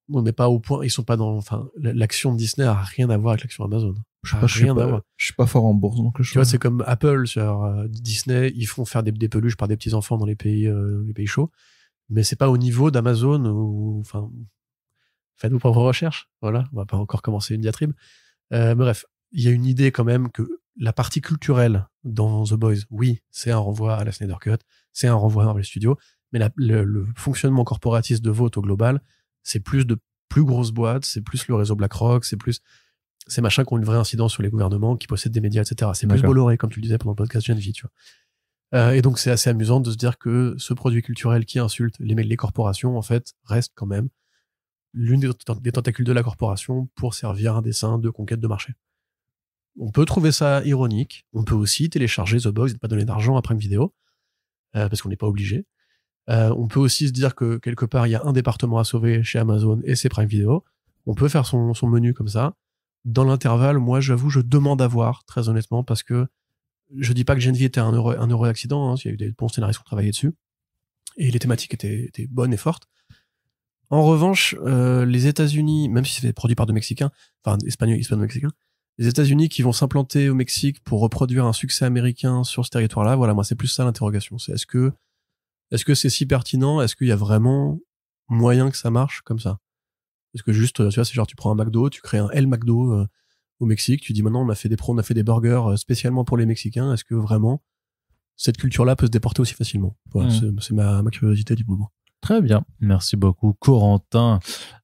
Oui, mais pas au point. Ils sont pas dans. Enfin, l'action de Disney a rien à voir avec l'action Amazon. Je suis pas fort en bourse, donc tu vois, c'est comme Apple sur Disney. Ils font faire des peluches par des petits enfants dans les pays chauds, mais c'est pas au niveau d'Amazon ou. Enfin, faites vos propres recherches. Voilà, on va pas encore commencer une diatribe. Bref, il y a une idée quand même que la partie culturelle dans The Boys, oui, c'est un renvoi à la Snyder Cut, c'est un renvoi à Marvel Studios, mais le fonctionnement corporatiste de vote au global, c'est plus de plus grosses boîtes, c'est plus le réseau BlackRock, c'est plus ces machins qui ont une vraie incidence sur les gouvernements, qui possèdent des médias, etc. C'est plus Bolloré, comme tu le disais pendant le podcast Gen V, tu vois. Et donc c'est assez amusant de se dire que ce produit culturel qui insulte les corporations, en fait, reste quand même l'une des tentacules de la corporation pour servir un dessin de conquête de marché. On peut trouver ça ironique, on peut aussi télécharger The Boys et ne pas donner d'argent à Prime Video, parce qu'on n'est pas obligé. On peut aussi se dire que quelque part il y a un département à sauver chez Amazon et c'est Prime Video. On peut faire son menu comme ça. Dans l'intervalle, moi j'avoue, je demande à voir, très honnêtement, parce que je dis pas que Gen V était un heureux accident, hein, il y a eu des bons scénaristes qui ont travaillé dessus, et les thématiques étaient bonnes et fortes. En revanche, les États-Unis, même si c'est produit par des Mexicains, enfin hispano-mexicains, les États-Unis qui vont s'implanter au Mexique pour reproduire un succès américain sur ce territoire-là, voilà, moi c'est plus ça l'interrogation. C'est est-ce que c'est si pertinent? Est-ce qu'il y a vraiment moyen que ça marche comme ça? Est-ce que juste, tu vois, c'est genre tu prends un McDo, tu crées un El McDo au Mexique, tu dis maintenant on a fait des burgers spécialement pour les Mexicains. Est-ce que vraiment cette culture-là peut se déporter aussi facilement? Voilà, c'est ma curiosité du moment. Très bien, merci beaucoup Corentin.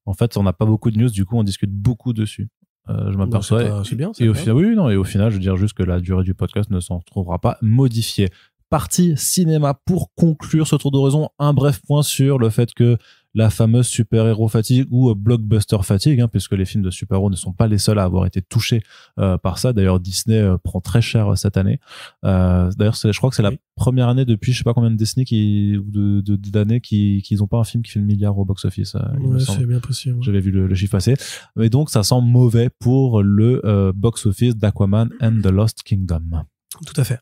En fait, on n'a pas beaucoup de news, du coup on discute beaucoup dessus. Je m'aperçois. C'est bien. Et au final, je veux dire juste que la durée du podcast ne s'en trouvera pas modifiée. Partie cinéma pour conclure ce tour d'horizon, un bref point sur le fait que la fameuse super-héros fatigue ou blockbuster fatigue, hein, puisque les films de super-héros ne sont pas les seuls à avoir été touchés par ça. D'ailleurs, Disney prend très cher cette année. D'ailleurs, je crois que c'est la première année depuis je sais pas combien de Disney d'années qu'ils n'ont pas un film qui fait le milliard au box-office. Ouais, c'est bien possible. Ouais. J'avais vu le chiffre passer. Et donc, ça sent mauvais pour le box-office d'Aquaman and the Lost Kingdom. Tout à fait.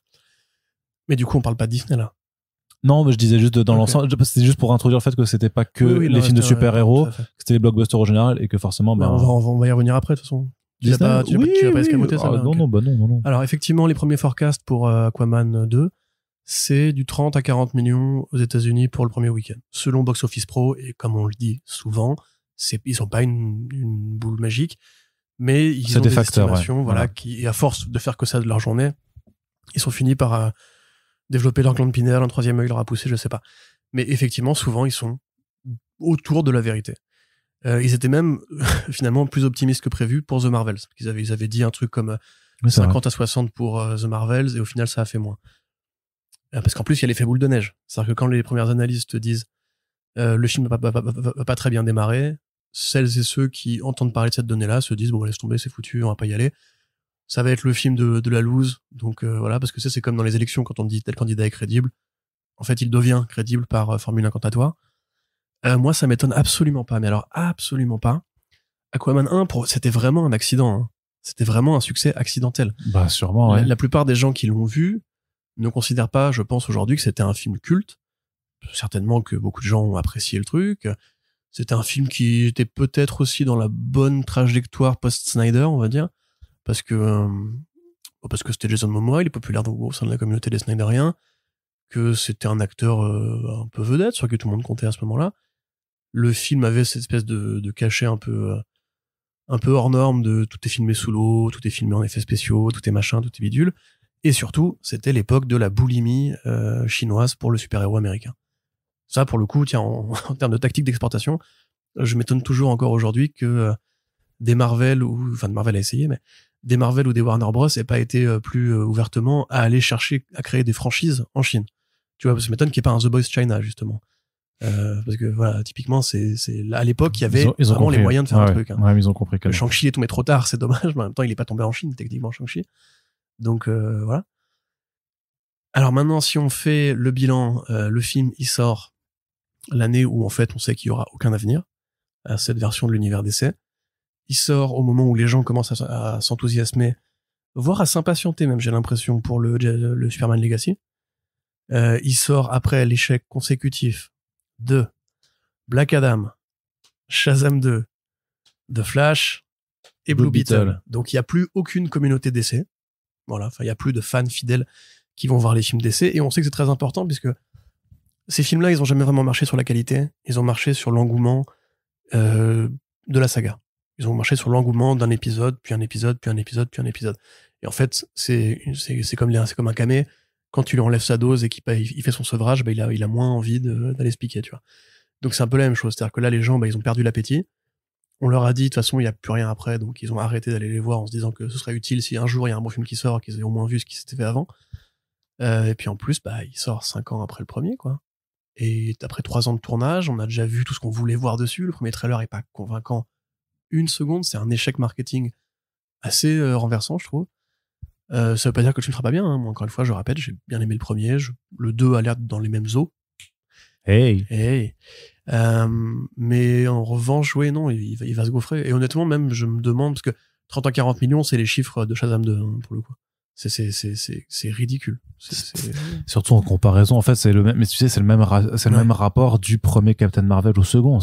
Mais du coup, on parle pas de Disney là. Non, mais je disais juste dans l'ensemble, c'était juste pour introduire le fait que c'était pas que les films de super-héros, que c'était les blockbusters au général et que forcément, on va y revenir après de toute façon. Tu vas pas escamoter ça. Non. Alors effectivement, les premiers forecasts pour Aquaman 2, c'est du 30 à 40 millions aux États-Unis pour le premier week-end. Selon Box Office Pro, et comme on le dit souvent, ils sont pas une boule magique, mais ils ont des estimations, voilà, qui, et à force de faire que ça de leur journée, ils sont finis par développer leur glande pinéale, un troisième œil leur a poussé, je sais pas. Mais effectivement, souvent, ils sont autour de la vérité. Ils étaient même finalement plus optimistes que prévu pour The Marvels. Ils avaient dit un truc comme 50 à 60 pour The Marvels, et au final, ça a fait moins. Parce qu'en plus, il y a l'effet boule de neige. C'est-à-dire que quand les premières analyses te disent le film va pas très bien démarrer, celles et ceux qui entendent parler de cette donnée-là se disent bon, laisse tomber, c'est foutu, on va pas y aller. Ça va être le film de la loose. Donc voilà, parce que c'est comme dans les élections, quand on dit tel candidat est crédible. En fait, il devient crédible par formule incantatoire. Moi, ça m'étonne absolument pas. Mais alors, absolument pas. Aquaman 1, c'était vraiment un accident. Hein. C'était vraiment un succès accidentel. Bah, sûrement, ouais. La plupart des gens qui l'ont vu ne considèrent pas, je pense aujourd'hui, que c'était un film culte. Certainement que beaucoup de gens ont apprécié le truc. C'était un film qui était peut-être aussi dans la bonne trajectoire post-Snyder, on va dire. Parce que c'était Jason Momoa, il est populaire au sein de la communauté des Snyderiens, que c'était un acteur un peu vedette, sur qui tout le monde comptait à ce moment-là. Le film avait cette espèce de cachet un peu hors norme de tout est filmé sous l'eau, tout est filmé en effets spéciaux, tout est machin, tout est bidule. Et surtout, c'était l'époque de la boulimie chinoise pour le super-héros américain. Ça, pour le coup, tiens, en termes de tactique d'exportation, je m'étonne toujours encore aujourd'hui que des Marvel, de Marvel a essayé, mais des Marvel ou des Warner Bros aient pas été plus ouvertement à aller chercher à créer des franchises en Chine. Tu vois, ça m'étonne qu'il n'y ait pas un The Boys China, justement. Parce que voilà, typiquement, c'est à l'époque, il y avait ils ont vraiment compris, les moyens de faire un truc. Hein. Ouais, mais ils ont compris que Le Shang-Chi est tombé trop tard, c'est dommage, mais en même temps, il est pas tombé en Chine, techniquement, Shang-Chi. Donc, voilà. Alors maintenant, si on fait le bilan, le film, il sort l'année où, en fait, on sait qu'il y aura aucun avenir à cette version de l'univers DC. Il sort au moment où les gens commencent à s'enthousiasmer, voire à s'impatienter même, j'ai l'impression, pour le Superman Legacy. Il sort après l'échec consécutif de Black Adam, Shazam 2, The Flash et Blue Beetle. Donc il n'y a plus aucune communauté DC. Voilà, enfin il n'y a plus de fans fidèles qui vont voir les films DC, et on sait que c'est très important puisque ces films-là, ils ont jamais vraiment marché sur la qualité, ils ont marché sur l'engouement de la saga. Ils ont marché sur l'engouement d'un épisode, puis un épisode, puis un épisode, puis un épisode. Et en fait, c'est comme un camé. Quand tu lui enlèves sa dose et qu'il fait son sevrage, bah, il a moins envie d'aller se piquer, tu vois. Donc c'est un peu la même chose. C'est-à-dire que là, les gens, bah, ils ont perdu l'appétit. On leur a dit, de toute façon, il n'y a plus rien après, donc ils ont arrêté d'aller les voir en se disant que ce serait utile si un jour il y a un bon film qui sort, qu'ils aient au moins vu ce qui s'était fait avant. Et puis en plus, bah, il sort 5 ans après le premier, quoi. Et après 3 ans de tournage, on a déjà vu tout ce qu'on voulait voir dessus. Le premier trailer est pas convaincant une seconde, c'est un échec marketing assez renversant, je trouve. Ça veut pas dire que le film sera pas bien, hein. Moi, encore une fois, je répète, j'ai bien aimé le premier, le 2 a l'air dans les mêmes eaux. Hey. Mais en revanche, oui, non, il va se gaufrer. Et honnêtement, même, je me demande, parce que 30 à 40 millions, c'est les chiffres de Shazam 2, hein, pour le coup. C'est ridicule. Surtout en comparaison, en fait, c'est le même, mais tu sais, c'est le même rapport du premier Captain Marvel au second.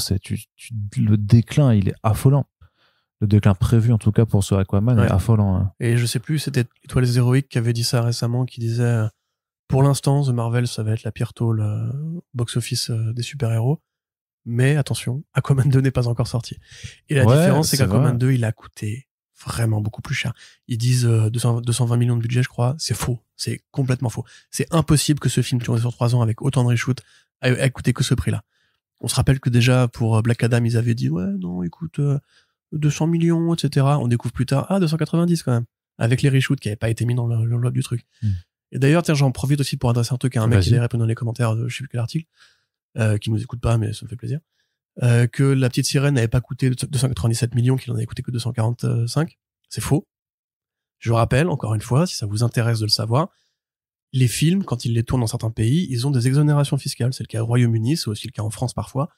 Le déclin, il est affolant. Le déclin prévu, en tout cas, pour ce Aquaman, est affolant. Hein. Et je sais plus, c'était Étoiles Héroïques qui avait dit ça récemment, qui disait, pour l'instant, The Marvel, ça va être la pire tôle box-office des super-héros. Mais attention, Aquaman 2 n'est pas encore sorti. Et la différence, c'est qu'Aquaman 2, il a coûté vraiment beaucoup plus cher. Ils disent 220 millions de budget, je crois. C'est faux. C'est complètement faux. C'est impossible que ce film tourné sur 3 ans avec autant de reshoots ait coûté que ce prix-là. On se rappelle que déjà, pour Black Adam, ils avaient dit, ouais, non, écoute, 200 millions, etc. On découvre plus tard, 290 quand même. Avec les reshoots qui n'avaient pas été mis dans l'enveloppe du truc. Et d'ailleurs, tiens, j'en profite aussi pour adresser un truc à un mec qui avait répondu dans les commentaires de je sais plus quel article, qui nous écoute pas, mais ça me fait plaisir. Que La Petite Sirène n'avait pas coûté 297 millions, qu'il en avait coûté que 245. C'est faux. Je rappelle, encore une fois, si ça vous intéresse de le savoir, les films, quand ils les tournent dans certains pays, ils ont des exonérations fiscales. C'est le cas au Royaume-Uni, c'est aussi le cas en France parfois.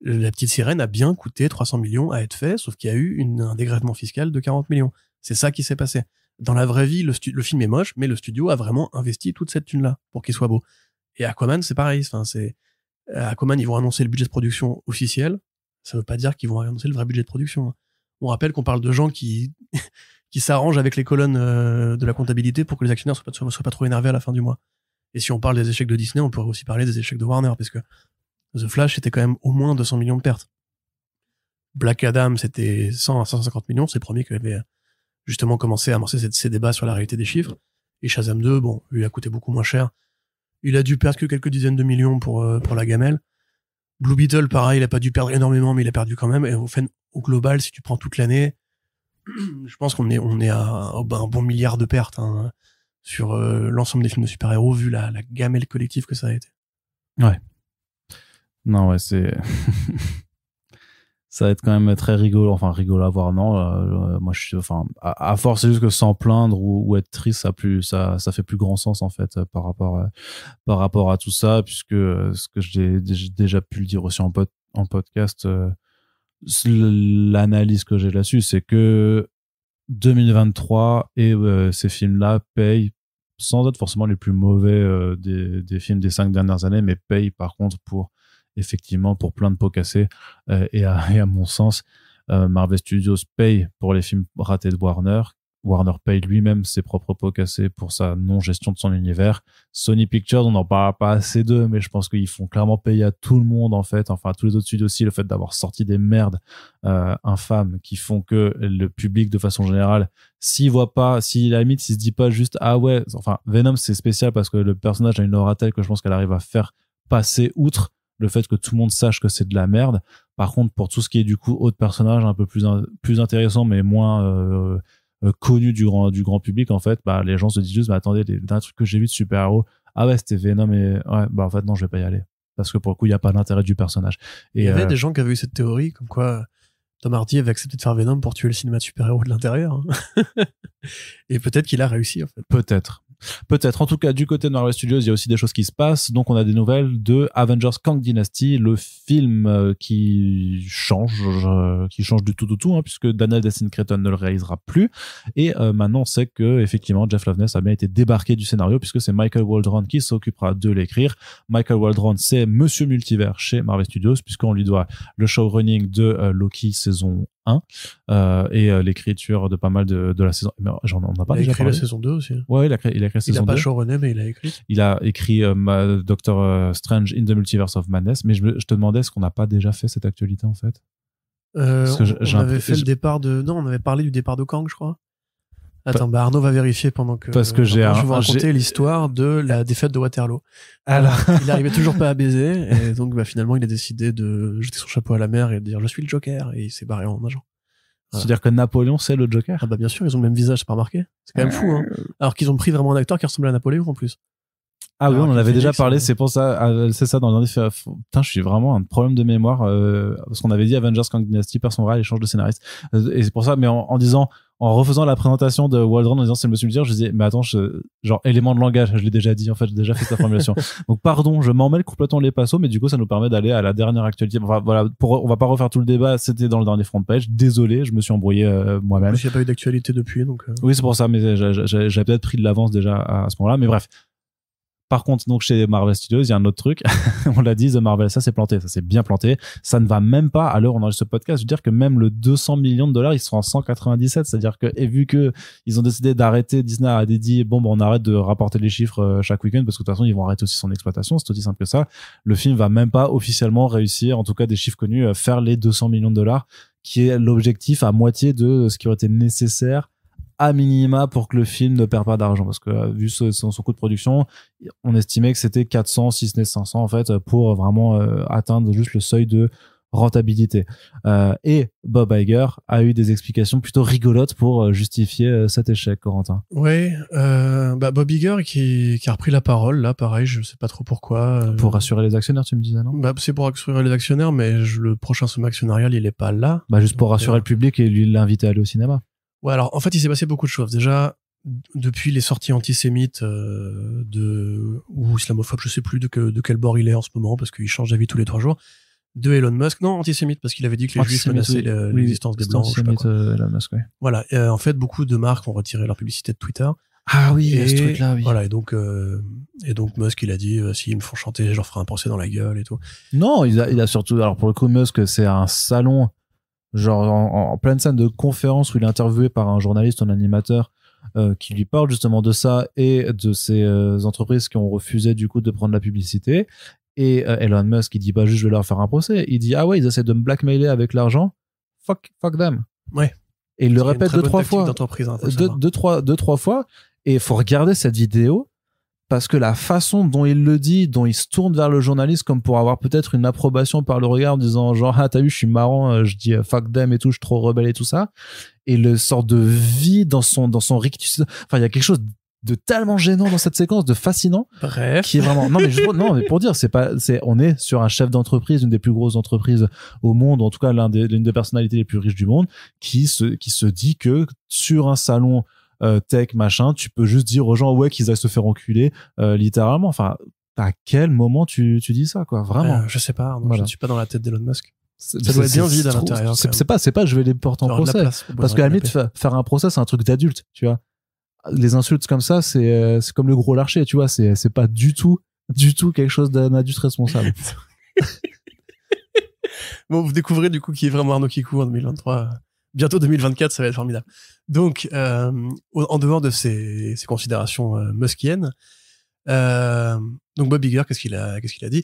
La Petite Sirène a bien coûté 300 millions à être fait, sauf qu'il y a eu un dégrèvement fiscal de 40 millions. C'est ça qui s'est passé. Dans la vraie vie, le film est moche, mais le studio a vraiment investi toute cette thune-là pour qu'il soit beau. Et Aquaman, c'est pareil. Enfin, Aquaman, ils vont annoncer le budget de production officiel. Ça veut pas dire qu'ils vont annoncer le vrai budget de production. On rappelle qu'on parle de gens qui s'arrangent avec les colonnes de la comptabilité pour que les actionnaires soient pas trop énervés à la fin du mois. Et si on parle des échecs de Disney, on pourrait aussi parler des échecs de Warner, parce que The Flash, c'était quand même au moins 200 millions de pertes. Black Adam, c'était 100 à 150 millions. C'est le premier qui avait justement commencé à amorcer ces débats sur la réalité des chiffres. Et Shazam 2, bon, lui a coûté beaucoup moins cher. Il a dû perdre que quelques dizaines de millions pour la gamelle. Blue Beetle, pareil, il a pas dû perdre énormément, mais il a perdu quand même. Et au global, si tu prends toute l'année, je pense qu'on est à un bon milliard de pertes, hein, sur l'ensemble des films de super-héros, vu la gamelle collective que ça a été. Non, ouais, c'est. Ça va être quand même très rigolo, enfin rigolo à voir, non. Moi, je suis, enfin, à force, c'est juste que sans plaindre ou être triste, ça fait plus grand sens en fait par rapport à tout ça, puisque ce que j'ai déjà pu le dire aussi en podcast, l'analyse que j'ai là-dessus, c'est que 2023 et ces films-là payent sans être forcément les plus mauvais des films des 5 dernières années, mais payent par contre effectivement pour plein de pots cassés et à mon sens Marvel Studios paye pour les films ratés de Warner paye lui-même ses propres pots cassés pour sa non-gestion de son univers. Sony Pictures, on n'en parle pas assez d'eux, mais je pense qu'ils font clairement payer à tout le monde en fait, enfin à tous les autres studios aussi, le fait d'avoir sorti des merdes infâmes qui font que le public de façon générale, s'il voit pas, si à la limite s'il se dit pas juste ah ouais, enfin Venom c'est spécial parce que le personnage a une aura telle que je pense qu'elle arrive à faire passer outre le fait que tout le monde sache que c'est de la merde. Par contre, pour tout ce qui est du coup autres personnages un peu plus intéressants mais moins connu du grand public, en fait, bah, les gens se disent juste, bah, attendez, les derniers trucs que j'ai vu de super-héros, ah ouais, c'était Venom et ouais, bah, en fait, non, je vais pas y aller. Parce que pour le coup, il n'y a pas l'intérêt du personnage. Et il y avait des gens qui avaient eu cette théorie, comme quoi Tom Hardy avait accepté de faire Venom pour tuer le cinéma de super-héros de l'intérieur. Hein. Et peut-être qu'il a réussi, en fait. Peut-être. En tout cas, du côté de Marvel Studios, il y a aussi des choses qui se passent. Donc, on a des nouvelles de Avengers Kang Dynasty, le film qui change du tout, hein, puisque Daniel Destin Cretton ne le réalisera plus. Et maintenant, on sait que effectivement, Jeff Loveness a bien été débarqué du scénario, puisque c'est Michael Waldron qui s'occupera de l'écrire. Michael Waldron, c'est Monsieur Multivers chez Marvel Studios, puisqu'on lui doit le showrunning de Loki saison 1 et l'écriture de pas mal de la saison. Mais on a pas déjà écrit parlé. La saison 2 aussi. Ouais, il a écrit la saison 2. Il a pas showrunné, mais il a écrit. Il a écrit Doctor Strange in the Multiverse of Madness, mais je te demandais, est-ce qu'on n'a pas déjà fait cette actualité en fait? Parce que on avait fait le départ de... Non, on avait parlé du départ de Kang, je crois. Attends, bah Arnaud va vérifier pendant que... Parce que je vais raconter l'histoire de la défaite de Waterloo. Alors, il arrivait toujours pas à baiser, et donc bah, finalement il a décidé de jeter son chapeau à la mer et de dire « Je suis le Joker », et il s'est barré en nageant. Voilà. C'est-à-dire que Napoléon, c'est le Joker? Ah bah bien sûr, ils ont le même visage, c'est pas remarqué? C'est quand même fou, hein. Alors qu'ils ont pris vraiment un acteur qui ressemblait à Napoléon en plus. Ah oui, on en avait déjà parlé, c'est pour ça, c'est ça dans l'un putain, je suis vraiment un problème de mémoire, parce qu'on avait dit Avengers Kang Dynasty, personne vrai, échange de scénariste. Et c'est pour ça, mais en refaisant la présentation de Waldron en disant c'est Monsieur Multivers, je disais, mais attends, genre, élément de langage, je l'ai déjà dit, en fait, j'ai déjà fait cette formulation. Donc, pardon, je m'emmêle complètement les pinceaux, mais du coup, ça nous permet d'aller à la dernière actualité. Enfin, voilà, on va pas refaire tout le débat, c'était dans le dernier front page. Désolé, je me suis embrouillé, moi-même. Il n'y a pas eu d'actualité depuis, donc. Oui, c'est pour ça, mais j'avais peut-être pris de l'avance déjà à ce moment-là, mais bref. Par contre, donc chez Marvel Studios, il y a un autre truc. On l'a dit, The Marvel, ça s'est planté, ça s'est bien planté. Ça ne va même pas, à l'heure où on enregistre ce podcast, je veux dire que même le 200 millions de dollars, ils sont en 197. C'est-à-dire que, et vu que ils ont décidé d'arrêter, Disney a dit, bon, on arrête de rapporter les chiffres chaque week-end parce que de toute façon, ils vont arrêter aussi son exploitation. C'est aussi simple que ça. Le film va même pas officiellement réussir, en tout cas des chiffres connus, faire les 200 millions de dollars, qui est l'objectif à moitié de ce qui aurait été nécessaire à minima pour que le film ne perd pas d'argent, parce que vu son coût de production, on estimait que c'était 400 si ce n'est 500 en fait pour vraiment atteindre juste le seuil de rentabilité. Et Bob Iger a eu des explications plutôt rigolotes pour justifier cet échec, Corentin. Oui, Bob Iger qui a repris la parole là, pareil, je sais pas trop pourquoi. Pour rassurer les actionnaires, tu me disais, non? C'est pour rassurer les actionnaires, mais le prochain sommet actionnarial il est pas là. Juste pour rassurer le public et lui l'inviter à aller au cinéma. Ouais, alors en fait, il s'est passé beaucoup de choses. Déjà, depuis les sorties antisémites ou islamophobes, je sais plus de quel bord il est en ce moment, parce qu'il change d'avis tous les 3 jours, de Elon Musk. Non, antisémite, parce qu'il avait dit que les juifs menaçaient l'existence des blancs. Antisémite, Elon Musk, oui. Voilà. En fait, beaucoup de marques ont retiré leur publicité de Twitter. Ah oui, ce truc-là, oui. Voilà, et donc Musk, il a dit, s'ils me font chanter, je leur ferai un procès dans la gueule et tout. Non, il a surtout, alors pour le coup, Musk, c'est un salon, genre en pleine scène de conférence où il est interviewé par un journaliste, un animateur qui lui parle justement de ça et de ces entreprises qui ont refusé du coup de prendre la publicité. Et Elon Musk, il dit pas juste je vais leur faire un procès, il dit ah ouais, ils essaient de me blackmailer avec l'argent, fuck them. Ouais. Et il le répète 2-3 fois, hein, 2-3 fois, et il faut regarder cette vidéo. Parce que la façon dont il le dit, dont il se tourne vers le journaliste comme pour avoir peut-être une approbation par le regard en disant genre ah t'as vu je suis marrant, je dis fuck them et tout, je suis trop rebelle et tout ça, et le sort de vie dans son rictus, enfin il y a quelque chose de tellement gênant dans cette séquence, de fascinant, Bref. qui est vraiment non mais pour dire on est sur un chef d'entreprise, une des plus grosses entreprises au monde, en tout cas l'une des personnalités les plus riches du monde, qui se dit que sur un salon tech machin, tu peux juste dire aux gens ouais qu'ils aillent se faire enculer littéralement. Enfin, à quel moment tu dis ça quoi, vraiment? Je sais pas, non, Voilà. je ne suis pas dans la tête d'Elon Musk. Ça doit être bien vide à l'intérieur. C'est pas je vais les porter en Il y aura de la procès, place pour parce boire qu'à la un limite canapé. faire un procès c'est un truc d'adulte, tu vois. Les insultes comme ça c'est comme le gros larcher, tu vois, c'est pas du tout quelque chose d'un adulte responsable. Bon, vous découvrez du coup qui est vraiment Arnaud Kikou en 2023. Bientôt 2024, ça va être formidable. Donc, en dehors de ces considérations muskiennes, donc Bob Iger, qu'est-ce qu'il a dit?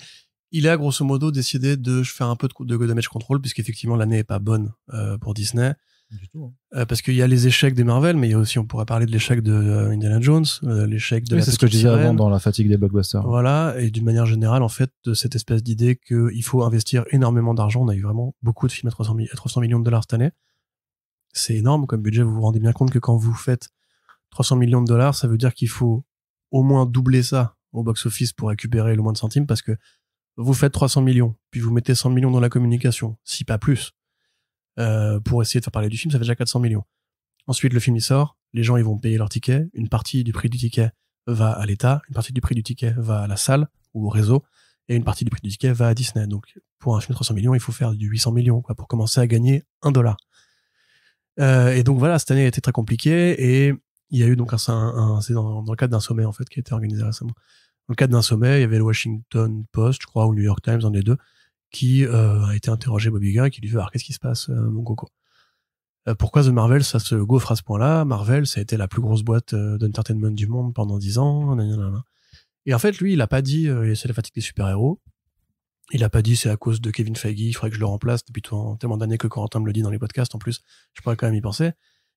Il a grosso modo décidé de faire un peu de damage control, puisqu'effectivement l'année est pas bonne pour Disney. Du tout. Parce qu'il y a les échecs des Marvel, mais il y a aussi, on pourrait parler de l'échec de Indiana Jones, l'échec de Oui, la c'est ce que je Petite disais avant Sirène. dans la fatigue des blockbusters. Voilà, et d'une manière générale, en fait, de cette espèce d'idée qu'il faut investir énormément d'argent. On a eu vraiment beaucoup de films à 300 millions de dollars cette année. C'est énorme comme budget. Vous vous rendez bien compte que quand vous faites 300 millions de dollars, ça veut dire qu'il faut au moins doubler ça au box-office pour récupérer le moins de centimes, parce que vous faites 300 millions, puis vous mettez 100 millions dans la communication, si pas plus, pour essayer de faire parler du film, ça fait déjà 400 millions. Ensuite, le film il sort, les gens ils vont payer leur ticket, une partie du prix du ticket va à l'État, une partie du prix du ticket va à la salle ou au réseau, et une partie du prix du ticket va à Disney. Donc, pour un film de 300 millions, il faut faire du 800 millions, quoi, pour commencer à gagner $1. Et donc voilà, cette année a été très compliquée, et il y a eu donc c'est dans le cadre d'un sommet, en fait, qui a été organisé récemment. Dans le cadre d'un sommet, il y avait le Washington Post, je crois, ou le New York Times, un des deux, qui a été interrogé Bob Iger, et qui lui dit, alors, qu'est-ce qui se passe, mon coco? Pourquoi The Marvel, ça se gaufre à ce point-là? Marvel, ça a été la plus grosse boîte d'entertainment du monde pendant 10 ans. Nanana. Et en fait, lui, il a pas dit c'est la fatigue des super-héros. Il a pas dit c'est à cause de Kevin Feige, il faudrait que je le remplace depuis tellement d'années que Corentin me le dit dans les podcasts. En plus, je pourrais quand même y penser.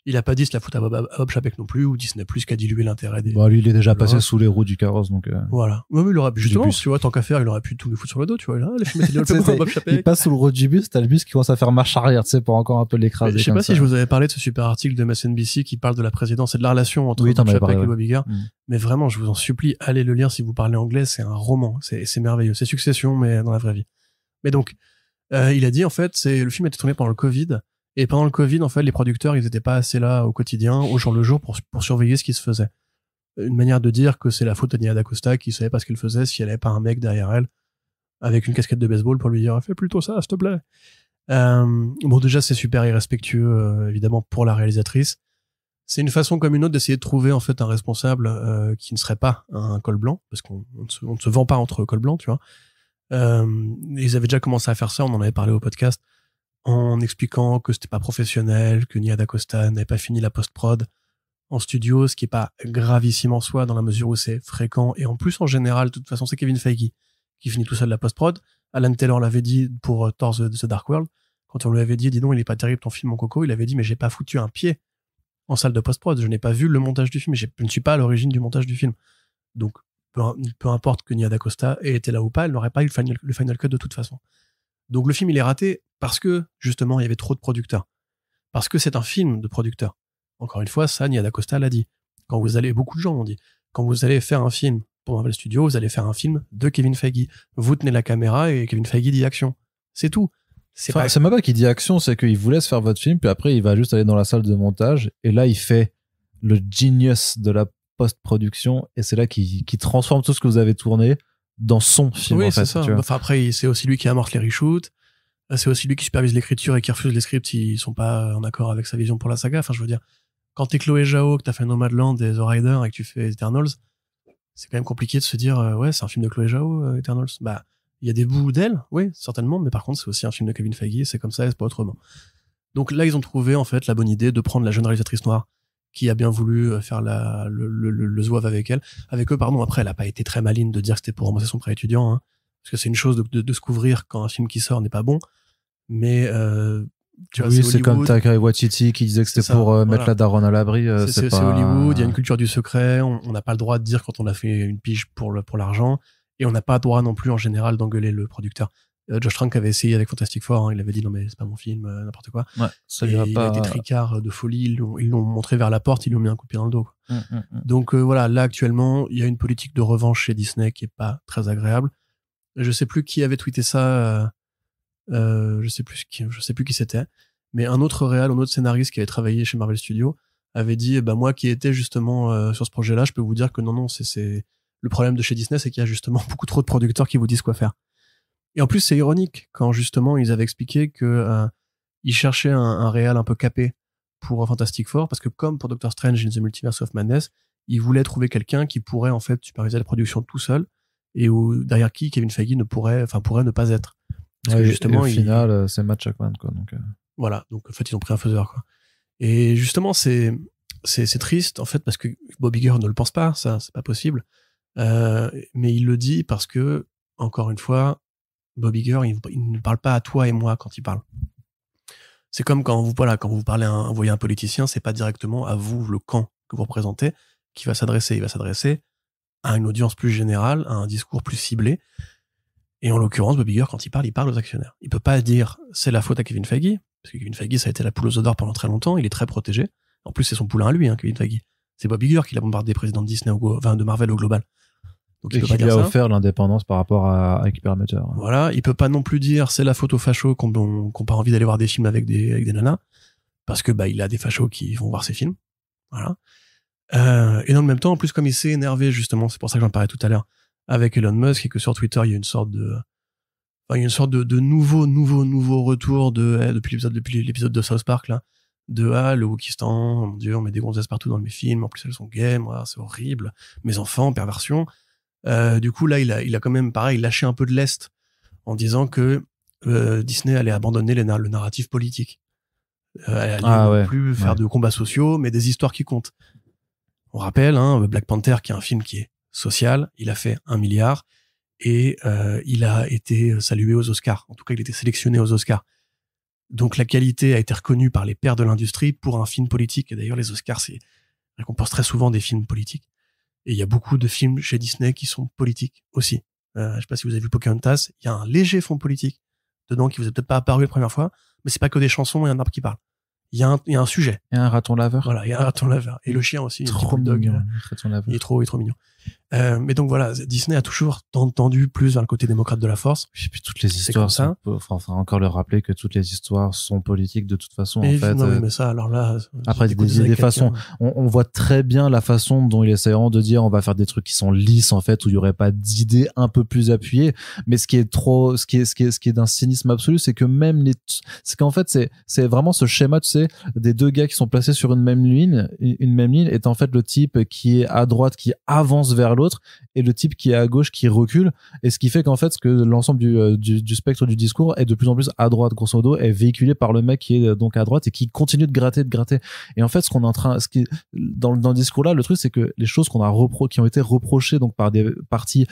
Il a pas dit c'est la faute à Bob Chapek non plus, ou Disney Plus qui a dilué l'intérêt des... Bah, lui, il est déjà Voilà. passé sous les roues du carrosse, donc Voilà. Ouais, mais il aurait pu, justement, bus. tu vois, tant qu'à faire, il aurait pu tout lui foutre sur le dos, tu vois. Là, les films étaient développés par Bob il Chapek. passe sous le road du bus, t'as le bus qui commence à faire marche arrière, tu sais, pour encore un peu l'écraser. Je sais comme pas ça. si je vous avais parlé de ce super article de MSNBC qui parle de la présidence et de la relation entre Oui, t'en Bob avais Chapek parlé, et Bob Iger. Mm. Mais vraiment, je vous en supplie, allez le lire si vous parlez anglais. C'est un roman. C'est merveilleux. C'est Succession, mais dans la vraie vie. Mais donc, il a dit, en fait, le film a été tourné pendant le Covid. Et pendant le Covid, en fait, les producteurs, ils étaient pas assez là au quotidien, au jour le jour, pour surveiller ce qui se faisait. Une manière de dire que c'est la faute à Nia DaCosta qui savait pas ce qu'elle faisait si elle avait pas un mec derrière elle avec une casquette de baseball pour lui dire fais plutôt ça, s'il te plaît. Bon, déjà, c'est super irrespectueux, évidemment, pour la réalisatrice. C'est une façon comme une autre d'essayer de trouver, en fait, un responsable qui ne serait pas un col blanc, parce qu'on ne se vend pas entre col blanc, tu vois. Ils avaient déjà commencé à faire ça, on en avait parlé au podcast, en expliquant que c'était pas professionnel, que Nia DaCosta n'avait pas fini la post-prod en studio, ce qui est pas gravissime en soi, dans la mesure où c'est fréquent. Et en plus, en général, de toute façon, c'est Kevin Feige qui finit tout seul la post-prod. Alan Taylor l'avait dit pour Thor The Dark World. Quand on lui avait dit, dis donc, il est pas terrible ton film, mon coco, il avait dit, mais j'ai pas foutu un pied en salle de post-prod. Je n'ai pas vu le montage du film. Je ne suis pas à l'origine du montage du film. Donc, peu importe que Nia DaCosta ait été là ou pas, elle n'aurait pas eu le final cut de toute façon. Donc le film il est raté parce que justement il y avait trop de producteurs, parce que c'est un film de producteurs. Encore une fois, ça Nia DaCosta l'a dit. Quand vous allez, beaucoup de gens l'ont dit, quand vous allez faire un film pour Marvel Studios, vous allez faire un film de Kevin Feige. Vous tenez la caméra et Kevin Feige dit action. C'est tout. C'est même pas qu'il dit action, c'est qu'il vous laisse faire votre film, puis après il va juste aller dans la salle de montage, et là il fait le genius de la post-production, et c'est là qu'il transforme tout ce que vous avez tourné dans son film. Oui, en fait, c'est ça. tu vois. Enfin, après, c'est aussi lui qui amorce les reshoots. C'est aussi lui qui supervise l'écriture et qui refuse les scripts s'ils sont pas en accord avec sa vision pour la saga. Enfin, je veux dire, quand t'es Chloé Zhao, que t'as fait Nomadland et The Rider et que tu fais Eternals, c'est quand même compliqué de se dire, ouais, c'est un film de Chloé Zhao, Eternals. Bah, il y a des bouts d'elle, oui, certainement, mais par contre, c'est aussi un film de Kevin Feige, c'est comme ça et c'est pas autrement. Donc là, ils ont trouvé, en fait, la bonne idée de prendre la jeune réalisatrice noire qui a bien voulu faire le zouave avec eux, pardon. Après, elle a pas été très maligne de dire que c'était pour rembourser son prêt étudiant, hein, parce que c'est une chose de se couvrir quand un film qui sort n'est pas bon, mais tu vois, oui, c'est comme Hollywood. Taika Waititi qui disait que c'était C'est ça, pour mettre voilà. la daronne à l'abri. C'est pas... Hollywood, il y a une culture du secret, on n'a pas le droit de dire quand on a fait une pige pour l'argent, et on n'a pas le droit non plus en général d'engueuler le producteur. Josh Trank avait essayé avec Fantastic Four, hein, il avait dit non mais c'est pas mon film, n'importe quoi. Ouais, ça Et lui a il pas. a été tricard de folie, ils l'ont montré vers la porte, ils lui ont mis un coup de pied dans le dos, quoi. Donc voilà, là actuellement, il y a une politique de revanche chez Disney qui est pas très agréable. Je sais plus qui avait tweeté ça, je sais plus qui c'était, mais un autre scénariste qui avait travaillé chez Marvel Studios avait dit bah moi qui étais justement sur ce projet-là, je peux vous dire que non, c'est le problème de chez Disney, c'est qu'il y a justement beaucoup trop de producteurs qui vous disent quoi faire. Et en plus, c'est ironique quand justement ils avaient expliqué que ils cherchaient un réal un peu capé pour Fantastic Four, parce que comme pour Doctor Strange in the Multiverse of Madness, ils voulaient trouver quelqu'un qui pourrait en fait superviser la production tout seul, et derrière qui Kevin Feige pourrait ne pas être. Parce que justement, au final, c'est Matt Shakman, quoi. Donc, voilà, donc en fait, ils ont pris un faiseur, quoi. Et justement, c'est triste, en fait, parce que Bob Iger ne le pense pas, ça, c'est pas possible. Mais il le dit parce que, encore une fois, Bob Iger, il ne parle pas à toi et moi quand il parle. C'est comme quand vous parlez voyez un politicien, c'est pas directement à vous, le camp que vous représentez, qui va s'adresser. Il va s'adresser à une audience plus générale, à un discours plus ciblé. Et en l'occurrence, Bob Iger, quand il parle aux actionnaires. Il peut pas dire c'est la faute à Kevin Feige, parce que Kevin Feige, ça a été la poule aux œufs d'or pendant très longtemps, il est très protégé. En plus, c'est son poulain à lui, hein, Kevin Feige. C'est Bob Iger qui l'a bombardé président de Disney, de Marvel au global. Donc, il peut pas qui dire lui a ça. offert l'indépendance par rapport à Hypermeter. Voilà, il peut pas non plus dire c'est la faute aux fachos qui ont pas envie d'aller voir des films avec des nanas, parce que il a des fachos qui vont voir ses films. Voilà. Et dans le même temps, en plus, comme il s'est énervé justement, c'est pour ça que j'en parlais tout à l'heure, avec Elon Musk, et que sur Twitter il y a une sorte de nouveau retour depuis l'épisode de South Park là, le Wokistan, mon Dieu, on met des gonzesses partout dans mes films, en plus elles sont gays, moi c'est horrible, mes enfants, perversion. Du coup là il a quand même pareil lâché un peu de lest en disant que Disney allait abandonner le narratif politique, elle allait plus faire de combats sociaux mais des histoires qui comptent. On rappelle Black Panther, qui est un film qui est social, il a fait 1 milliard et il a été salué aux Oscars, en tout cas il a été sélectionné aux Oscars. Donc la qualité a été reconnue par les pairs de l'industrie pour un film politique, et d'ailleurs les Oscars récompensent très souvent des films politiques. Et il y a beaucoup de films chez Disney qui sont politiques aussi. Je sais pas si vous avez vu Pocahontas, il y a un léger fond politique dedans qui vous est peut-être pas apparu la première fois, mais c'est pas que des chansons et un arbre qui parle. Il y a un sujet. Et un raton laveur. Voilà, il y a un raton laveur. Et le chien aussi. Trop mignon. Il est trop mignon. Mais donc voilà, Disney a toujours tendu plus vers le côté démocrate de la force. Et puis toutes les histoires, enfin encore le rappeler que toutes les histoires sont politiques de toute façon. En fait, non, mais ça, alors là. Après, des façons, on voit très bien la façon dont ils essaieront de dire on va faire des trucs qui sont lisses en fait, où il y aurait pas d'idées un peu plus appuyées. Mais ce qui est d'un cynisme absolu, c'est que c'est qu'en fait c'est vraiment ce schéma, tu sais, des deux gars qui sont placés sur une même ligne est en fait le type qui est à droite qui avance vers l'autre et le type qui est à gauche qui recule, et ce qui fait qu'en fait que l'ensemble du spectre du discours est de plus en plus à droite, grosso modo, est véhiculé par le mec qui est donc à droite et qui continue de gratter. Et en fait dans le discours là, le truc c'est que les choses qui ont été reprochées donc par des partis,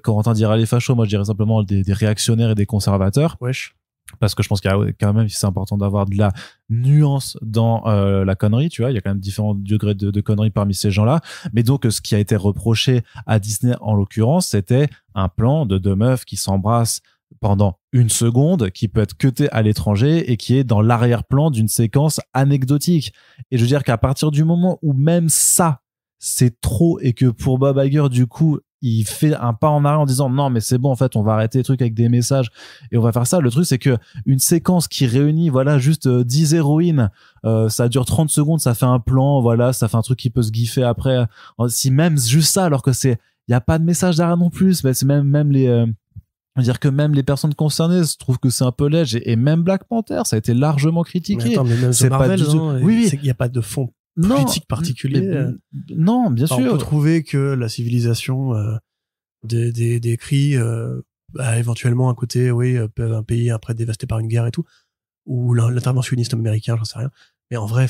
Corentin dira les fachos, moi je dirais simplement des réactionnaires et des conservateurs. Wesh. Parce que je pense qu'il y a quand même, c'est important d'avoir de la nuance dans la connerie, tu vois, il y a quand même différents degrés de conneries parmi ces gens-là. Mais donc ce qui a été reproché à Disney en l'occurrence, c'était un plan de deux meufs qui s'embrassent pendant 1 seconde, qui peut être cuté à l'étranger et qui est dans l'arrière-plan d'une séquence anecdotique. Et je veux dire qu'à partir du moment où même ça c'est trop, et que pour Bob Iger du coup il fait un pas en arrière en disant non mais c'est bon, en fait on va arrêter les trucs avec des messages et on va faire ça. Le truc c'est que une séquence qui réunit voilà juste 10 héroïnes, ça dure 30 secondes, ça fait un plan, voilà, ça fait un truc qui peut se giffer après, si même juste ça, alors que il y a pas de message derrière non plus. C'est même les dire que même les personnes concernées se trouvent que c'est un peu léger, et même Black Panther ça a été largement critiqué. Mais attends, mais même c'est Marvel, pas du tout... oui, il y a pas de fond politique particulier. Non, bien sûr. On peut trouver que la civilisation décrit éventuellement un côté, un pays après dévasté par une guerre et tout, ou l'interventionnisme américain, j'en sais rien. Mais en vrai,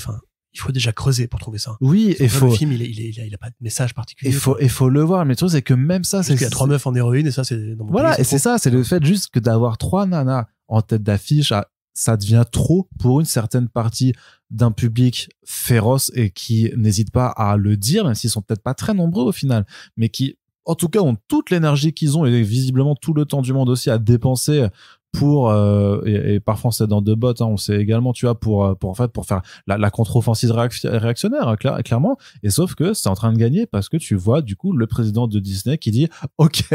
il faut déjà creuser pour trouver ça. Oui, et le film, il a pas de message particulier. Il faut le voir, mais le truc c'est que même ça, il y a 3 meufs en héroïne, et ça c'est dans mon voilà, pays, et c'est ça, c'est le fait juste que d'avoir 3 nanas en tête d'affiche, ça devient trop pour une certaine partie d'un public féroce et qui n'hésite pas à le dire, même s'ils sont peut-être pas très nombreux au final, mais qui en tout cas ont toute l'énergie qu'ils ont et visiblement tout le temps du monde aussi à dépenser et parfois c'est dans deux bottes, hein, on sait également, tu vois, pour faire la contre-offensive réactionnaire, hein, clairement. Et sauf que c'est en train de gagner parce que tu vois, du coup, le président de Disney qui dit, OK,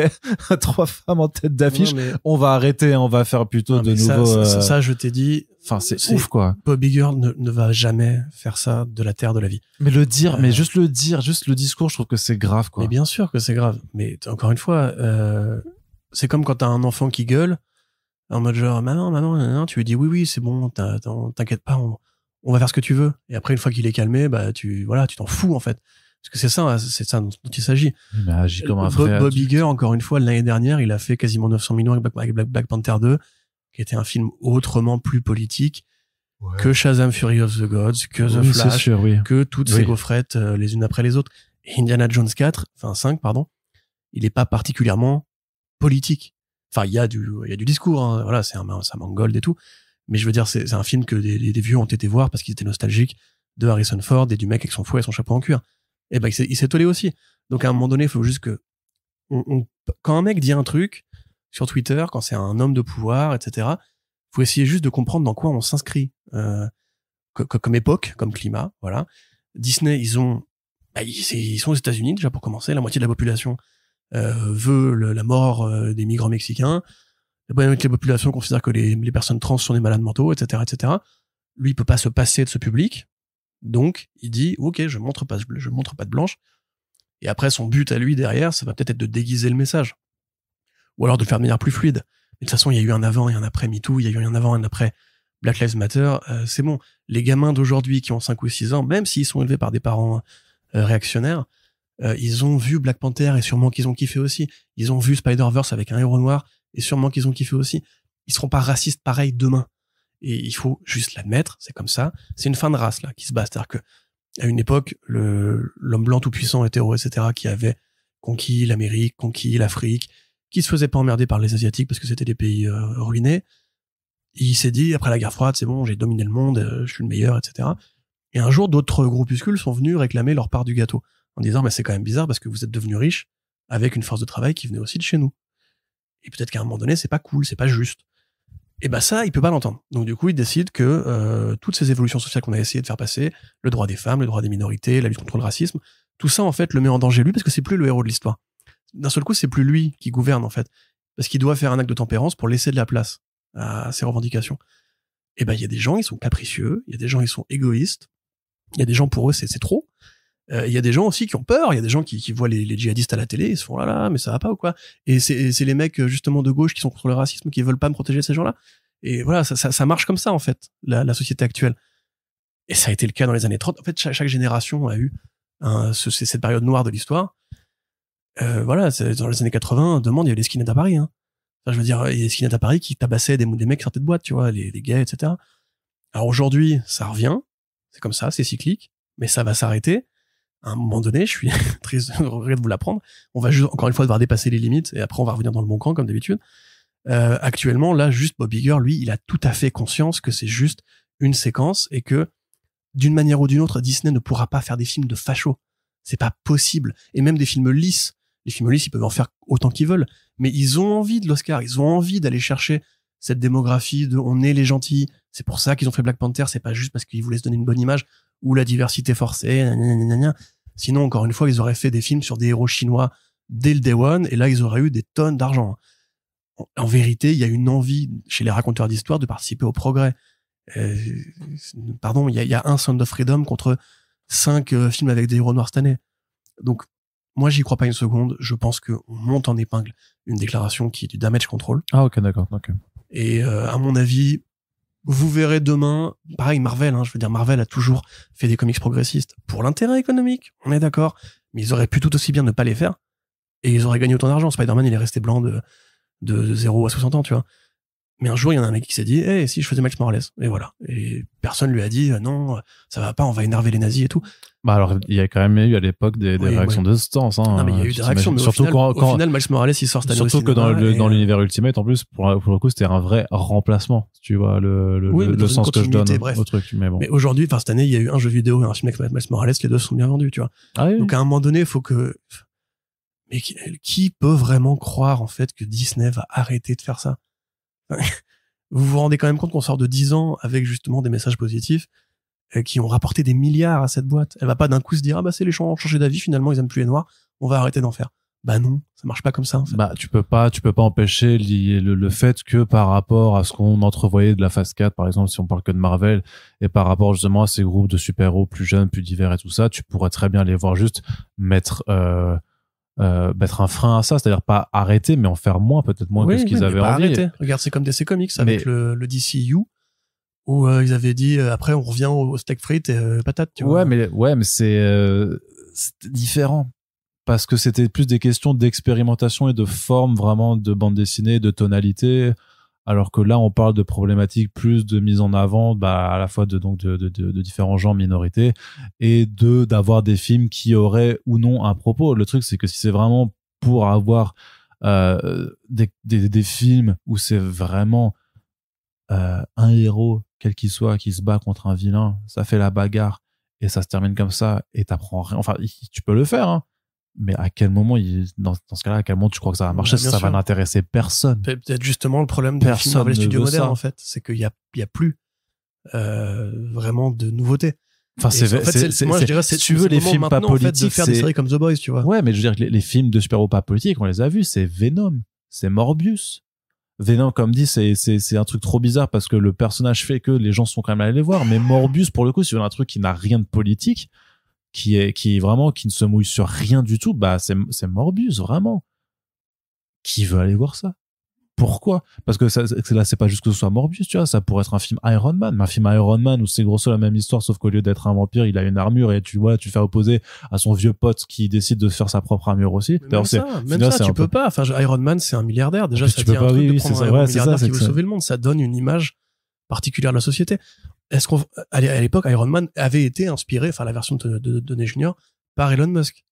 3 femmes en tête d'affiche, Non, mais- on va arrêter, on va faire plutôt Non, de mais nouveaux, ça, je t'ai dit, enfin, c'est ouf, quoi. Bob Iger ne va jamais faire ça de la terre de la vie. Mais juste le discours, je trouve que c'est grave, quoi. Mais bien sûr que c'est grave. Mais encore une fois, c'est comme quand t'as un enfant qui gueule, en mode genre, maman, non, tu lui dis oui, c'est bon, t'inquiète pas, on va faire ce que tu veux. Et après, une fois qu'il est calmé, bah, tu t'en fous, en fait. Parce que c'est ça dont il s'agit. Mais agit comme un frère. Bob Iger, encore une fois, l'année dernière, il a fait quasiment 900 millions avec Black Panther 2, qui était un film autrement plus politique que Shazam Fury of the Gods, que The Oui, c'est Flash, sûr, oui. que toutes ces Oui. gaufrettes les unes après les autres. Et Indiana Jones 5, pardon, il est pas particulièrement politique. Enfin, il y a du discours, hein. Voilà, c'est un mangold et tout. Mais je veux dire, c'est un film que des vieux ont été voir parce qu'ils étaient nostalgiques de Harrison Ford et du mec avec son fouet et son chapeau en cuir. Et ben, il s'est tollé aussi. Donc, à un moment donné, il faut juste que, quand un mec dit un truc sur Twitter, quand c'est un homme de pouvoir, etc., faut essayer juste de comprendre dans quoi on s'inscrit, comme époque, comme climat, voilà. Disney, ils sont aux États-Unis déjà pour commencer, la moitié de la population veut la mort des migrants mexicains. La moitié de la population considère que les personnes trans sont des malades mentaux, etc., etc. Lui, il peut pas se passer de ce public, donc il dit ok, je montre pas de blanche. Et après, son but à lui derrière, ça va peut-être être de déguiser le message, ou alors de le faire de manière plus fluide. Mais de toute façon, il y a eu un avant et un après MeToo, il y a eu un avant et un après Black Lives Matter. C'est bon. Les gamins d'aujourd'hui qui ont 5 ou 6 ans, même s'ils sont élevés par des parents réactionnaires, ils ont vu Black Panther et sûrement qu'ils ont kiffé aussi. Ils ont vu Spider-Verse avec un héros noir et sûrement qu'ils ont kiffé aussi. Ils seront pas racistes pareil demain. Et il faut juste l'admettre, c'est comme ça. C'est une fin de race là qui se bat. C'est-à-dire que à une époque, l'homme blanc tout puissant, hétéro, etc., qui avait conquis l'Amérique, conquis l'Afrique, qui se faisait pas emmerder par les Asiatiques parce que c'était des pays ruinés. Il s'est dit, après la guerre froide, c'est bon, j'ai dominé le monde, je suis le meilleur, etc. Et un jour, d'autres groupuscules sont venus réclamer leur part du gâteau, en disant, mais c'est quand même bizarre parce que vous êtes devenus riches avec une force de travail qui venait aussi de chez nous. Et peut-être qu'à un moment donné, c'est pas cool, c'est pas juste. Et bah ça, il peut pas l'entendre. Donc du coup, il décide que toutes ces évolutions sociales qu'on a essayé de faire passer, le droit des femmes, le droit des minorités, la lutte contre le racisme, tout ça, en fait, le met en danger lui parce que c'est plus le héros de l'histoire. D'un seul coup, c'est plus lui qui gouverne, en fait. Parce qu'il doit faire un acte de tempérance pour laisser de la place à ses revendications. Et ben, il y a des gens, ils sont capricieux, il y a des gens, ils sont égoïstes, il y a des gens, pour eux, c'est trop. Il y a des gens aussi qui ont peur, il y a des gens qui voient les djihadistes à la télé, ils se font là là, mais ça va pas ou quoi. Et c'est les mecs, justement, de gauche qui sont contre le racisme, qui veulent pas me protéger de ces gens-là. Et voilà, ça marche comme ça, en fait, la société actuelle. Et ça a été le cas dans les années 30. En fait, chaque génération a eu cette période noire de l'histoire. Voilà, dans les années 80, demande, il y avait les skinheads à Paris, hein. Enfin, je veux dire, il y a des skinheads à Paris qui tabassaient des mecs qui sortaient de boîte, tu vois, les gays, etc. Alors aujourd'hui, ça revient. C'est comme ça, c'est cyclique. Mais ça va s'arrêter. À un moment donné, je suis triste de vous l'apprendre. On va juste, encore une fois, devoir dépasser les limites et après, on va revenir dans le bon camp, comme d'habitude. Actuellement, là, juste Bob Iger, lui, il a tout à fait conscience que c'est juste une séquence et que, d'une manière ou d'une autre, Disney ne pourra pas faire des films de fachos. C'est pas possible. Et même des films lisses. Les films lisses, ils peuvent en faire autant qu'ils veulent. Mais ils ont envie de l'Oscar. Ils ont envie d'aller chercher cette démographie de on est les gentils. C'est pour ça qu'ils ont fait Black Panther. C'est pas juste parce qu'ils voulaient se donner une bonne image ou la diversité forcée. Gna. Sinon, encore une fois, ils auraient fait des films sur des héros chinois dès le day one. Et là, ils auraient eu des tonnes d'argent. En vérité, il y a une envie chez les raconteurs d'histoire de participer au progrès. Pardon, il y a un Sound of Freedom contre 5 films avec des héros noirs cette année. Donc, moi, j'y crois pas une seconde. Je pense qu'on monte en épingle une déclaration qui est du damage control. Ah, ok, d'accord. Okay. Et à mon avis, vous verrez demain, pareil, Marvel, hein, je veux dire, Marvel a toujours fait des comics progressistes pour l'intérêt économique, on est d'accord, mais ils auraient pu tout aussi bien ne pas les faire, et ils auraient gagné autant d'argent. Spider-Man, il est resté blanc de 0 à 60 ans, tu vois. Mais un jour, il y en a un mec qui s'est dit, hey, si je faisais Miles Morales. Et voilà. Et personne lui a dit, non, ça va pas, on va énerver les nazis et tout. Bah alors, il y a quand même eu à l'époque des réactions de ce temps, hein. Non, mais il y a eu des réactions, mais surtout au final, Miles Morales, il sort cette année surtout que dans l'univers Ultimate, en plus, pour le coup, c'était un vrai remplacement, tu vois, le sens que je donne au truc. Mais bon. Mais aujourd'hui, enfin, cette année, il y a eu un jeu vidéo et un film avec Miles Morales, les deux sont bien vendus, tu vois. Ah oui. Donc, à un moment donné, il faut que, mais qui peut vraiment croire, en fait, que Disney va arrêter de faire ça? Vous vous rendez quand même compte qu'on sort de 10 ans avec justement des messages positifs qui ont rapporté des milliards à cette boîte. Elle va pas d'un coup se dire ah bah c'est les gens ont changé d'avis, finalement ils aiment plus les noirs, on va arrêter d'en faire. Bah non, ça marche pas comme ça en fait. Bah tu peux pas empêcher le fait que par rapport à ce qu'on entrevoyait de la phase 4 par exemple, si on parle que de Marvel, et par rapport justement à ces groupes de super-héros plus jeunes, plus divers et tout ça, tu pourrais très bien les voir juste mettre un frein à ça, c'est-à-dire pas arrêter mais en faire moins, peut-être moins que ce qu'ils avaient envie. Arrêter. Regarde, c'est comme DC Comics avec le DCU où ils avaient dit après on revient au steak frites et patates, tu vois. Ouais mais c'est différent parce que c'était plus des questions d'expérimentation et de forme vraiment de bande dessinée, de tonalité, alors que là on parle de problématiques plus de mise en avant à la fois de différents genres, minorités, et d'avoir des films qui auraient ou non un propos. Le truc c'est que si c'est vraiment pour avoir des films où c'est vraiment un héros quel qu'il soit qui se bat contre un vilain, ça fait la bagarre et ça se termine comme ça et t'apprends rien, enfin tu peux le faire hein, mais à quel moment dans ce cas-là, à quel moment tu crois que ça va marcher? Ça va n'intéresser personne. Peut-être justement le problème des films Marvel Studios modernes en fait, c'est qu'il y a plus vraiment de nouveautés. Enfin, moi je dirais si tu veux les films pas politiques, en fait, de faire des séries comme The Boys, tu vois. Ouais, mais je veux dire que les films de super-héros pas politiques, on les a vus, c'est Venom, c'est Morbius. Venom, comme dit, c'est un truc trop bizarre parce que le personnage fait que les gens sont quand même allés les voir, mais Morbius, pour le coup, c'est un truc qui n'a rien de politique, qui ne se mouille sur rien du tout, bah c'est Morbius, vraiment. Qui veut aller voir ça? Pourquoi? Parce que là, c'est pas juste que ce soit Morbius, tu vois, ça pourrait être un film Iron Man, mais un film Iron Man où c'est grosso la même histoire, sauf qu'au lieu d'être un vampire, il a une armure et tu fais opposer à son vieux pote qui décide de se faire sa propre armure aussi. Même ça, tu peux pas. Enfin, Iron Man, c'est un milliardaire. Déjà, ça tient un truc de prendre un milliardaire qui veut sauver le monde. Ça donne une image particulière de la société. Est-ce à l'époque, Iron Man avait été inspiré, enfin, la version de Downey Jr. par Elon Musk?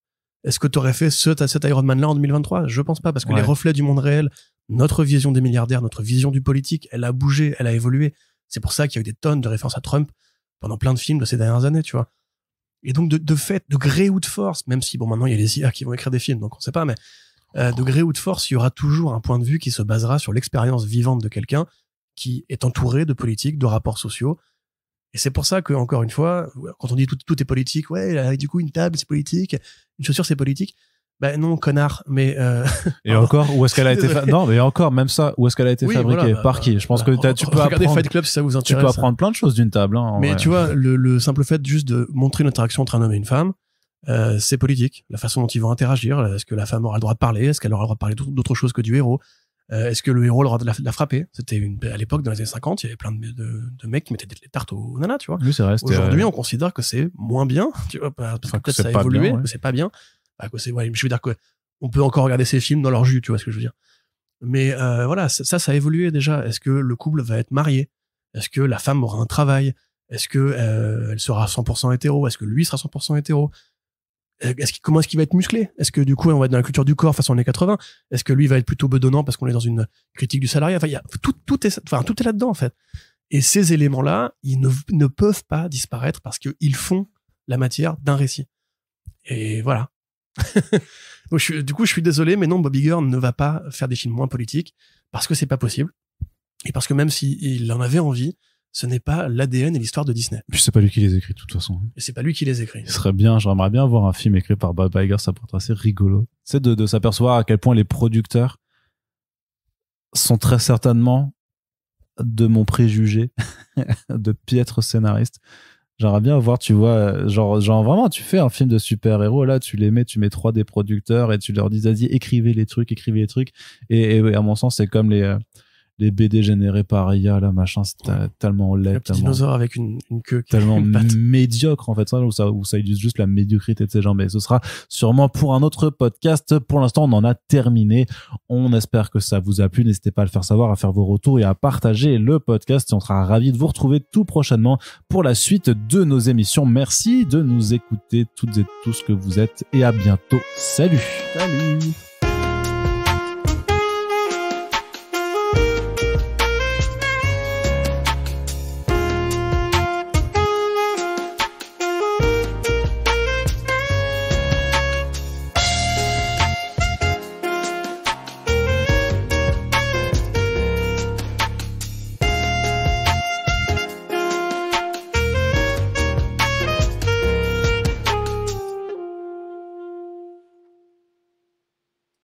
Est-ce que t'aurais fait cet Iron Man-là en 2023? Je pense pas, parce que les reflets du monde réel, notre vision des milliardaires, notre vision du politique, elle a bougé, elle a évolué. C'est pour ça qu'il y a eu des tonnes de références à Trump pendant plein de films de ces dernières années, tu vois. Et donc, de fait, de gré ou de force, même si, bon, maintenant, il y a les IA qui vont écrire des films, donc on sait pas, mais de gré ou de force, il y aura toujours un point de vue qui se basera sur l'expérience vivante de quelqu'un qui est entouré de politiques, de rapports sociaux. Et c'est pour ça que, encore une fois, quand on dit tout est politique, ouais, du coup, une table, c'est politique, une chaussure, c'est politique. Ben non, connard, mais et encore, où est-ce qu'elle a été non, mais encore, même ça, où est-ce qu'elle a été fabriquée? Par qui? Je pense que tu peux apprendre Fight Club si ça vous intéresse. Tu peux apprendre plein de choses d'une table, hein. Mais tu vois, le simple fait juste de montrer une interaction entre un homme et une femme, c'est politique. La façon dont ils vont interagir, est-ce que la femme aura le droit de parler? Est-ce qu'elle aura le droit de parler d'autre chose que du héros? Est-ce que le héros aura le droit de la frapper? C'était à l'époque, dans les années 50, il y avait plein de mecs qui mettaient des tartes aux nanas, tu vois. Oui, c'est vrai. Aujourd'hui, on considère que c'est moins bien, tu vois, parce que peut-être ça a évolué, que c'est pas bien. Je veux dire que on peut encore regarder ces films dans leur jus, tu vois ce que je veux dire. Mais voilà, ça a évolué déjà. Est-ce que le couple va être marié? Est-ce que la femme aura un travail? Est-ce que elle sera 100% hétéro? Est-ce que lui sera 100% hétéro? Comment est-ce qu'il va être musclé? Est-ce que du coup on va être dans la culture du corps façon années 80? Est-ce que lui va être plutôt bedonnant parce qu'on est dans une critique du salariat? Enfin, il y a tout est là-dedans en fait. Et ces éléments-là, ils ne peuvent pas disparaître parce qu'ils font la matière d'un récit. Et voilà. Donc, je suis désolé, mais non, Bobby Gurn ne va pas faire des films moins politiques parce que c'est pas possible. Et parce que même s'il en avait envie, ce n'est pas l'ADN et l'histoire de Disney. Puis c'est pas lui qui les écrit, de toute façon. Et c'est pas lui qui les écrit. J'aimerais bien voir un film écrit par Bob Iger, ça pourrait être assez rigolo. C'est de s'apercevoir à quel point les producteurs sont très certainement, de mon préjugé, de piètres scénaristes. J'aimerais bien voir, tu vois, genre vraiment, tu fais un film de super-héros, là, tu mets 3 des producteurs et tu leur dis, vas-y, écrivez les trucs. Et à mon sens, c'est comme les BD générés par IA, là, machin, c'est tellement laid. Un petit dinosaure avec une queue qui tellement médiocre, en fait, ça, où ça illustre juste la médiocrité de ces gens. Mais ce sera sûrement pour un autre podcast. Pour l'instant, on en a terminé. On espère que ça vous a plu. N'hésitez pas à le faire savoir, à faire vos retours et à partager le podcast. Et on sera ravis de vous retrouver tout prochainement pour la suite de nos émissions. Merci de nous écouter toutes et tous que vous êtes et à bientôt. Salut! Salut!